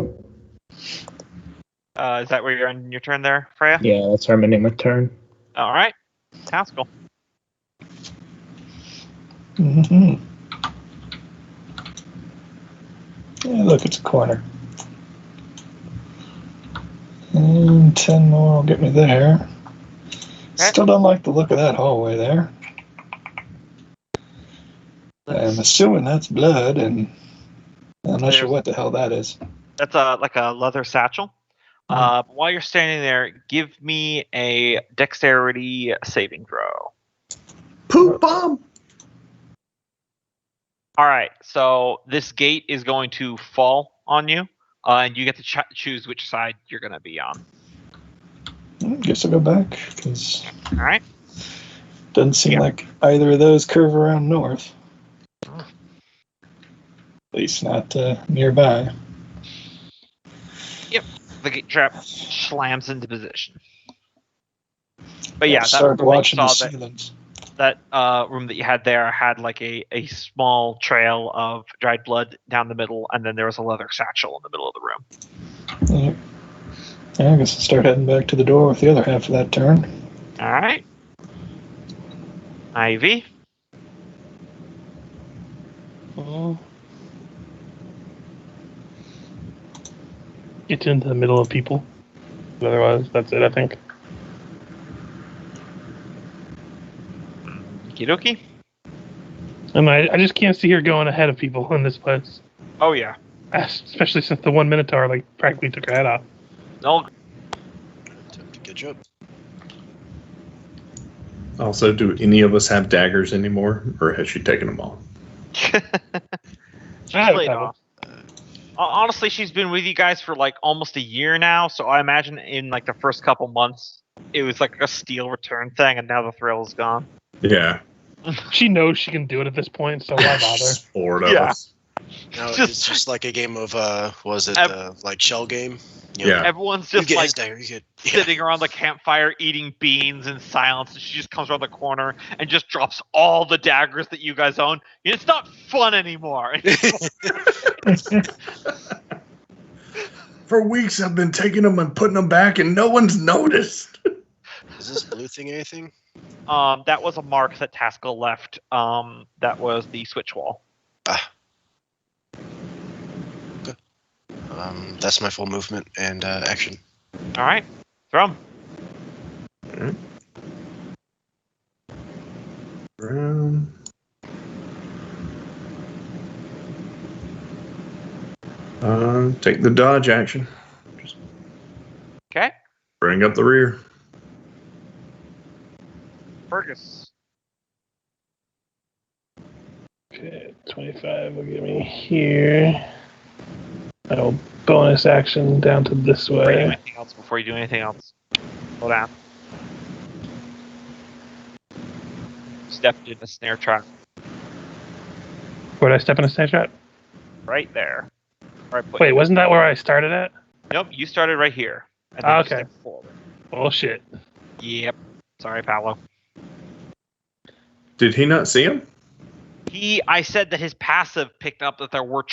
Is that where you're on your turn there, Freya? Yeah, that's our minimum turn. All right. Haskell. Mm-hmm. Yeah, look, it's a corner. And 10 more will get me there. Still don't like the look of that hallway there. I'm assuming that's blood, and I'm not sure what the hell that is. That's like a leather satchel. While you're standing there, give me a dexterity saving throw. Poop bomb. All right. So this gate is going to fall on you, and you get to choose which side you're going to be on. I guess I'll go back, because All right. doesn't seem like either of those curve around north. At least not nearby. The gate trap slams into position. But yeah, that started room that watching you the saw ceilings. that room that you had there had like a small trail of dried blood down the middle, and then there was a leather satchel in the middle of the room. Yeah, I guess I'll start heading back to the door with the other half of that turn. All right. Ivy. Get into the middle of people. Otherwise, that's it, I think. Kidoki. And I just can't see her going ahead of people in this place. Oh yeah. Especially since the one Minotaur practically took her head off. No. Good job. Also, do any of us have daggers anymore, or has she taken them all? I Played have off. Honestly, she's been with you guys for like almost a year now, so I imagine in like the first couple months, it was like a steel return thing, and now the thrill is gone. Yeah. She knows she can do it at this point, so why bother? Just bored of Yeah. us. No, Just- it's just like a game of was it like shell game? Yeah. Everyone's You just get like his dagger. You get sitting around the campfire eating beans in silence, and she just comes around the corner and just drops all the daggers that you guys own. It's not fun anymore. For weeks, I've been taking them and putting them back, and no one's noticed. Is this blue thing anything? That was a mark that Taskell left. That was the switch wall. That's my full movement and action. All right, Thrum. Take the dodge action. Okay. Bring up the rear. Fergus. Okay, 25 will get me here. I'll bonus action down to this Before you do way. anything else, before you do anything else, slow down. Stepped in a snare trap Where did I step in a snare trap? right there. Where I put Wait, you. wasn't that where I started at? Nope, you started right here. And then Okay. you stepped forward. Bullshit. Yep. Sorry, Paolo. Did he not see him? I said that his passive picked up that there were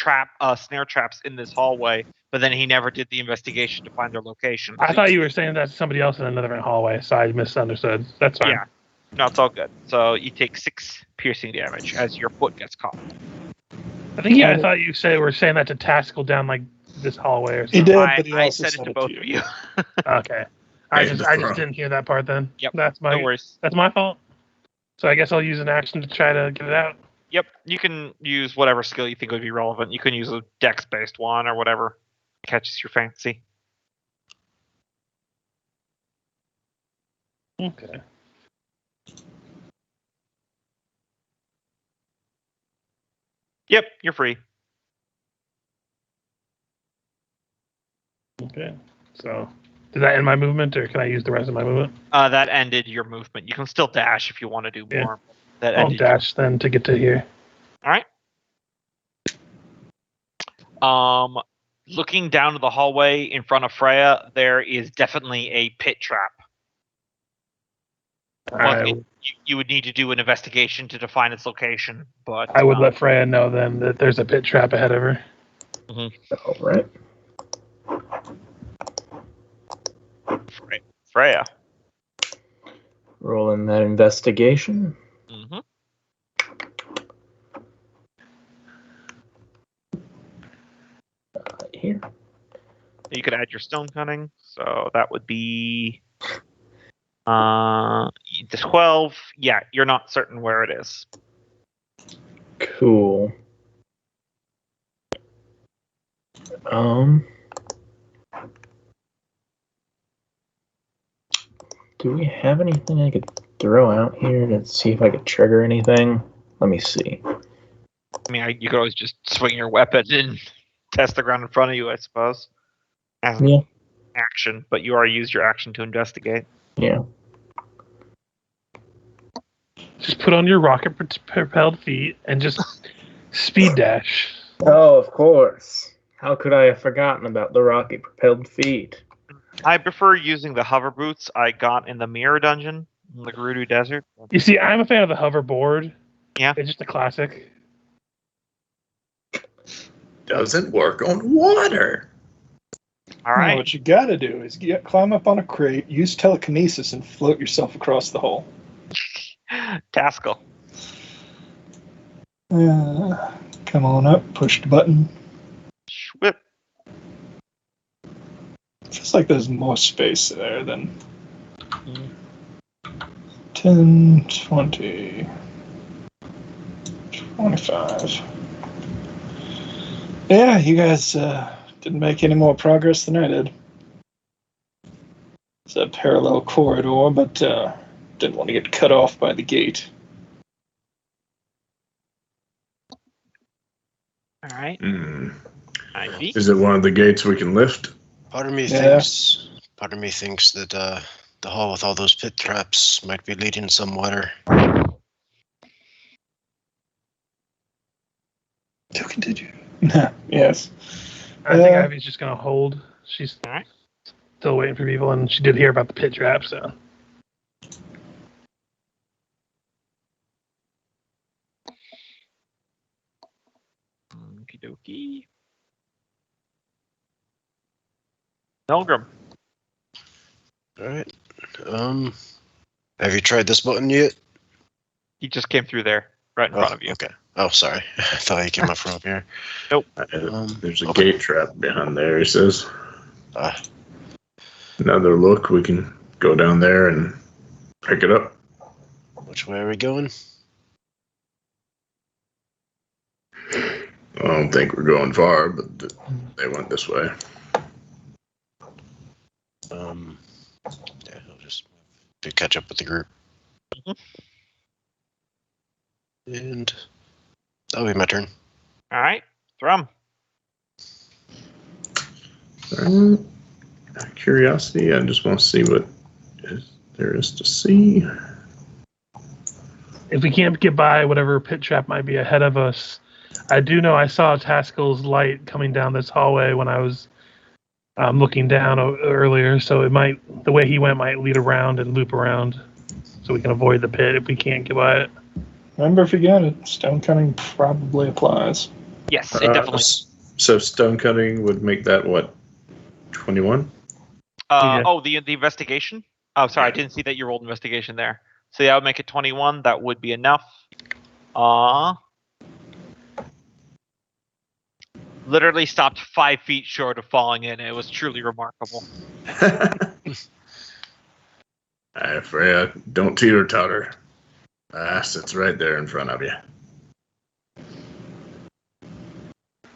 snare traps in this hallway, but then he never did the investigation to find their location. I thought you were saying that's somebody else in another hallway, so I misunderstood. That's fine. Yeah. No, it's all good. So you take 6 piercing damage as your foot gets caught. I think I thought you were saying that to Taskell down like this hallway or He something. did, but he I also said it to both of you. Okay. I Hey, just the throw. didn't hear that part then. Yep. That's No worries. my fault. So I guess I'll use an action to try to get it out. Yep. You can use whatever skill you think would be relevant. You can use a dex-based one or whatever catches your fancy. Okay. Yep, you're free. Okay. So did that end my movement, or can I use the rest of my movement? That ended your movement. You can still dash if you want to do Yeah. more. That I'll ended dash then to get to here. All right. Looking down to the hallway in front of Freya, there is definitely a pit trap. You would need to do an investigation to define its location, but I would let Freya know then that there's a pit trap ahead of her. All right. Freya. Rolling that investigation. Mm-hmm. Here. You could add your stone cunning, so that would be 12. Yeah, you're not certain where it is. Cool. Do we have anything I could throw out here to see if I could trigger anything? Let me see. I mean, you could always just swing your weapon and test the ground in front of you, I suppose, as an Yeah. action. But you already used your action to investigate. Yeah. Just put on your rocket-propelled feet and just speed dash. Oh, of course. How could I have forgotten about the rocket-propelled feet? I prefer using the hover boots I got in the Mirror Dungeon in the Gerudo Desert. You see, I'm a fan of the hoverboard. Yeah. It's just a classic. Doesn't work on water. All No, right. what you gotta do is climb up on a crate, use telekinesis, and float yourself across the hole. Taskell. Come on up, push the button. Whip. Feels like there's more space there than 10, 20, 25. Yeah, you guys didn't make any more progress than I did. It's a parallel corridor, but didn't want to get cut off by the gate. All right. Hmm. ID. Is it one of the gates we can lift? Part of me Yeah. thinks that the hall with all those pit traps might be leading somewhere. To continue. Yes. I think Ivy's just gonna hold. She's All right. still waiting for people, and she did hear about the pit trap, so. Okie dokie. Milgram. All right. Have you tried this button yet? He just came through there, right in front of you. Okay. Oh, sorry. I thought he came up from up here. There's a Okay. gate trap behind there, he says. Ah, Another look, we can go down there and pick it up. which way are we going? I don't think we're going far, but They went this way. Yeah, I'll just to catch up with the group. And that'll be my turn. All right, Thrum. Out of curiosity, I just want to see what there is to see. If we can't get by whatever pit trap might be ahead of us, I do know I saw Taskell's light coming down this hallway when I was looking down earlier. So it might, the way he went might lead around and loop around, so we can avoid the pit if we can't get by it. Remember, if you get it, stone cutting probably applies. Yes, it definitely. So stone cutting would make that what? 21? Yeah. Oh, the investigation? Oh, sorry, I didn't see that you rolled investigation there. So yeah, I would make it 21. That would be enough. Literally stopped 5 feet short of falling in. It was truly remarkable. Freya, don't teeter-totter. Sits right there in front of you.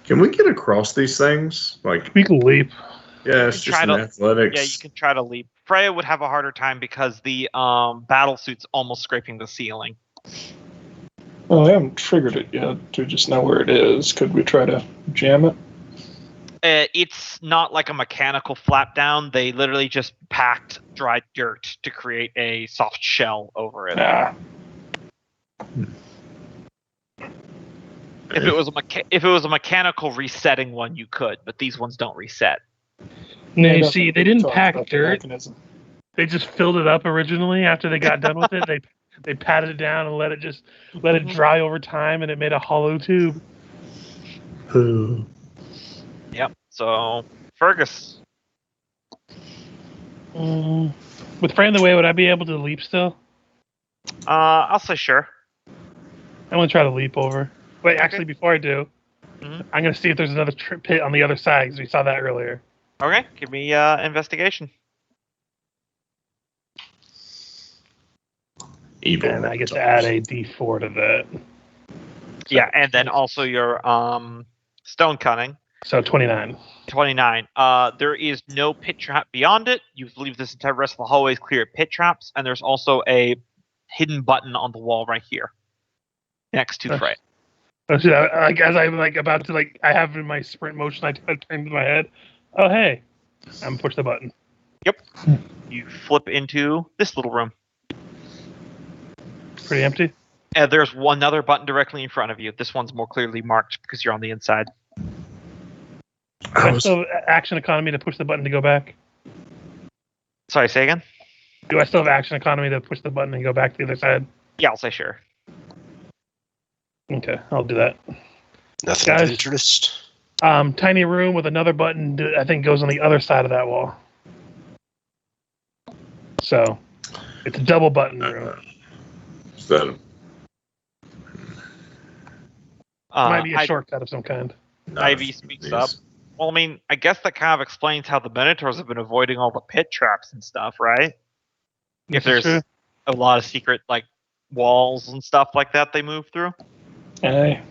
Can we get across these things? Like, We can leap. yeah, it's You just can an try athletics. Yeah, you can try to leap. Freya would have a harder time because the battle suit's almost scraping the ceiling. Well, I haven't triggered it yet to just know where it is. Could we try to jam it? It's not like a mechanical flap down. They literally just packed dried dirt to create a soft shell over it. Nah. If it was a mechanical resetting one, you could, but these ones don't reset. No, I you don't see, think they we didn't talked pack about the dirt. mechanism. They just filled it up originally after they got done with it. They patted it down and let it dry over time, and it made a hollow tube. Yep. So, Fergus. With Fran the way, would I be able to leap still? I'll say sure. I'm gonna try to leap over. Wait, actually, before I do, Mhm. I'm gonna see if there's another pit on the other side because we saw that earlier. Okay, give me investigation. Evil. And I get to add a D4 to that. Yeah, and then also your stone cutting. So 29. 29. There is no pit trap beyond it. You leave this entire rest of the hallway is clear of pit traps, and there's also a hidden button on the wall right here, next to Frey. Oh, shit, as I'm about to I have in my sprint motion, I turned to my head. Oh hey, I'm push the button. Yep. You flip into this little room. Pretty empty. And there's one other button directly in front of you. This one's more clearly marked because you're on the inside. I still have action economy to push the button to go back. Sorry, say again? Do I still have action economy to push the button and go back to the other side? Yeah, I'll say sure. Okay, I'll do that. Nothing Guys. of interest. Tiny room with another button. I think goes on the other side of that wall. So it's a double button room. Is that Might be a shortcut of some kind. Ivy speaks up. Well, I mean, I guess that kind of explains how the Minotaurs have been avoiding all the pit traps and stuff, right? If there's True. a lot of secret, walls and stuff like that they move through. Aye.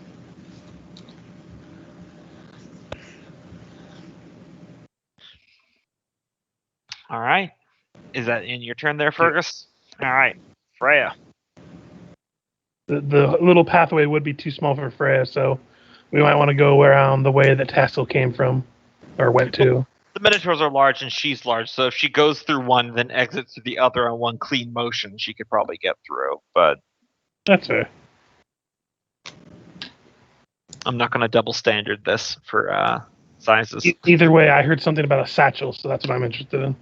All right. Is that in your turn there, Fergus? All right. Freya. The little pathway would be too small for Freya, so we might want to go around the way that Tassel came from, or went to. The Minotaurs are large and she's large, so if she goes through one then exits through the other on one clean motion, she could probably get through, but That's fair. I'm not going to double standard this for sizes. Either way, I heard something about a satchel, so that's what I'm interested in.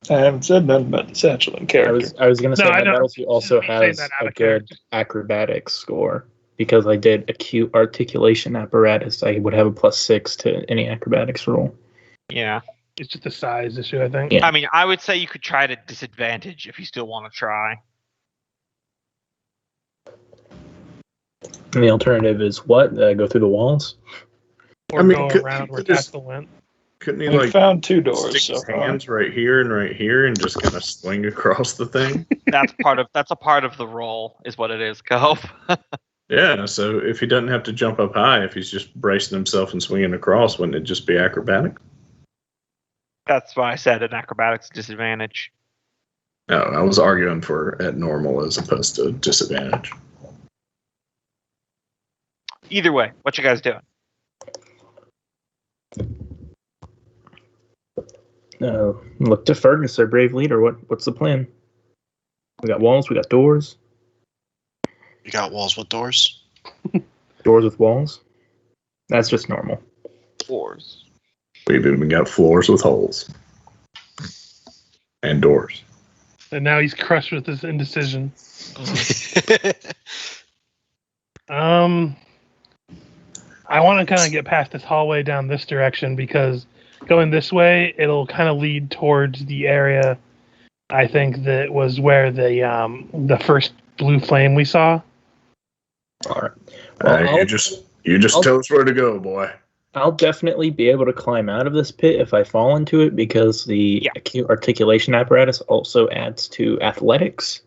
I haven't said nothing about the satchel in character. I was gonna say No, I my know. battlesuit also Just saying has that out a of good character. acrobatics score because I did acute articulation apparatus. I would have a +6 to any acrobatics roll. Yeah. It's just a size issue, I think. Yeah. I mean, I would say you could try at a disadvantage if you still want to try. And the alternative is what? Go through the walls? Or I mean, go could- around where could just- Tassel went. couldn't he We found two doors stick so his far. hands right here and just kind of swing across the thing? That's a part of the role, is what it is, Cope. Yeah, so if he doesn't have to jump up high, if he's just bracing himself and swinging across, wouldn't it just be acrobatic? That's why I said an acrobatics disadvantage. No, I was arguing for at normal as opposed to disadvantage. Either way, what you guys doing? Look to Fergus, our brave leader. What's the plan? We got walls. We got doors. You got walls with doors? Doors with walls. That's just normal. Doors. We've even got floors with holes. And doors. And now he's crushed with his indecision. I want to kind of get past this hallway down this direction because going this way, it'll kind of lead towards the area. I think that was where the first blue flame we saw. All right. Well, you just tell us where to go, boy. I'll definitely be able to climb out of this pit if I fall into it because the acute articulation apparatus also adds to athletics.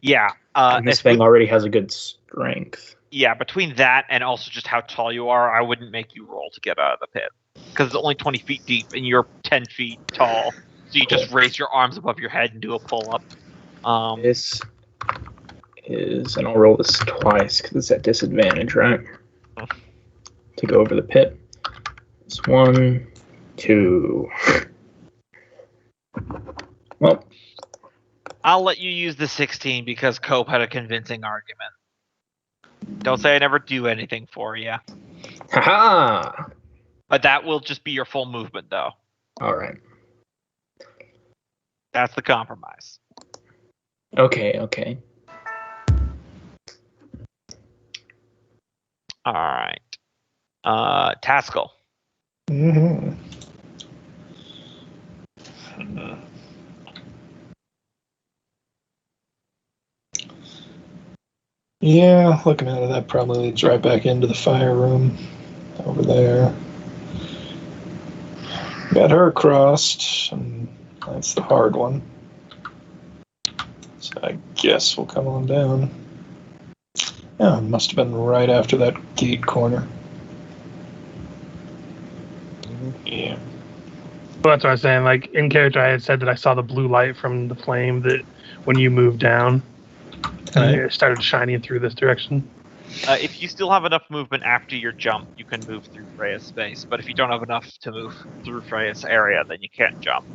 Yeah. And this thing already has a good strength. Yeah, between that and also just how tall you are, I wouldn't make you roll to get out of the pit. Because it's only 20 feet deep and you're 10 feet tall. So you just raise your arms above your head and do a pull-up. This is, and I'll roll this twice because it's at disadvantage, right? To go over the pit. It's 1, 2. Well, I'll let you use the 16 because Cope had a convincing argument. Don't say I never do anything for you. Haha! But that will just be your full movement, though. All right. That's the compromise. Okay. All right. Taskell. Mm-hmm. Yeah, looking at it, that probably leads right back into the fire room over there. Got her crossed, and that's the hard one. So I guess we'll come on down. Yeah, it must have been right after that gate corner. Yeah. Well, that's what I was saying. Like in character, I had said that I saw the blue light from the flame that when you moved down, it started shining through this direction. If you still have enough movement after your jump, you can move through Freya's space. But if you don't have enough to move through Freya's area, then you can't jump.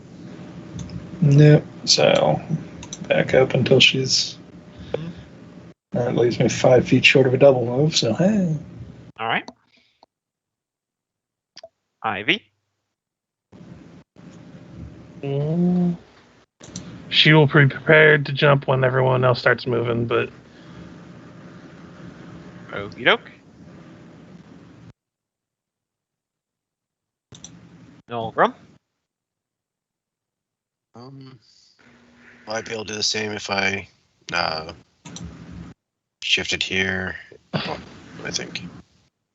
Nope. So back up until she's. That leaves me 5 feet short of a double move. So hey. All right. Ivy. She will be prepared to jump when everyone else starts moving, but Okie doke. Nolgrim. Might be able to do the same if I shifted here. I think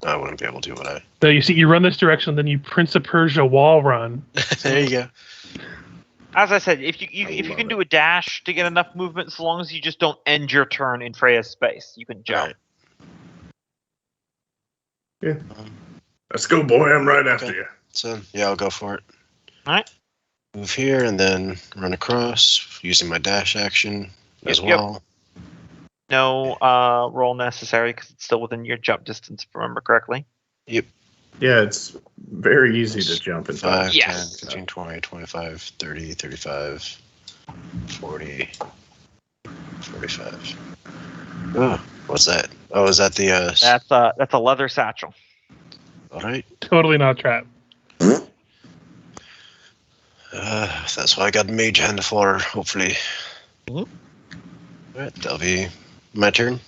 I wouldn't be able to, would I? so you see, you run this direction, then you Prince of Persia wall run. There you go. As I said, if you can do a dash to get enough movement, as long as you just don't end your turn in Freya's space, you can jump. Right. Yeah. Let's go, boy. I'm right after you. So yeah, I'll go for it. All right. Move here and then run across using my dash action as Yep. well. No roll necessary because it's still within your jump distance, if I remember correctly. Yeah, it's very easy to jump in 5, Yes. 10, 15, 20, 25, 30, 35, 40, 45. Oh, what's that? Oh, is that the... That's a leather satchel. All right. Totally not a trap. That's why I got mage hand for, hopefully. Mhm. Alright, that'll be my turn.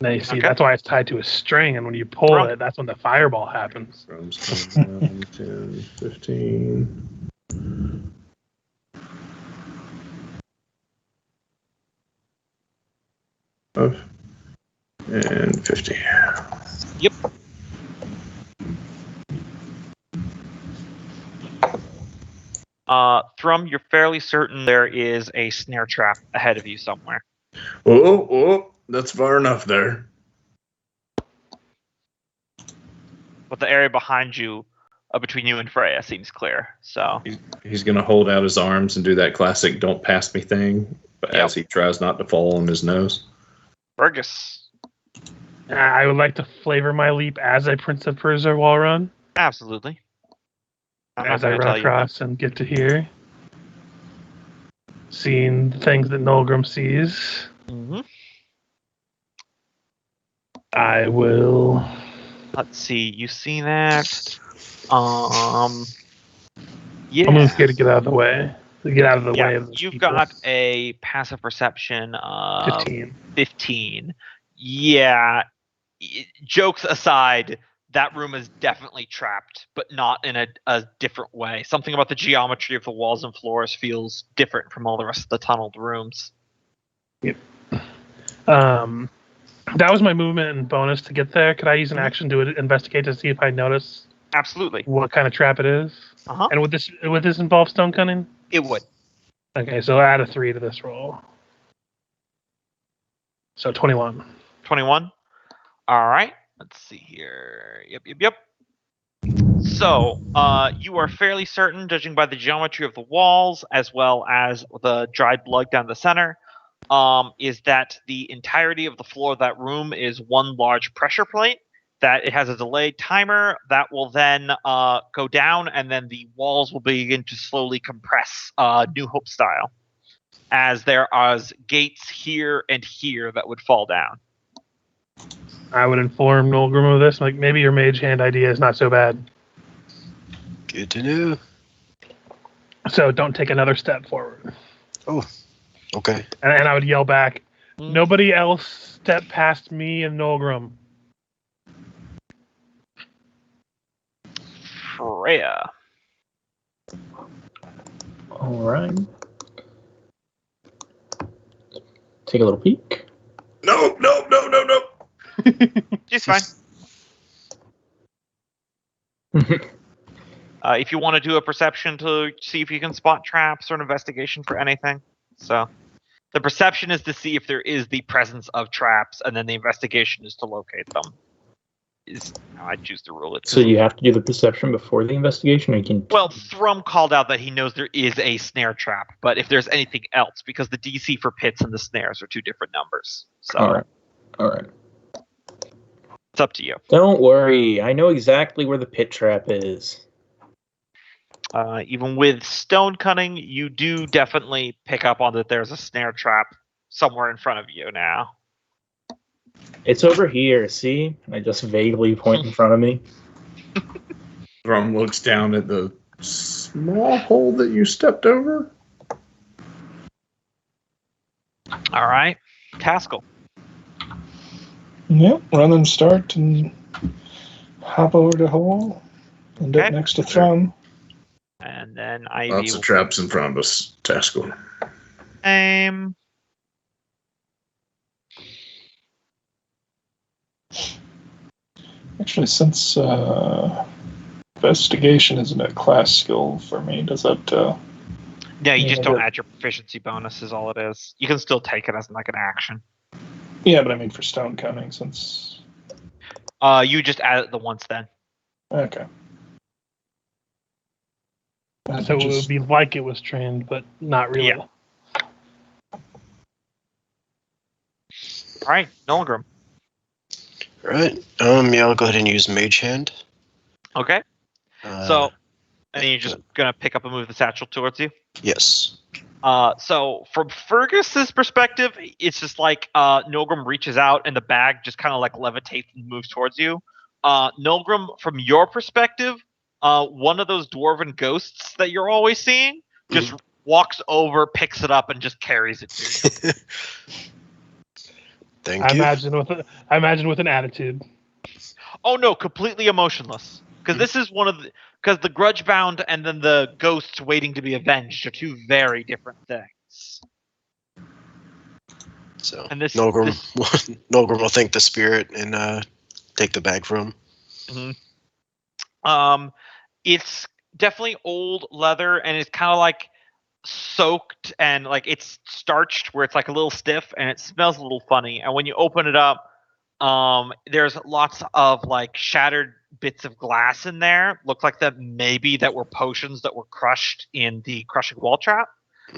Now you see, Okay. that's why it's tied to a string, and when you pull Wrong. it, that's when the fireball happens. From 7, 10, 15. And 50. Yep. Thrum, you're fairly certain there is a snare trap ahead of you somewhere. Oh, that's far enough there. but the area behind you, between you and Freya, seems clear. So He's going to hold out his arms and do that classic "don't pass me" thing, but as he tries not to fall on his nose. Fergus. I would like to flavor my leap as a Prince of Persia wall run. Absolutely. I'm As not I going to run tell you. across and get to here. Seeing the things that Nolgrim sees, Mm-hmm. I will. Let's see. You see that? Yeah. I'm going to get out of the way. Get out of the way of the You've people. got a passive perception of 15. 15. Yeah. Jokes aside, that room is definitely trapped, but not in a different way. Something about the geometry of the walls and floors feels different from all the rest of the tunneled rooms. That was my movement and bonus to get there. Could I use an action to investigate to see if I notice Absolutely. what kind of trap it is? Uh-huh. And would this involve stone cunning? It would. Okay, so add a 3 to this roll. So 21. 21. All right. Let's see here. Yep. So, you are fairly certain, judging by the geometry of the walls as well as the dried blood down the center, is that the entirety of the floor of that room is one large pressure plate. That it has a delayed timer that will then go down, and then the walls will begin to slowly compress, New Hope style, as there are gates here and here that would fall down. I would inform Nolgrim of this. Like, maybe your mage hand idea is not so bad. Good to know. So don't take another step forward. Oh, okay. And I would yell back, nobody else step past me and Nolgrim. Freya. All right. Take a little peek. No. She's fine. If you want to do a perception to see if you can spot traps or an investigation for anything. So the perception is to see if there is the presence of traps, and then the investigation is to locate them. Is how I choose to rule it. So you have to do the perception before the investigation, or you can. Well, Thrum called out that he knows there is a snare trap, but if there's anything else, because the DC for pits and the snares are two different numbers. So All right. it's up to you. Don't worry. I know exactly where the pit trap is. Even with stone cutting, you do definitely pick up on that there's a snare trap somewhere in front of you now. It's over here, see? And I just vaguely point in front of me. Rum looks down at the small hole that you stepped over. All right. Taskell. Yep, run and start and hop over the hole. End up Okay. next to Thrum. And then Ivy Lots will of traps in front of us, Taskell. aim. Actually, since investigation isn't a class skill for me, does that... Yeah, you Yeah, just don't but- add your proficiency bonus is all it is. You can still take it as like an action. Yeah, but I mean for stone cutting, since... You just add it the once then. Okay. So it would be like it was trained, but not really. Yeah. All right, Nolgrim. All right. Yeah, I'll go ahead and use Mage Hand. Okay. Uh, So, and you're just gonna pick up and move the satchel towards you. yes. So from Fergus's perspective, it's just like Nolgrim reaches out and the bag just kind of like levitates and moves towards you. Nolgrim, from your perspective, one of those dwarven ghosts that you're always seeing just walks over, picks it up, and just carries it to you. Thank I you. imagine with an attitude. Oh no, completely emotionless. Because this is because the grudge bound and then the ghosts waiting to be avenged are two very different things. So And this Nolgrim will thank the spirit and take the bag from him. It's definitely old leather and it's kind of like soaked and like it's starched where it's like a little stiff and it smells a little funny. And when you open it up, there's lots of like shattered bits of glass in there. Looked like that maybe that were potions that were crushed in the crushing wall trap.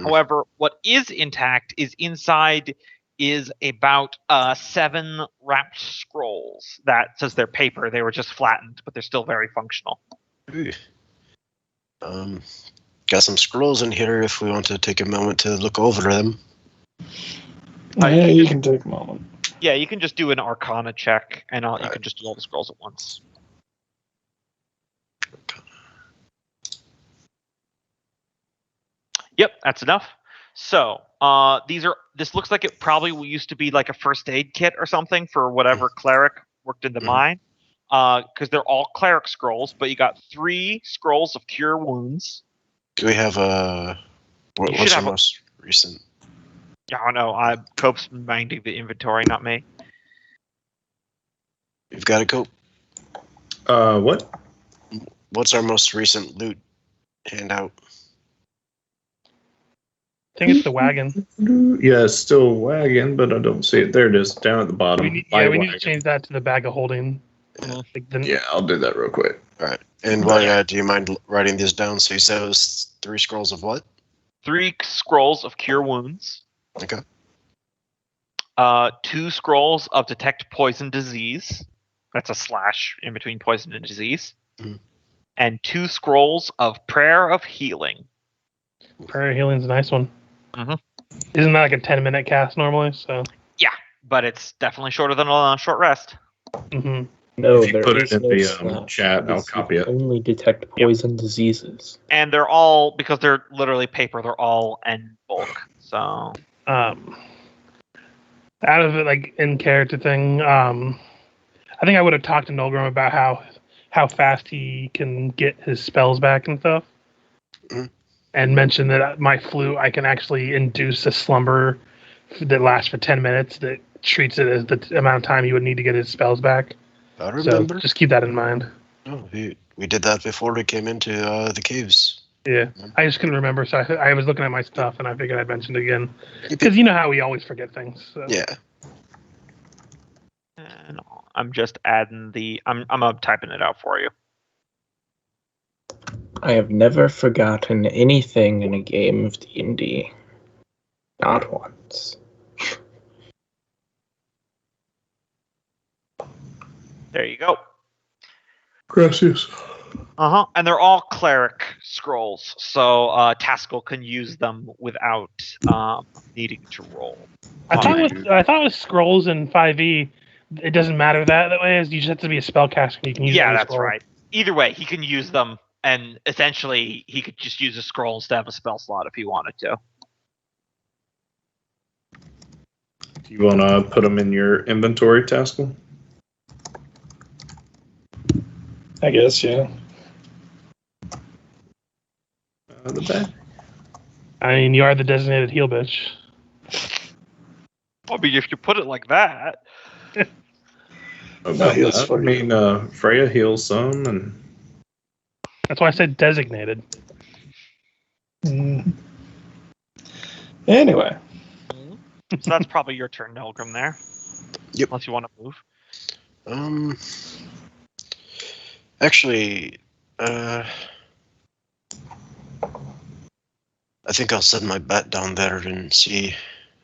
However, what is intact is inside is about 7 wrapped scrolls. That says they're paper. They were just flattened, but they're still very functional. Ooh. Got some scrolls in here if we want to take a moment to look over them. Yeah, you can take a moment. Yeah, you can just do an Arcana check, and you can just do all the scrolls at once. Yep, that's enough. So, this looks like it probably used to be like a first aid kit or something for whatever cleric worked in the mine. Because they're all cleric scrolls, but you got 3 scrolls of cure wounds. Do we have what's the most recent? Yeah, I know. Cope's minding the inventory, not me. You've got a Cope. What? What's our most recent loot handout? I think it's the wagon. Yeah, it's still wagon, but I don't see it. There it is, down at the bottom. We need to change that to the bag of holding. Yeah, I'll do that real quick. All right. And do you mind writing this down? So you said it was 3 scrolls of what? 3 scrolls of cure wounds. Okay. 2 scrolls of detect poison disease. That's a slash in between poison and disease. And 2 scrolls of prayer of healing. Prayer of healing's a nice one. Mm-hmm. Isn't that like a 10-minute cast normally? So. Yeah, but it's definitely shorter than a short rest. Mm-hmm. No, If you there put is it in no the slash. chat, I'll copy it. Only detect poison diseases. And they're all, because they're literally paper, they're all in bulk. So, Out of it, like in character thing, I think I would have talked to Nolgrim about how fast he can get his spells back and stuff, and mentioned that my flute, I can actually induce a slumber that lasts for 10 minutes that treats it as the amount of time he would need to get his spells back. I remember. So just keep that in mind. Oh, we did that before we came into the caves. Yeah, I just couldn't remember, so I was looking at my stuff and I figured I'd mention it again because you know how we always forget things. So. Yeah. and I'm just adding I'm typing it out for you. I have never forgotten anything in a game of D&D. Not once. There you go. Gracias. And they're all cleric scrolls, so Taskell can use them without needing to roll. I thought with scrolls in 5e, it doesn't matter that way, as you just have to be a spellcaster. You can use Yeah, any that's scroll. right. Either way, he can use them, and essentially he could just use a scroll instead of a spell slot if he wanted to. Do you want to put them in your inventory, Taskell? I guess, yeah. The bag. I mean, you are the designated heal bitch. I mean, if you put it like that. About heals that. for I mean, Freya heals some, and That's why I said designated. Anyway. So that's probably your turn, Nilgrim, there. Yep. Unless you want to move. Actually, I think I'll send my bat down there and see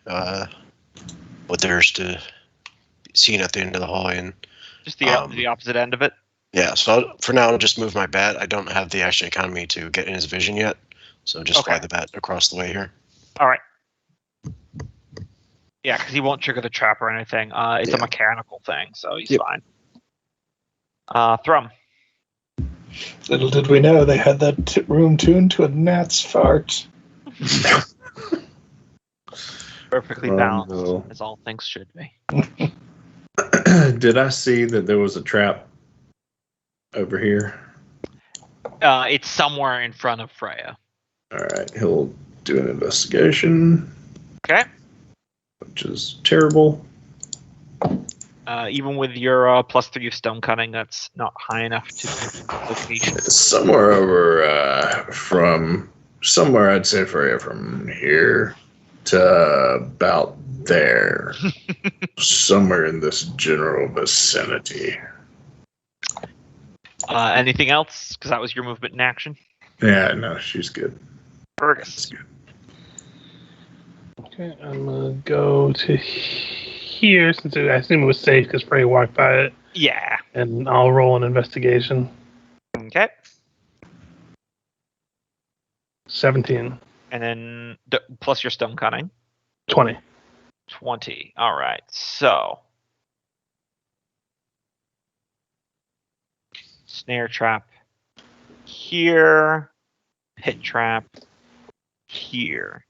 what there's to be seen at the end of the hallway. And Just the opposite end of it. yeah, so for now, I'll just move my bat. I don't have the action economy to get in his vision yet, so just fly the bat across the way here. All right. Yeah, because he won't trigger the trap or anything. It's a mechanical thing, so he's fine. Thrum. Little did we know they had that room tuned to a gnat's fart. Perfectly balanced, as all things should be. Did I see that there was a trap over here? It's somewhere in front of Freya. All right, he'll do an investigation. Okay. Which is terrible. Even with your +3 of stone cutting, that's not high enough to location. It's somewhere over from somewhere, I'd say, Freya, from here to about there. Somewhere in this general vicinity. Anything else? Because that was your movement in action. Yeah, no, she's good. Fergus. Okay, I'm gonna go to here since I assume it was safe because Frey walked by it, Yeah. and I'll roll an investigation. Okay. 17, And then plus your stone cunning. 20. 20. All right. So snare trap here, pit trap here.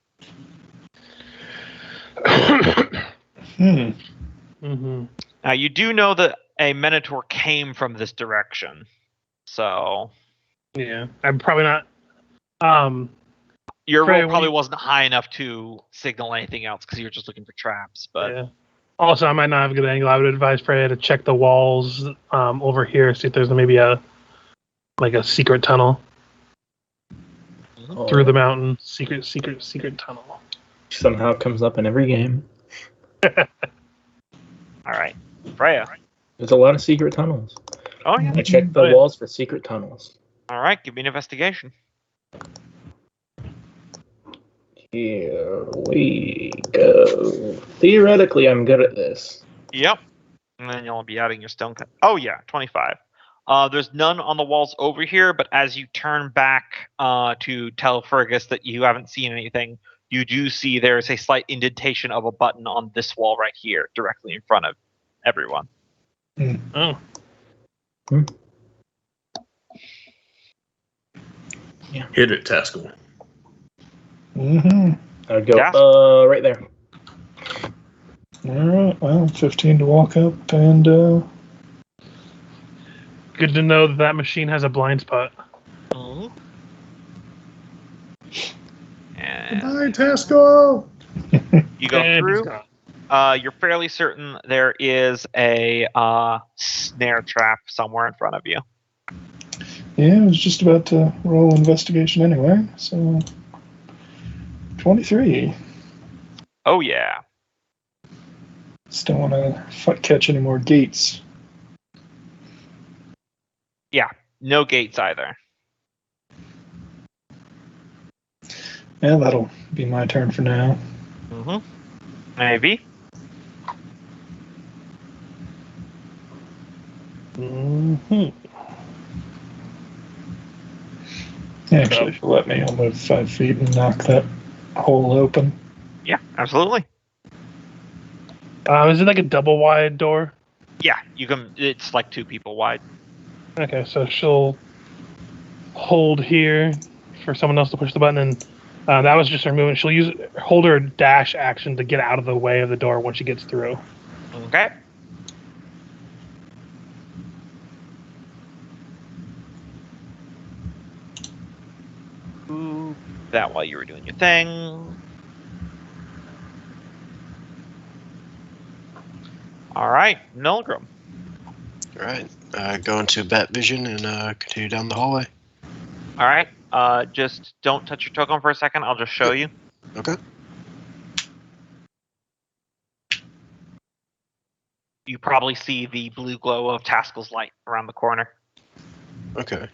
Mm-hmm. Now you do know that a Minotaur came from this direction, so Yeah, I'm probably not. your Freya, roll what probably do you- wasn't high enough to signal anything else because you were just looking for traps. But Yeah. Also, I might not have a good angle. I would advise Freya to check the walls over here, see if there's maybe a secret tunnel through the mountain. Secret tunnel. Somehow comes up in every game. all right, Freya. There's a lot of secret tunnels. Oh yeah. I checked the Oh, yeah. walls for secret tunnels. All right, give me an investigation. Here we go. Theoretically, I'm good at this. Yep. And then you'll be adding your stone cut. Oh yeah, 25. There's none on the walls over here, but as you turn back to tell Fergus that you haven't seen anything, you do see there's a slight indentation of a button on this wall right here, directly in front of everyone. Oh. Hit it, Taskell. Mm-hmm. I'd go, Yeah. right there. All right. Well, 15 to walk up, and Good to know that machine has a blind spot. And Goodbye, Taskell. you go And he's through. gone. You're fairly certain there is a snare trap somewhere in front of you. yeah, I was just about to roll investigation anyway. So 23. Oh yeah. Just don't want to catch any more gates. No gates either. Yeah, that'll be my turn for now. Maybe. Mm-hmm. Actually, if you let me, I'll move 5 feet and knock that hole open. Yeah, absolutely. Is it like a double wide door? Yeah, you can. It's like 2 people wide. Okay, so she'll hold here for someone else to push the button, and that was just her movement. She'll hold her dash action to get out of the way of the door once she gets through. Okay. Do that while you were doing your thing. All right, Milgram. All right. Go into bat vision and continue down the hallway. All right. Just don't touch your token for a second. I'll just show you. Okay. You probably see the blue glow of Taskell's light around the corner. Okay.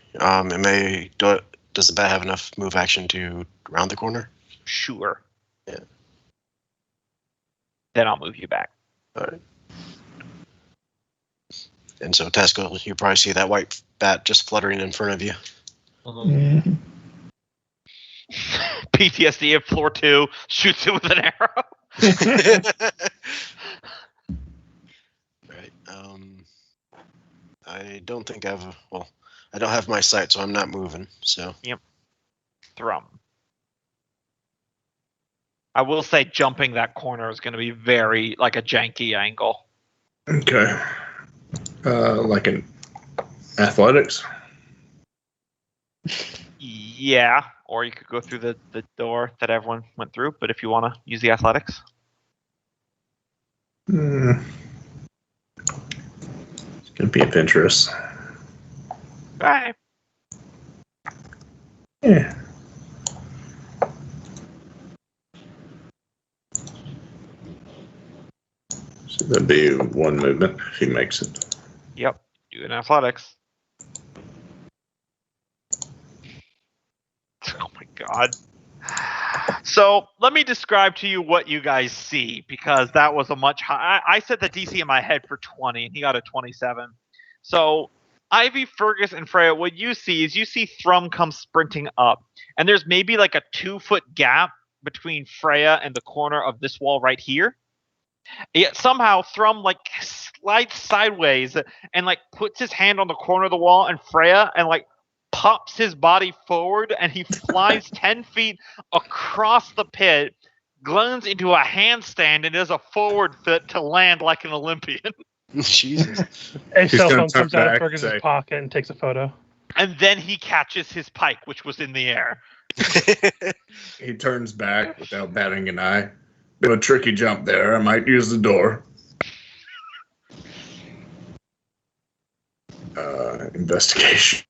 Does the bat have enough move action to round the corner? Sure. Yeah. Then I'll move you back. All right. And so, Taskell, you probably see that white bat just fluttering in front of you. Mm-hmm. PTSD at floor 2, shoots it with an arrow. Right. I don't think I don't have my sight, so I'm not moving. So. Thrum. I will say jumping that corner is going to be very, like a janky angle. Okay. Like in athletics. Yeah, or you could go through the door that everyone went through, but if you want to use the athletics. It's gonna be adventurous. Bye. Yeah. So that'd be 1 movement if he makes it. Yep. Do an athletics. God. So let me describe to you what you guys see, because that was a much high. I set the DC in my head for 20, and he got a 27. So Ivy, Fergus, and Freya, what you see is Thrum come sprinting up, and there's maybe like a 2-foot gap between Freya and the corner of this wall right here. Yet somehow Thrum like slides sideways and like puts his hand on the corner of the wall, and Freya and like pops his body forward, and he flies 10 feet across the pit, lands into a handstand, and does a forward flip to land like an Olympian. Jesus. A He's cell gonna phone turn comes out of back, Fergus's say- pocket and takes a photo. And then he catches his pike, which was in the air. He turns back without batting an eye. Bit of a tricky jump there. I might use the door. Investigation.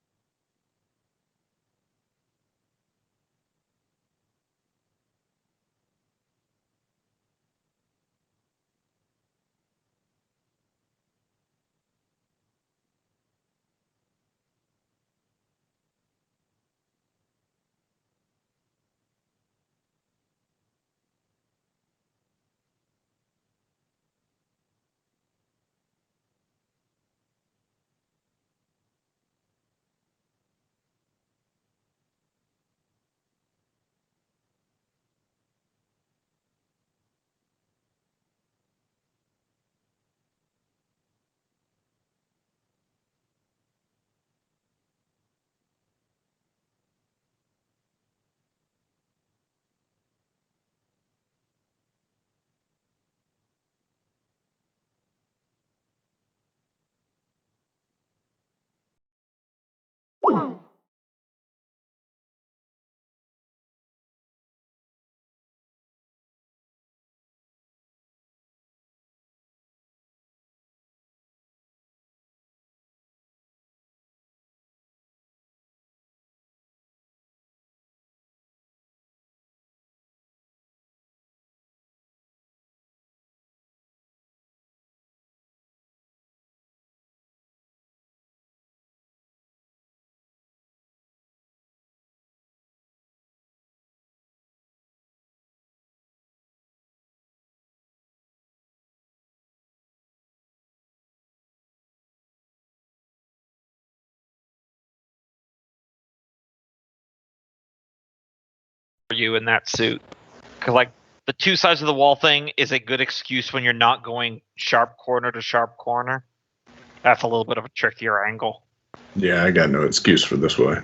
For you in that suit, because like the two sides of the wall thing is a good excuse when you're not going sharp corner to sharp corner. That's a little bit of a trickier angle. Yeah, I got no excuse for this way.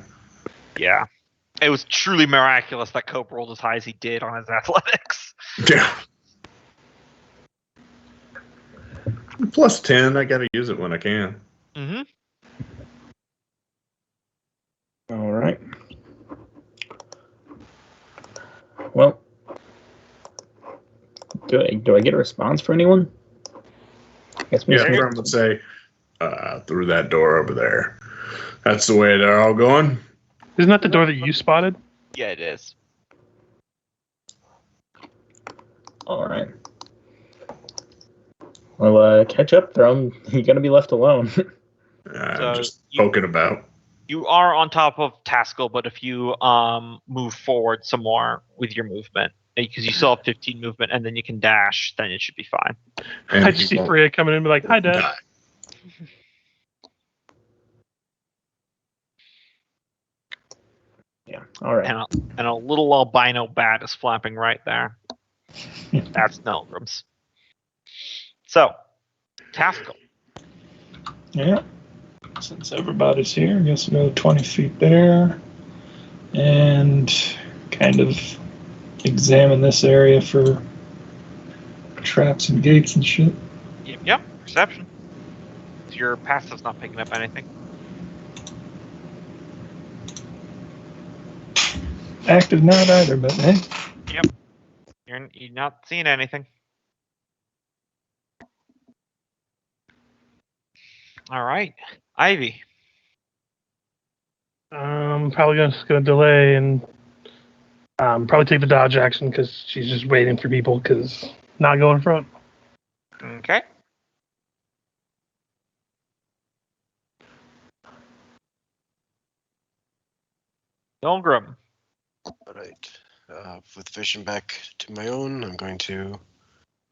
Yeah. It was truly miraculous that Cope rolled as high as he did on his athletics. Yeah. Plus 10, I gotta use it when I can. Mm-hmm. All right. Well, do I get a response for anyone? I guess we Yeah, Sure. Thrum would say, through that door over there. That's the way they're all going. Isn't that the door that you spotted? Yeah, it is. All right. Well, catch up, Thrum. You're gonna be left alone. So Just you- poking about. You are on top of Taskell, but if you move forward some more with your movement, because you still have 15 movement, and then you can dash, then it should be fine. And I he just see won't Freya coming in and be like, "Hi, Dad." die. Yeah. All right. And a little albino bat is flapping right there. That's Nelgrim's. So, Taskell. Yeah. Since everybody's here, I guess we'll go 20 feet there and kind of examine this area for traps and gates and shit. Yep. Perception. Your passive's not picking up anything. Active not either, but hey. You're not seeing anything. All right, Ivy. Probably gonna delay and probably take the dodge action because she's just waiting for people because not go in front. Okay. Milgram. All right. With vision back to my own, I'm going to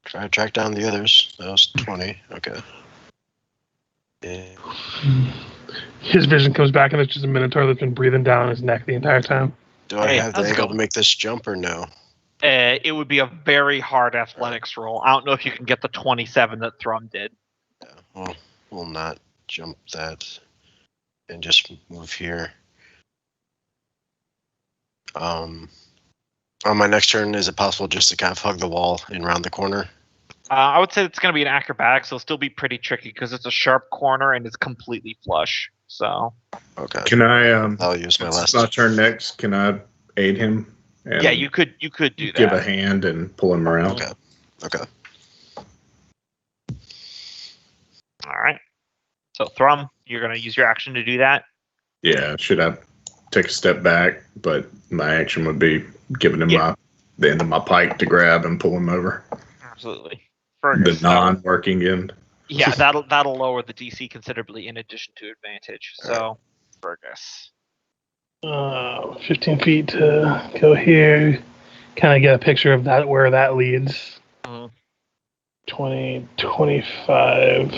try to track down the others. That was 20. Okay. And His vision comes back, and it's just a Minotaur that's been breathing down his neck the entire time. do I Hey, have the how's it angle to going? make this jump or no? It would be a very hard athletics roll. I don't know if you can get the 27 that Thrum did. Yeah. Well, we'll not jump that and just move here. On my next turn, is it possible just to kind of hug the wall and round the corner? I would say it's going to be an acrobatics, so it'll still be pretty tricky because it's a sharp corner and it's completely flush. So Okay. Can I? I'll use my It's last. my turn next. Can I aid him? And yeah, you could do give a that. hand and pull him around. Okay. Okay. All right. So Thrum, you're going to use your action to do that. Yeah. Should I take a step back? But my action would be giving him the end of my pike to grab and pull him over. Absolutely. The Fergus, non-working end. yeah, that'll lower the DC considerably in addition to advantage. So Fergus. 15 feet to go here. Kind of get a picture of that where that leads. Mhm. 20, 25.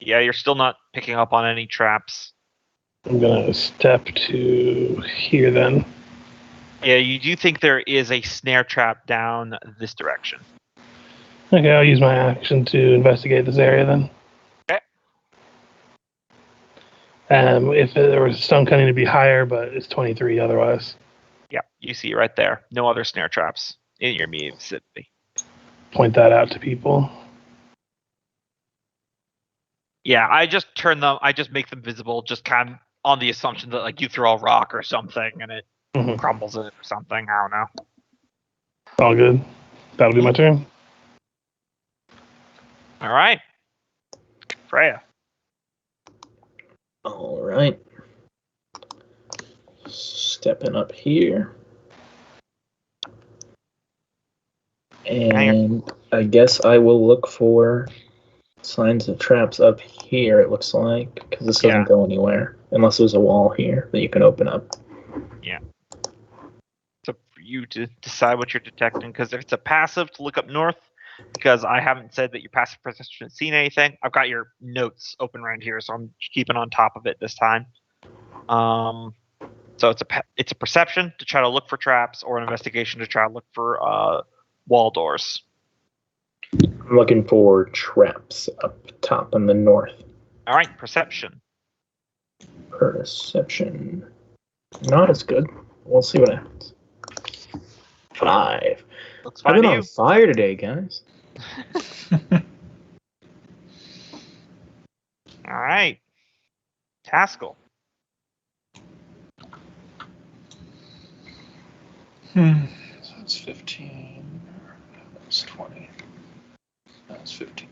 Yeah, you're still not picking up on any traps. I'm gonna step to here then. Yeah, you do think there is a snare trap down this direction. Okay, I'll use my action to investigate this area then. Okay. If there was stone cutting to be higher, but it's 23 otherwise. Yeah, you see right there. No other snare traps in your immediate vicinity. Point that out to people. Yeah, I just make them visible, just kind of on the assumption that like you throw a rock or something and it crumbles it or something. I don't know. All good. That'll be my turn. All right, Freya. All right. Stepping up here. And I guess I will look for signs of traps up here, it looks like, because this doesn't go anywhere. Unless there's a wall here that you can open up. Yeah. It's up for you to decide what you're detecting, because if it's a passive, to look up north, because I haven't said that your passive perception has seen anything. I've got your notes open right here, so I'm keeping on top of it this time. So it's a perception to try to look for traps, or an investigation to try to look for wall doors. I'm looking for traps up top in the north. All right, perception. Perception. Not as good. We'll see what happens. 5. Looks I've fine been to on fire today, guys. All right, Taskell. So that's 15. That's 20. That's 15.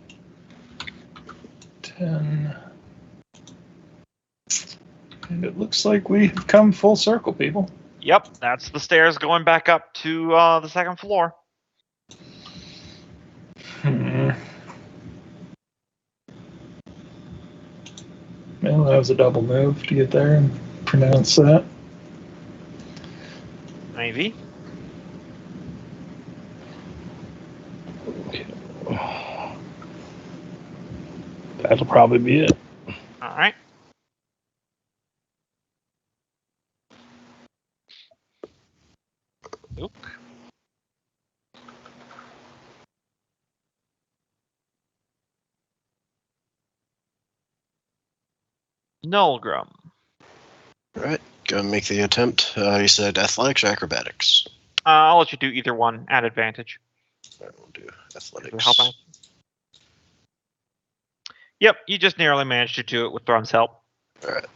10. And it looks like we've come full circle, people. Yep, that's the stairs going back up to the second floor. Well, that was a double move to get there and pronounce that. Maybe. Okay. That'll probably be it. All right. Oop. Nullgrum. All right. Go make the attempt. You said athletics or acrobatics? I'll let you do either one at advantage. I will do athletics. Help out. Yep, you just narrowly managed to do it with Thrum's help. All right.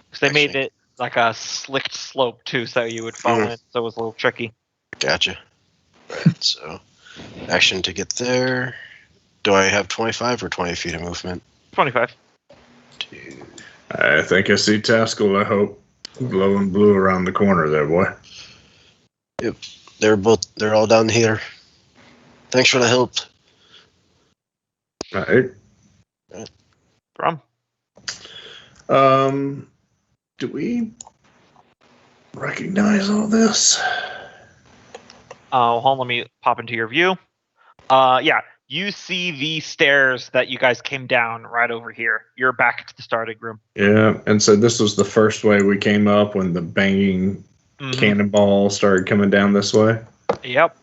Because they made it like a slicked slope too, so you would fall in. So it was a little tricky. Gotcha. Right. So, action to get there. Do I have 25 or 20 feet of movement? 25. I think I see Taskell, I hope. Glowing blue around the corner there, boy. Yep. They're all down here. Thanks for the help. All right. Thrum. Do we recognize all this. Hold on, let me pop into your view. Yeah, you see the stairs that you guys came down right over here. You're back to the starting room. Yeah, and so this was the first way we came up when the banging cannonball started coming down this way. Yep.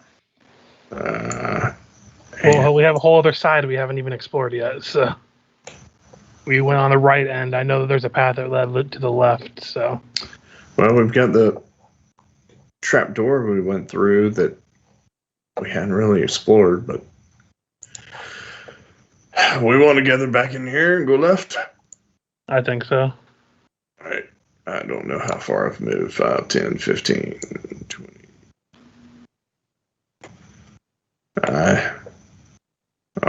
Well, we have a whole other side we haven't even explored yet. So we went on the right end. I know that there's a path that led to the left. So. Well, we've got the trap door we went through that we hadn't really explored, but we want to gather back in here and go left. I think so. I don't know how far I've moved. 5, 10, 15, 20.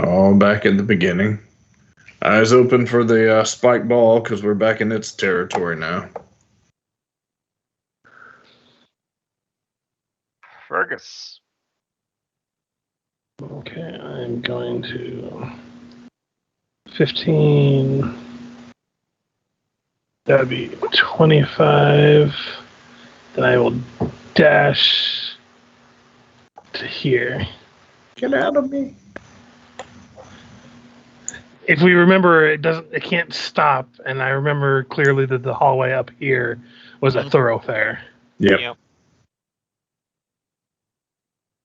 All back at the beginning. Eyes open for the spike ball because we're back in its territory now. Fergus. Okay, I'm going to 15. That would be 25. Then I will dash to here. Get out of me. If we remember, it can't stop, and I remember clearly that the hallway up here was a thoroughfare. Yep.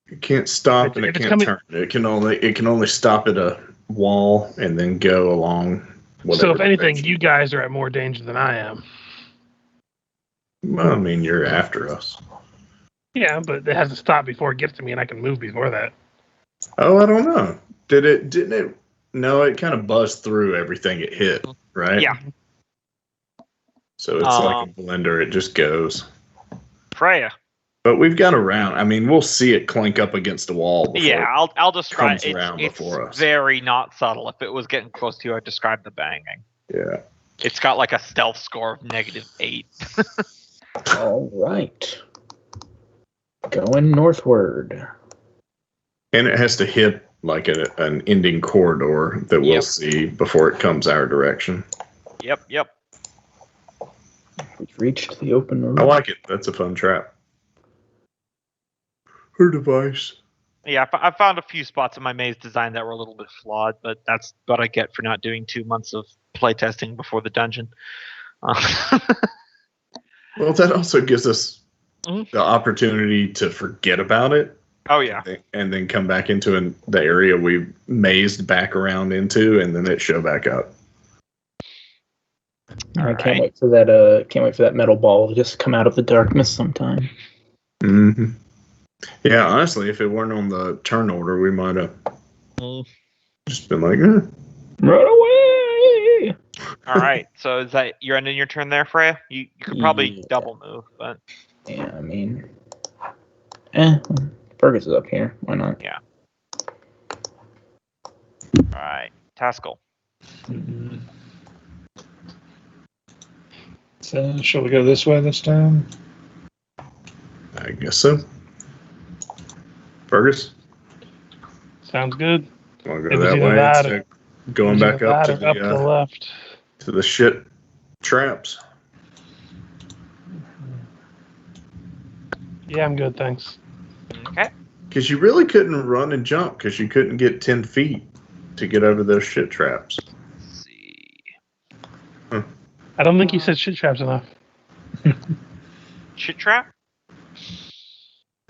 It can't stop and it can't turn. It can only stop at a wall and then go along. So if anything, you guys are at more danger than I am. Well, I mean, you're after us. Yeah, but it has to stop before it gets to me, and I can move before that. Oh, I don't know. Didn't it? No, it kind of buzzed through everything it hit, right? Yeah. So it's like a blender. It just goes. Freya. But we've got a round. I mean, we'll see it clink up against the wall before I'll describe it comes around before us. Very not subtle. If it was getting close to you, I'd describe the banging. Yeah. It's got like a stealth score of -8. All right. Going northward. And it has to hit like an ending corridor that we'll see before it comes our direction. Yep. We've reached the open room. I like it. That's a fun trap. Her device. Yeah, I found a few spots in my maze design that were a little bit flawed, but that's what I get for not doing 2 months of playtesting before the dungeon. Well, that also gives us the opportunity to forget about it. Oh, yeah. And then come back into the area we mazed back around into, and then it show back up. I can't wait for that. Can't wait for that metal ball to just come out of the darkness sometime. Mm-hmm. Yeah, honestly, if it weren't on the turn order, we might have just been like, run away! All right, so is that you're ending your turn there, Freya? You could probably double move, but yeah, I mean, Fergus is up here. Why not? Yeah. All right, Taskell. So, shall we go this way this time? I guess so. Fergus? Sounds good. Want to go that way instead of going back up to the left. To the shit traps? Yeah, I'm good, thanks. Okay. Because you really couldn't run and jump because you couldn't get 10 feet to get over those shit traps. Let's see. I don't think you said shit traps enough. Shit trap?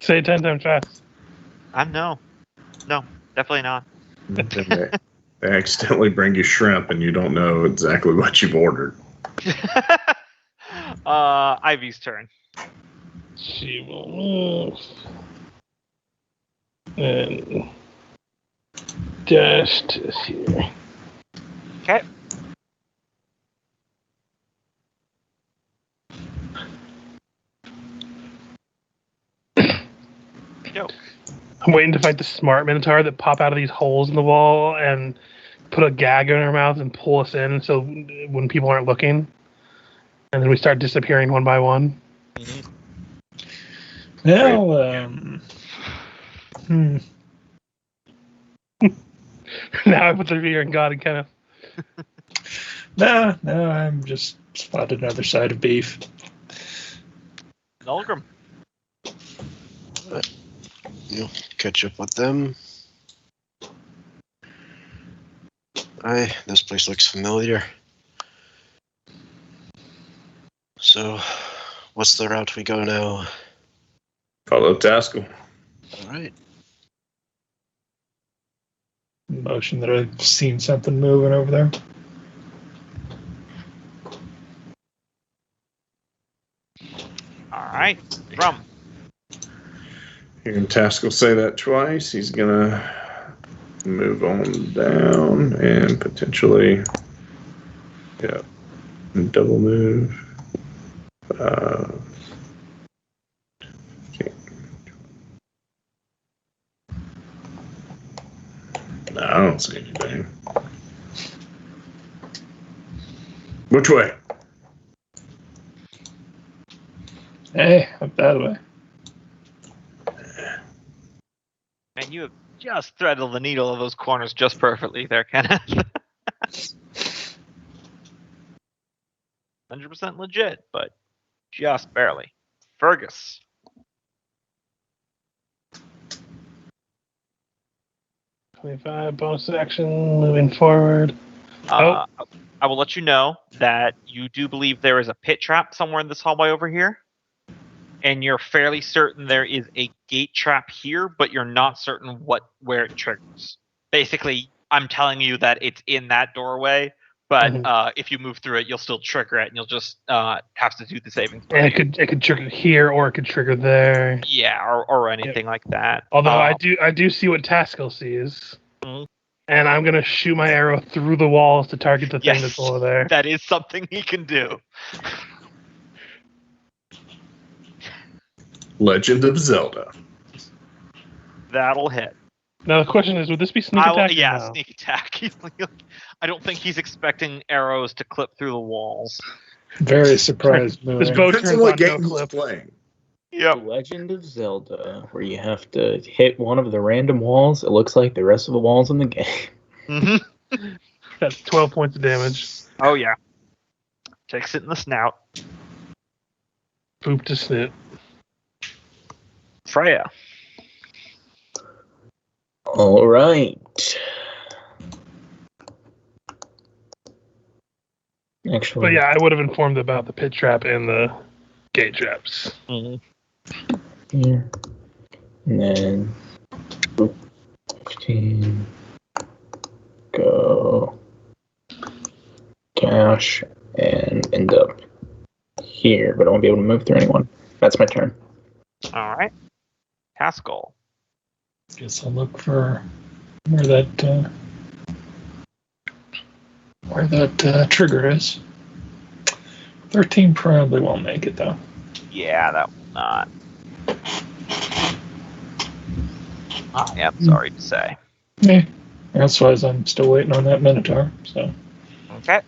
Say it 10 times fast. No, definitely not. They accidentally bring you shrimp and you don't know exactly what you've ordered. Ivy's turn. She will move. And dash to here. Okay. Yo. I'm waiting to fight the smart Minotaur that pop out of these holes in the wall and put a gag in her mouth and pull us in so when people aren't looking. And then we start disappearing one by one. Well, Now I put the fear in God and Kenneth. No, I'm just spotted another side of beef. Nulgrim. You'll catch up with them. This place looks familiar. So, what's the route we go now? Follow Taskell. Alright. Motion that I've seen something moving over there. All right. Rum. Hearing Taskell say that twice, he's gonna move on down and potentially, double move. Okay. No, I don't see anything. Which way? Hey, up that way. Man, you have just threaded the needle of those corners just perfectly there, Kenneth. 100% legit, but just barely. Fergus. $25 bonus action, moving forward. I will let you know that you do believe there is a pit trap somewhere in this hallway over here. And you're fairly certain there is a gate trap here, but you're not certain where it triggers. Basically, I'm telling you that it's in that doorway, but if you move through it, you'll still trigger it, and you'll just have to do the saving throw. And it could trigger here, or it could trigger there. Yeah, or anything like that. Although I do see what Taskell sees. Mhm. And I'm gonna shoot my arrow through the walls to target the thing that's over there. That is something he can do. Legend of Zelda. That'll hit. Now the question is, would this be sneak attack? Yeah, or no? sneak attack. I don't think he's expecting arrows to clip through the walls. Very surprised This moving. boat Depends turns on what on game no he's clip. playing. Yep. The Legend of Zelda, where you have to hit one of the random walls. It looks like the rest of the walls in the game. Mm-hmm. That's 12 points of damage. Oh yeah. Takes it in the snout. Boop to snoot. Freya. All right. Actually, But yeah, I would have informed about the pit trap and the gate traps. Mm-hmm. here. And then 15. Go. Cash and end up here, but I won't be able to move through anyone. That's my turn. All right. Haskell. Guess I'll look for where that trigger is. 13 probably won't make it though. Yeah, that will not. I am sorry to say. Yeah, that's why I'm still waiting on that Minotaur. So Okay.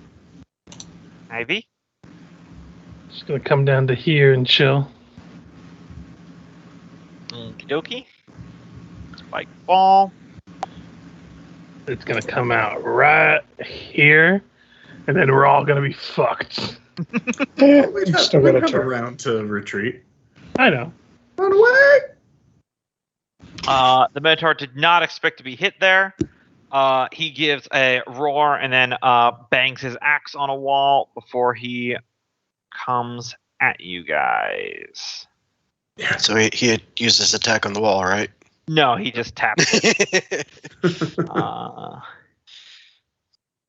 Ivy. Just gonna come down to here and chill. Okie dokie. Spike ball. It's gonna come out right here, and then we're all gonna be fucked. yeah, We you've still got a have a turn. round to retreat. I know. Run away! The Minotaur did not expect to be hit there. He gives a roar and then bangs his axe on a wall before he comes at you guys. So he had used his attack on the wall, right? No, he just taps it.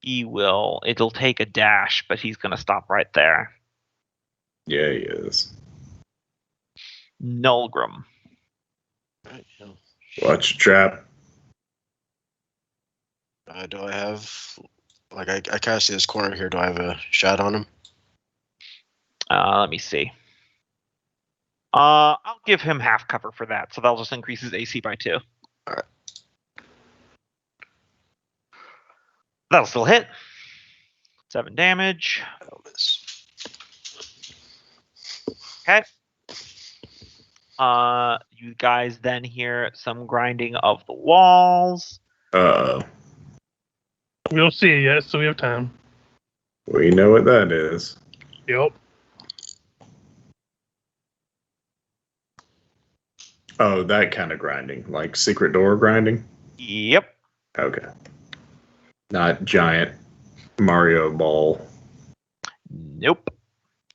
It'll take a dash, but he's going to stop right there. Yeah, he is. Nulgrim. Right, yeah. Watch your trap. Do I have, like, I kind of see this corner here. Do I have a shot on him? Let me see. I'll give him half cover for that, so that'll just increase his AC by 2. Alright. That'll still hit. 7 damage. That'll miss. Okay. You guys then hear some grinding of the walls. Uh-oh. We don't see it yet, so we have time. We know what that is. Yep. Oh, that kind of grinding, like secret door grinding. Yep. Okay. Not giant Mario ball. Nope.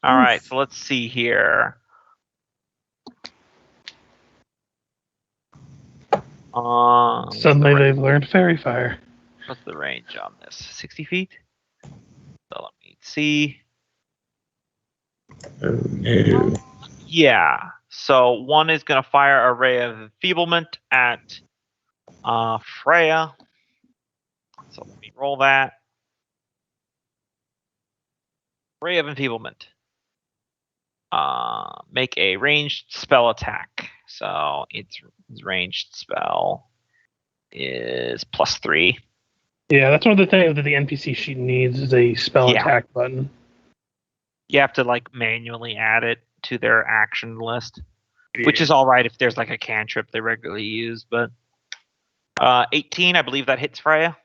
All right, so let's see here. Suddenly they've learned Fairy Fire. What's the range on this? 60 feet? So let me see. Oh, no. Yeah. So one is going to fire a ray of enfeeblement at Freya. So let me roll that. Ray of enfeeblement. Make a ranged spell attack. So its ranged spell is +3. Yeah, that's one of the things that the NPC sheet needs is a spell Yeah. attack button. You have to like manually add it to their action list, which is all right if there's like a cantrip they regularly use. But 18, I believe that hits Freya.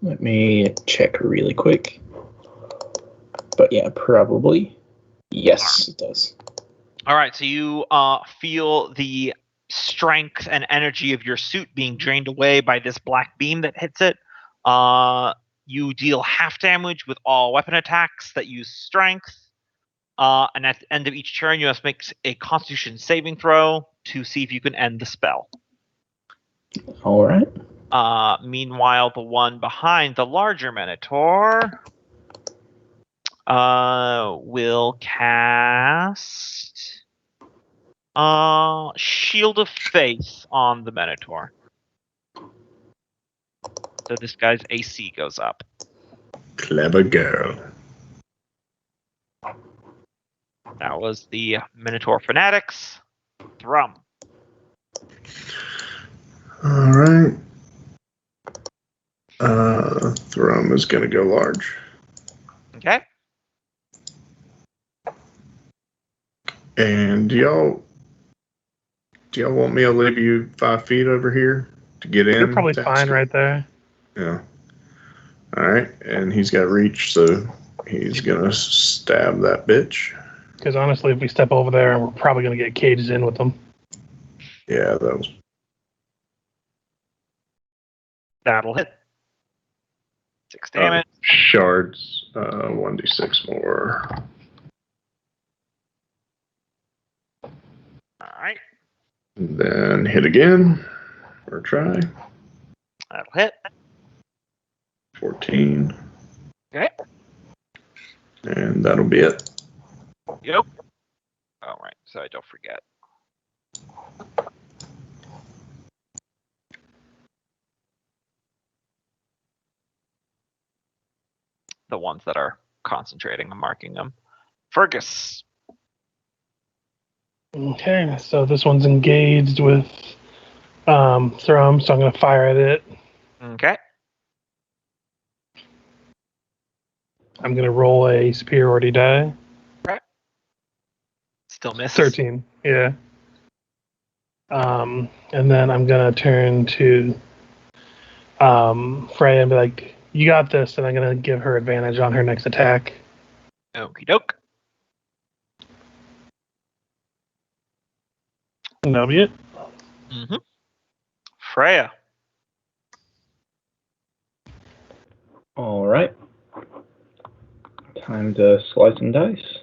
Let me check really quick. But yeah, probably. Yes, it does. All right, so you feel the strength and energy of your suit being drained away by this black beam that hits it. You deal half damage with all weapon attacks that use strength. And at the end of each turn, you must make a Constitution saving throw to see if you can end the spell. All right. Meanwhile, the one behind the larger Minotaur will cast Shield of Faith on the Minotaur. So this guy's AC goes up. Clever girl. That was the Minotaur Fanatics. Thrum. All right. Thrum is going to go large. Okay. And do y'all want me to leave you 5 feet over here to get in? You're probably to fine ask right there. Yeah. All right. And he's got reach, so he's going to stab that bitch. Because honestly, if we step over there, we're probably going to get caged in with them. Yeah, that was. That'll hit. 6 damage. Shards, 1d6 more. All right. And then hit again, or try. That'll hit. 14. Okay. And that'll be it. Yep. All right. So I don't forget. The ones that are concentrating, I'm marking them. Fergus. Okay, so this one's engaged with Thrum, so I'm going to fire at it. Okay. I'm going to roll a superiority die. Still misses. 13, yeah. And then I'm going to turn to Freya and be like, you got this, and I'm going to give her advantage on her next attack. Okie doke. And that'll be it. Mm-hmm. Freya. All right. Time to slice and dice.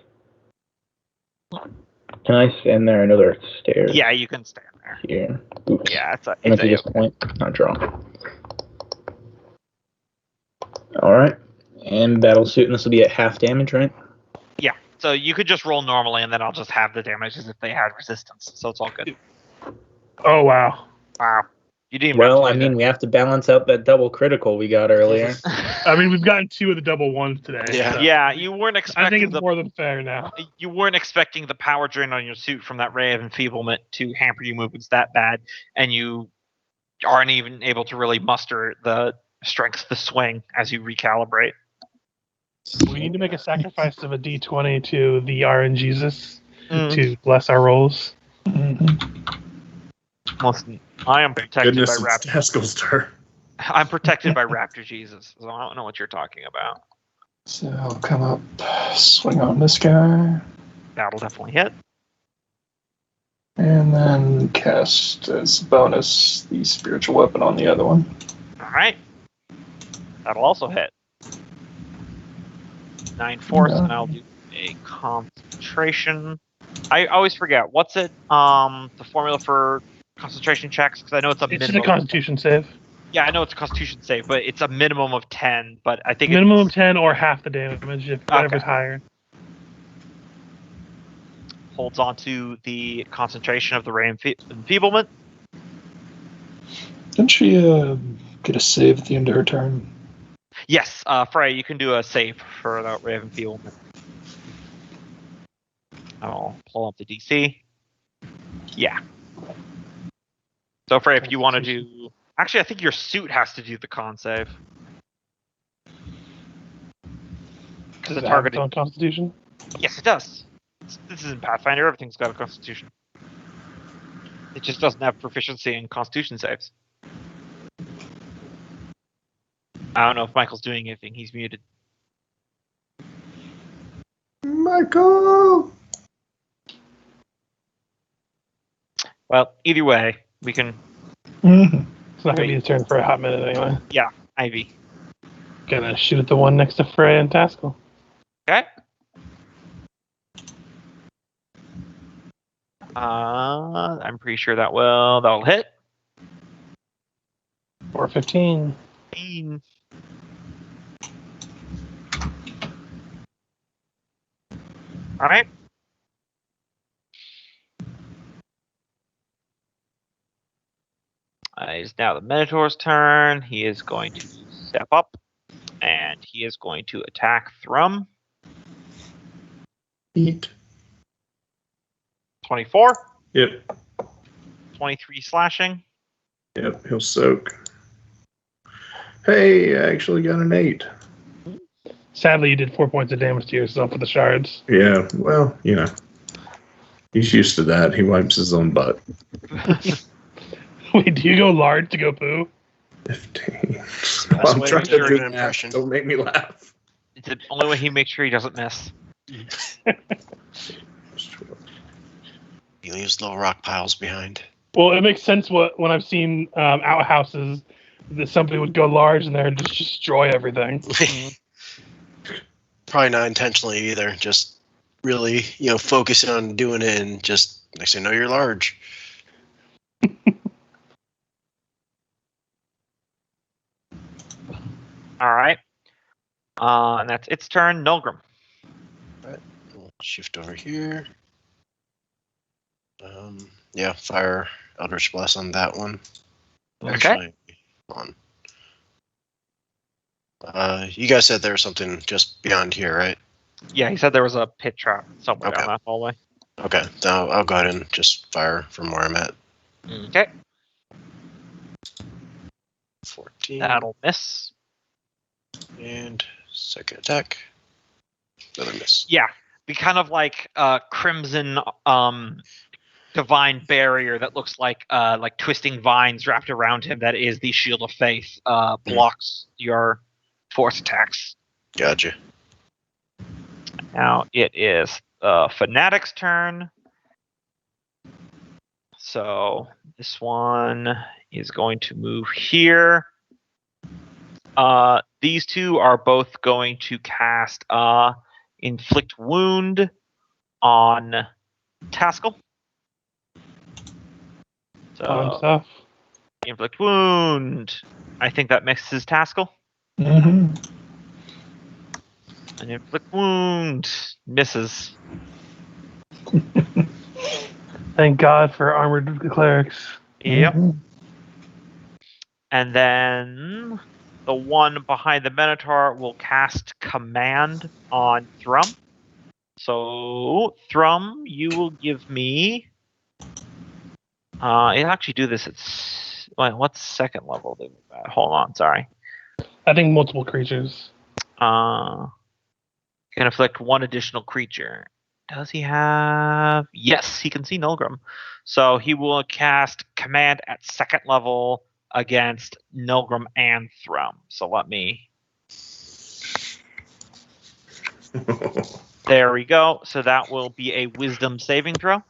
Can I stand there? I know there are stairs. Yeah, you can stand there. Here. Oops. Yeah, it's I'm at this point. Not draw. All right. And that'll suit, and this will be at half damage, right? Yeah. So you could just roll normally, and then I'll just have the damage as if they had resistance. So it's all good. Oh, wow. Wow. You didn't. Well, I mean, we have to balance out that double critical we got earlier. I mean, we've gotten 2 of the double ones today. Yeah. so Yeah, you weren't expecting. I think it's more than fair now. You weren't expecting the power drain on your suit from that ray of enfeeblement to hamper your movements that bad, and you aren't even able to really muster the strength to swing as you recalibrate. We need to make a sacrifice of a D20 to the RNGesus Mm. to bless our rolls. Listen, I am protected Goodness, by it's Raptor. Haskell's turn. I'm protected by Raptor Jesus, so I don't know what you're talking about. So I'll come up, swing on this guy. That'll definitely hit. And then cast as a bonus the spiritual weapon on the other one. All right. That'll also hit. 9 force, and I'll do a concentration. I always forget. What's it? The formula for concentration checks? Because I know it's a It's just minimum. a Constitution save. Yeah, I know it's a Constitution save, but it's a minimum of 10. But I think Minimum of it's 10 or half the damage if whatever's Okay. higher. holds on to the concentration of the ray enfeeblement. Didn't she get a save at the end of her turn? Yes, Frey, you can do a save for that ray of enfeeblement. I'll pull up the DC. Yeah. So Frey, if you want to do... Actually, I think your suit has to do the con save. Because the target... on Constitution? Yes, it does. This isn't Pathfinder. Everything's got a Constitution. It just doesn't have proficiency in Constitution saves. I don't know if Michael's doing anything. He's muted. Michael! Well, either way, we can... Mm-hmm. It's not going to be his turn for a hot minute anyway. Yeah, Ivy. Gonna shoot at the one next to Frey and Taskell. Okay. I'm pretty sure that'll hit. 415. 15. All right. It's now the Minotaur's turn. He is going to step up, and he is going to attack Thrum. Eat. 24. Yep. 23 slashing. Yep, he'll soak. Hey, I actually got an 8. Sadly, you did 4 points of damage to yourself with the shards. Yeah, well, he's used to that. He wipes his own butt. Wait, do you go large to go poo? 15. Best I'm way trying to to do do an that. impression. Don't make me laugh. It's the only way he makes sure he doesn't miss. He leaves little rock piles behind. Well, it makes sense when I've seen outhouses that somebody would go large in there and just destroy everything. Probably not intentionally either. Just really, focusing on doing it, and just next thing you know, you're large. All right. And that's its turn. Nulgrim. We'll shift over here. Yeah, fire Eldritch Blast on that one. Okay. Actually, hold on. You guys said there was something just beyond here, right? Yeah, he said there was a pit trap somewhere Okay. down that hallway. Okay, then I'll go ahead and just fire from where I'm at. Okay. 14. That'll miss. And second attack. Another miss. Yeah, the kind of like crimson divine barrier that looks like twisting vines wrapped around him. That is the Shield of Faith. Blocks your force attacks. Gotcha. Now it is Fanatic's turn. So this one is going to move here. These two are both going to cast Inflict Wound on Taskell. Fun So stuff. Inflict Wound. I think that misses Taskell. Mm-hmm. And Inflict Wound misses. Thank God for armored clerics. Yep. Mm-hmm. And then the one behind the Minotaur will cast Command on Thrum. So, Thrum, you will give me... it'll actually do this at... what's second level? Hold on, sorry. I think multiple creatures. Can afflict one additional creature. Does he have... Yes, he can see Nulgrim. So he will cast Command at second level against Nulgrim and Thrum. So let me... There we go. So that will be a Wisdom saving throw.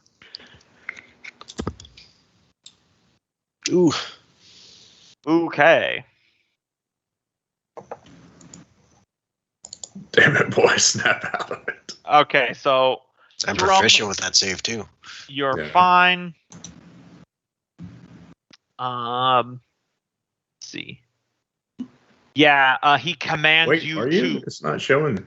Ooh. Okay. Damn it, boy! Snap out of it. Okay, so I'm Drum. proficient with that save too. you're Yeah. fine. Let's see. Yeah, he commands Wait, you are to. you? It's not showing.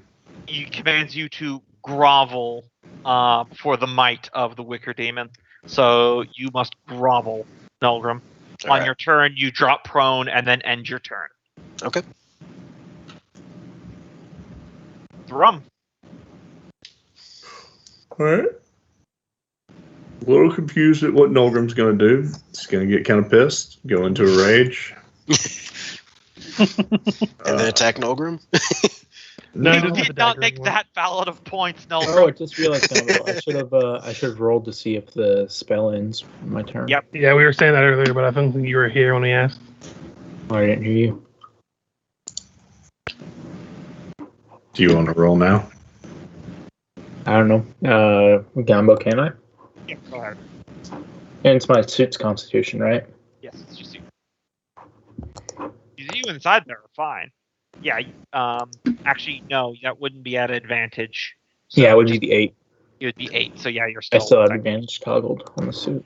He commands you to grovel for the might of the Wicker Demon. So you must grovel, Nulgrim. On Alright. your turn, you drop prone and then end your turn. Okay. Thrum. All right. A little confused at what Nulgrim's going to do. He's going to get kind of pissed, go into a rage. And then attack Nulgrim? No, he You doesn't have did the not dagger make anymore. that valid of points, Oh, I Nulgrim. just realized now. I should have rolled to see if the spell ends my turn. Yep. Yeah, we were saying that earlier, but I don't think you were here when we asked. Oh, I didn't hear you. Do you want to roll now? I don't know. Gambo, can I? Yeah, go ahead. And it's my suit's constitution, right? Yes, it's just you. You inside there are fine. Yeah, actually, no, that wouldn't be at advantage. So Yeah, it would be the 8. it would be 8, so yeah, you're I still... still have advantage toggled on the suit.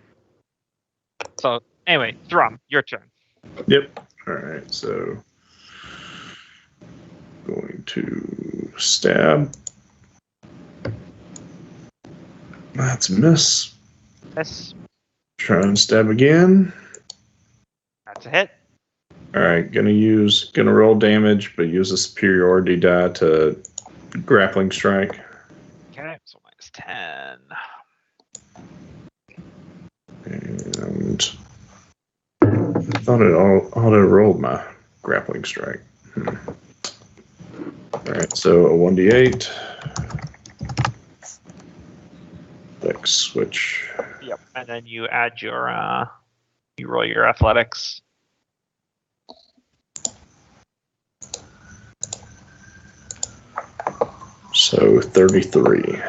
So, anyway, Thrum, your turn. Yep. All right. So, going to stab. That's a miss. Yes, Try and stab again. that's a hit. All right. Gonna roll damage, but use a superiority die to grappling strike. Okay, so minus 10. And I thought it auto rolled my grappling strike. All right, so a 1d8. Dex switch. Yep, and then you add your, you roll your athletics. So 33.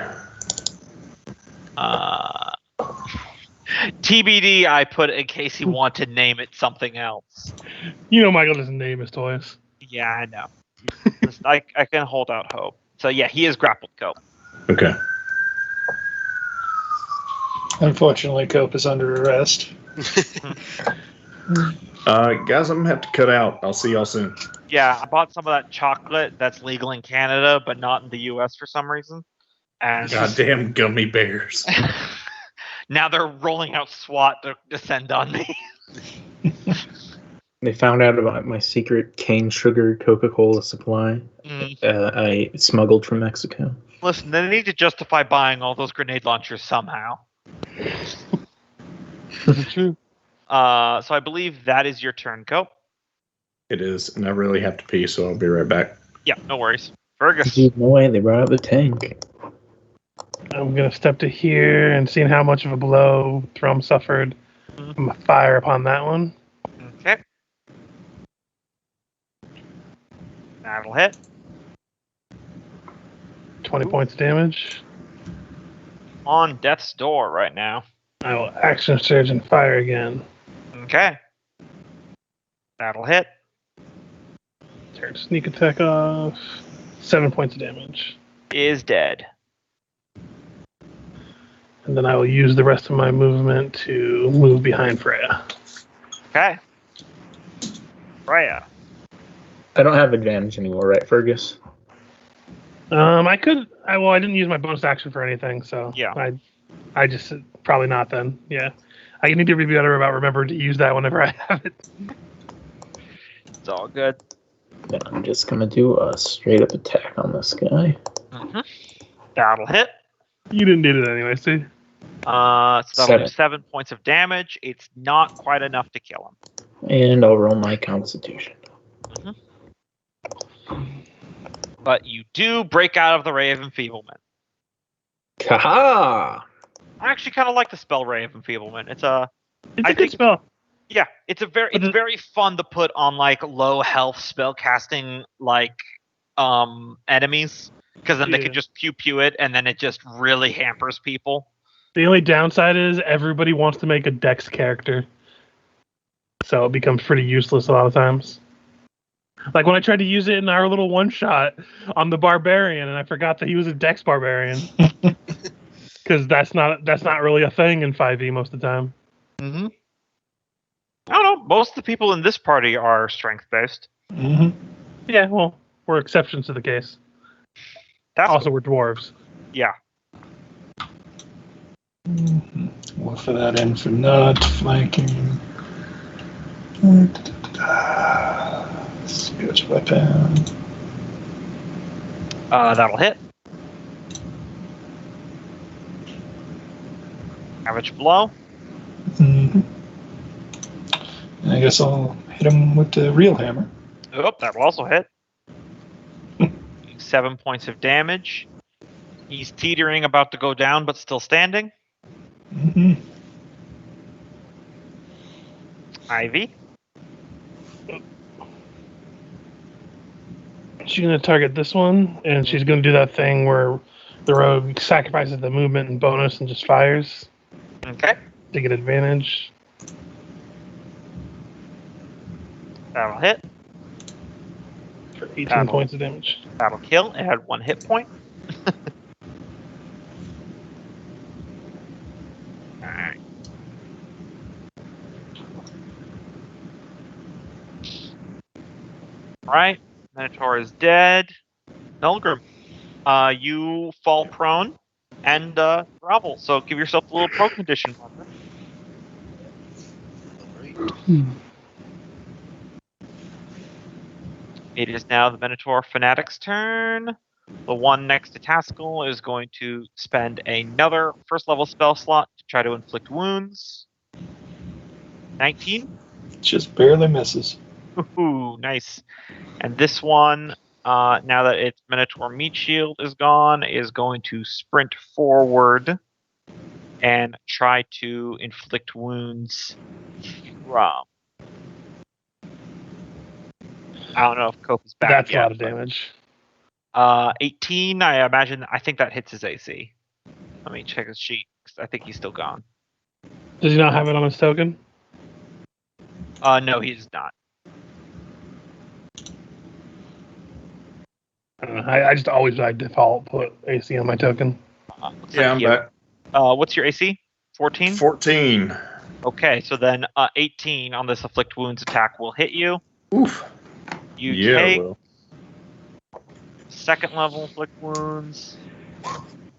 TBD, I put in case you want to name it something else. You know Michael doesn't name his toys. Yeah, I know. I can hold out hope. So yeah, he is grappled, Cope. Okay. Unfortunately, Cope is under arrest. Guys, I'm gonna have to cut out. I'll see y'all soon. Yeah, I bought some of that chocolate that's legal in Canada, but not in the US for some reason. And Goddamn gummy bears. now they're rolling out SWAT to descend on me. They found out about my secret cane sugar Coca-Cola supply. I smuggled from Mexico. Listen, they need to justify buying all those grenade launchers somehow. True. So I believe that is your turn, Cope. It is, and I really have to pee, so I'll be right back. Yeah, no worries. Fergus. No way, they brought out the tank. I'm gonna step to here and seeing how much of a blow Thrum suffered. Mhm. I'm gonna fire upon that one. Okay. That'll hit. 20 points of damage. On death's door right now. I will action surge and fire again. Okay. That'll hit. Turn sneak attack off. 7 points of damage. Is dead. And then I will use the rest of my movement to move behind Freya. Okay. Freya. I don't have advantage anymore, right, Fergus? I didn't use my bonus action for anything, so Yeah. I just probably not then. Yeah. I need to be better about remembering to use that whenever I have it. It's all good. Then I'm just gonna do a straight up attack on this guy. Mm-hmm. That'll hit. You didn't need it anyway, see? So that'll do 7. 7 points of damage. It's not quite enough to kill him. And I'll roll my constitution. But you do break out of the Ray of Enfeeblement. Kaha! I actually kind of like the spell Ray of Enfeeblement. It's a I good think- spell. Yeah, it's very fun to put on like low health spell casting like enemies, because then they Yeah. can just pew it, and then it just really hampers people. The only downside is everybody wants to make a Dex character. so it becomes pretty useless a lot of times. Like when I tried to use it in our little one-shot on the barbarian, and I forgot that he was a dex barbarian. Because that's not really a thing in 5e most of the time. Mm-hmm. I don't know. Most of the people in this party are strength-based. Mm-hmm. Yeah, well, we're exceptions to the case. That's Also, cool. we're dwarves. Yeah. Mm-hmm. Well, for that end for not flanking. Spirit weapon. That'll hit. Average blow. Mm-hmm. And I guess I'll hit him with the real hammer. Oh, that'll also hit. 7 points of damage. He's teetering, about to go down, but still standing. Mm-hmm. Ivy. She's going to target this one, and she's going to do that thing where the rogue sacrifices the movement and bonus and just fires Okay. to get advantage. That'll hit. For 18 That'll- points of damage. That'll kill. It had 1 hit point. Alright. Right. Minotaur is dead. Nulgrim. You fall prone and grovel. So give yourself a little pro condition. Marker. Alright. It is now the Minotaur Fanatic's turn. The one next to Taskell is going to spend another first level spell slot to try to inflict wounds. 19. Just barely misses. Ooh, nice. And this one, now that its Minotaur meat shield is gone, is going to sprint forward and try to inflict wounds from. I don't know if Cope is back That's yet. a lot of damage. 18, I imagine. I think that hits his AC. Let me check his sheet, 'cause I think he's still gone. Does he not have it on his token? No, he does not. I don't know. I just always by default put AC on my token. Looks Yeah, like I'm he- back. What's your AC? 14? 14. Okay, so then 18 on this afflict wounds attack will hit you. Oof. You Yeah, take well. second level afflict wounds.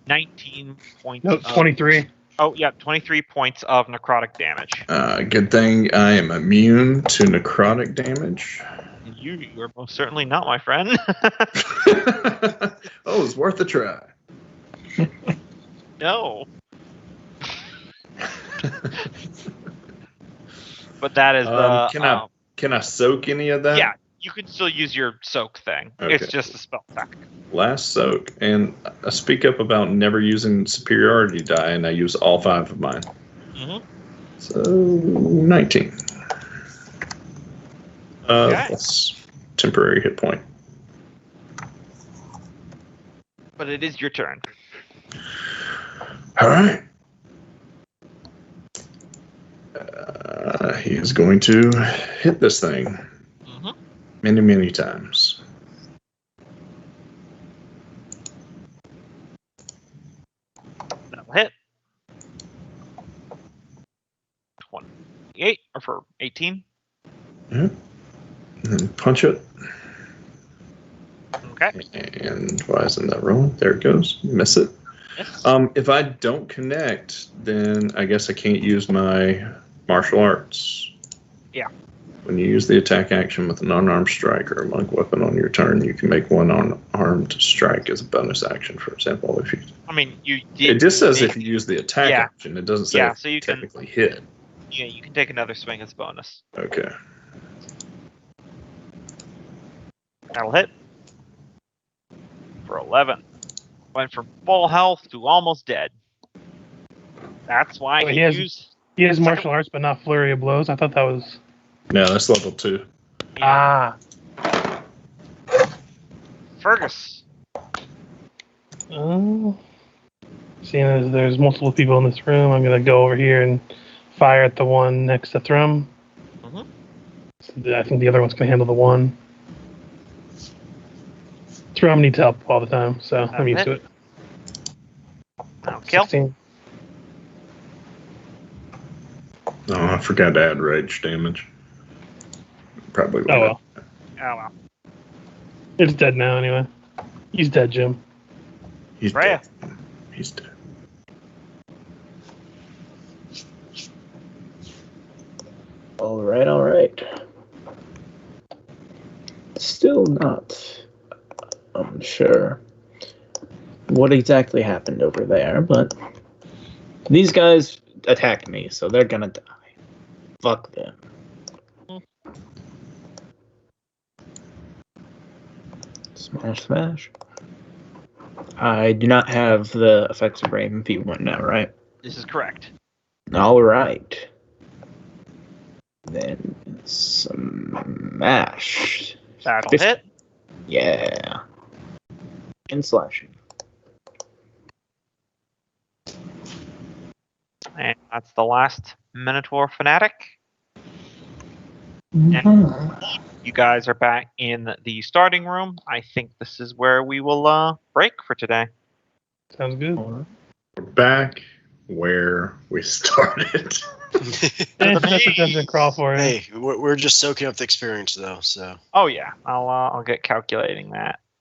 19 points. No, 23. Oh, yeah, 23 points of necrotic damage. Good thing I am immune to necrotic damage. You are most certainly not, my friend. Oh, it's worth a try. No. But that is the. Can I soak any of that? Yeah, you can still use your soak thing. It's Okay. just a spell attack. Last soak, and I speak up about never using superiority die, and I use all 5 of mine. Mhm. So 19. Okay. That's temporary hit point. But it is your turn. All right. He is going to hit this thing Mhm. many, many times. That'll hit. 28 or for 18. And then punch it. Okay. And why isn't that rolling? There it goes. Miss it. Yes. If I don't connect, then I guess I can't use my martial arts. Yeah. When you use the attack action with an unarmed strike or a monk weapon on your turn, you can make one unarmed strike as a bonus action, for example. If you, I mean, you did. it just says if you use the attack Yeah. action. It doesn't say Yeah, if so you you can- technically hit. Yeah, you can take another swing as a bonus. Okay. That'll hit. For 11. Went from full health to almost dead. That's why Oh, he he has- used. He has martial arts, but not flurry of blows. I thought that was. No, that's level 2. Yeah. Fergus. Seeing as there's multiple people in this room, I'm gonna go over here and fire at the one next to Thrum. Mhm. I think the other one's going to handle the 1. Tram needs help all the time, so I'm used to it. Now kill. 16. Oh, I forgot to add rage damage. Probably. Oh well. Oh well. It's dead now anyway. He's dead, Jim. He's Freya. dead. He's dead. All right. Still not unsure what exactly happened over there, but these guys attacked me, so they're gonna die. Fuck them. Smash. I do not have the effects of Raven P1 now, right? This is correct. All right. Then smash. That'll 50. hit. Yeah. And slashing. And that's the last Minotaur fanatic. You guys are back in the starting room. I think this is where we will break for today. Sounds good. We're back where we started. That's a dungeon crawl for you. Hey, we're just soaking up the experience though. So. Oh yeah, I'll get calculating that.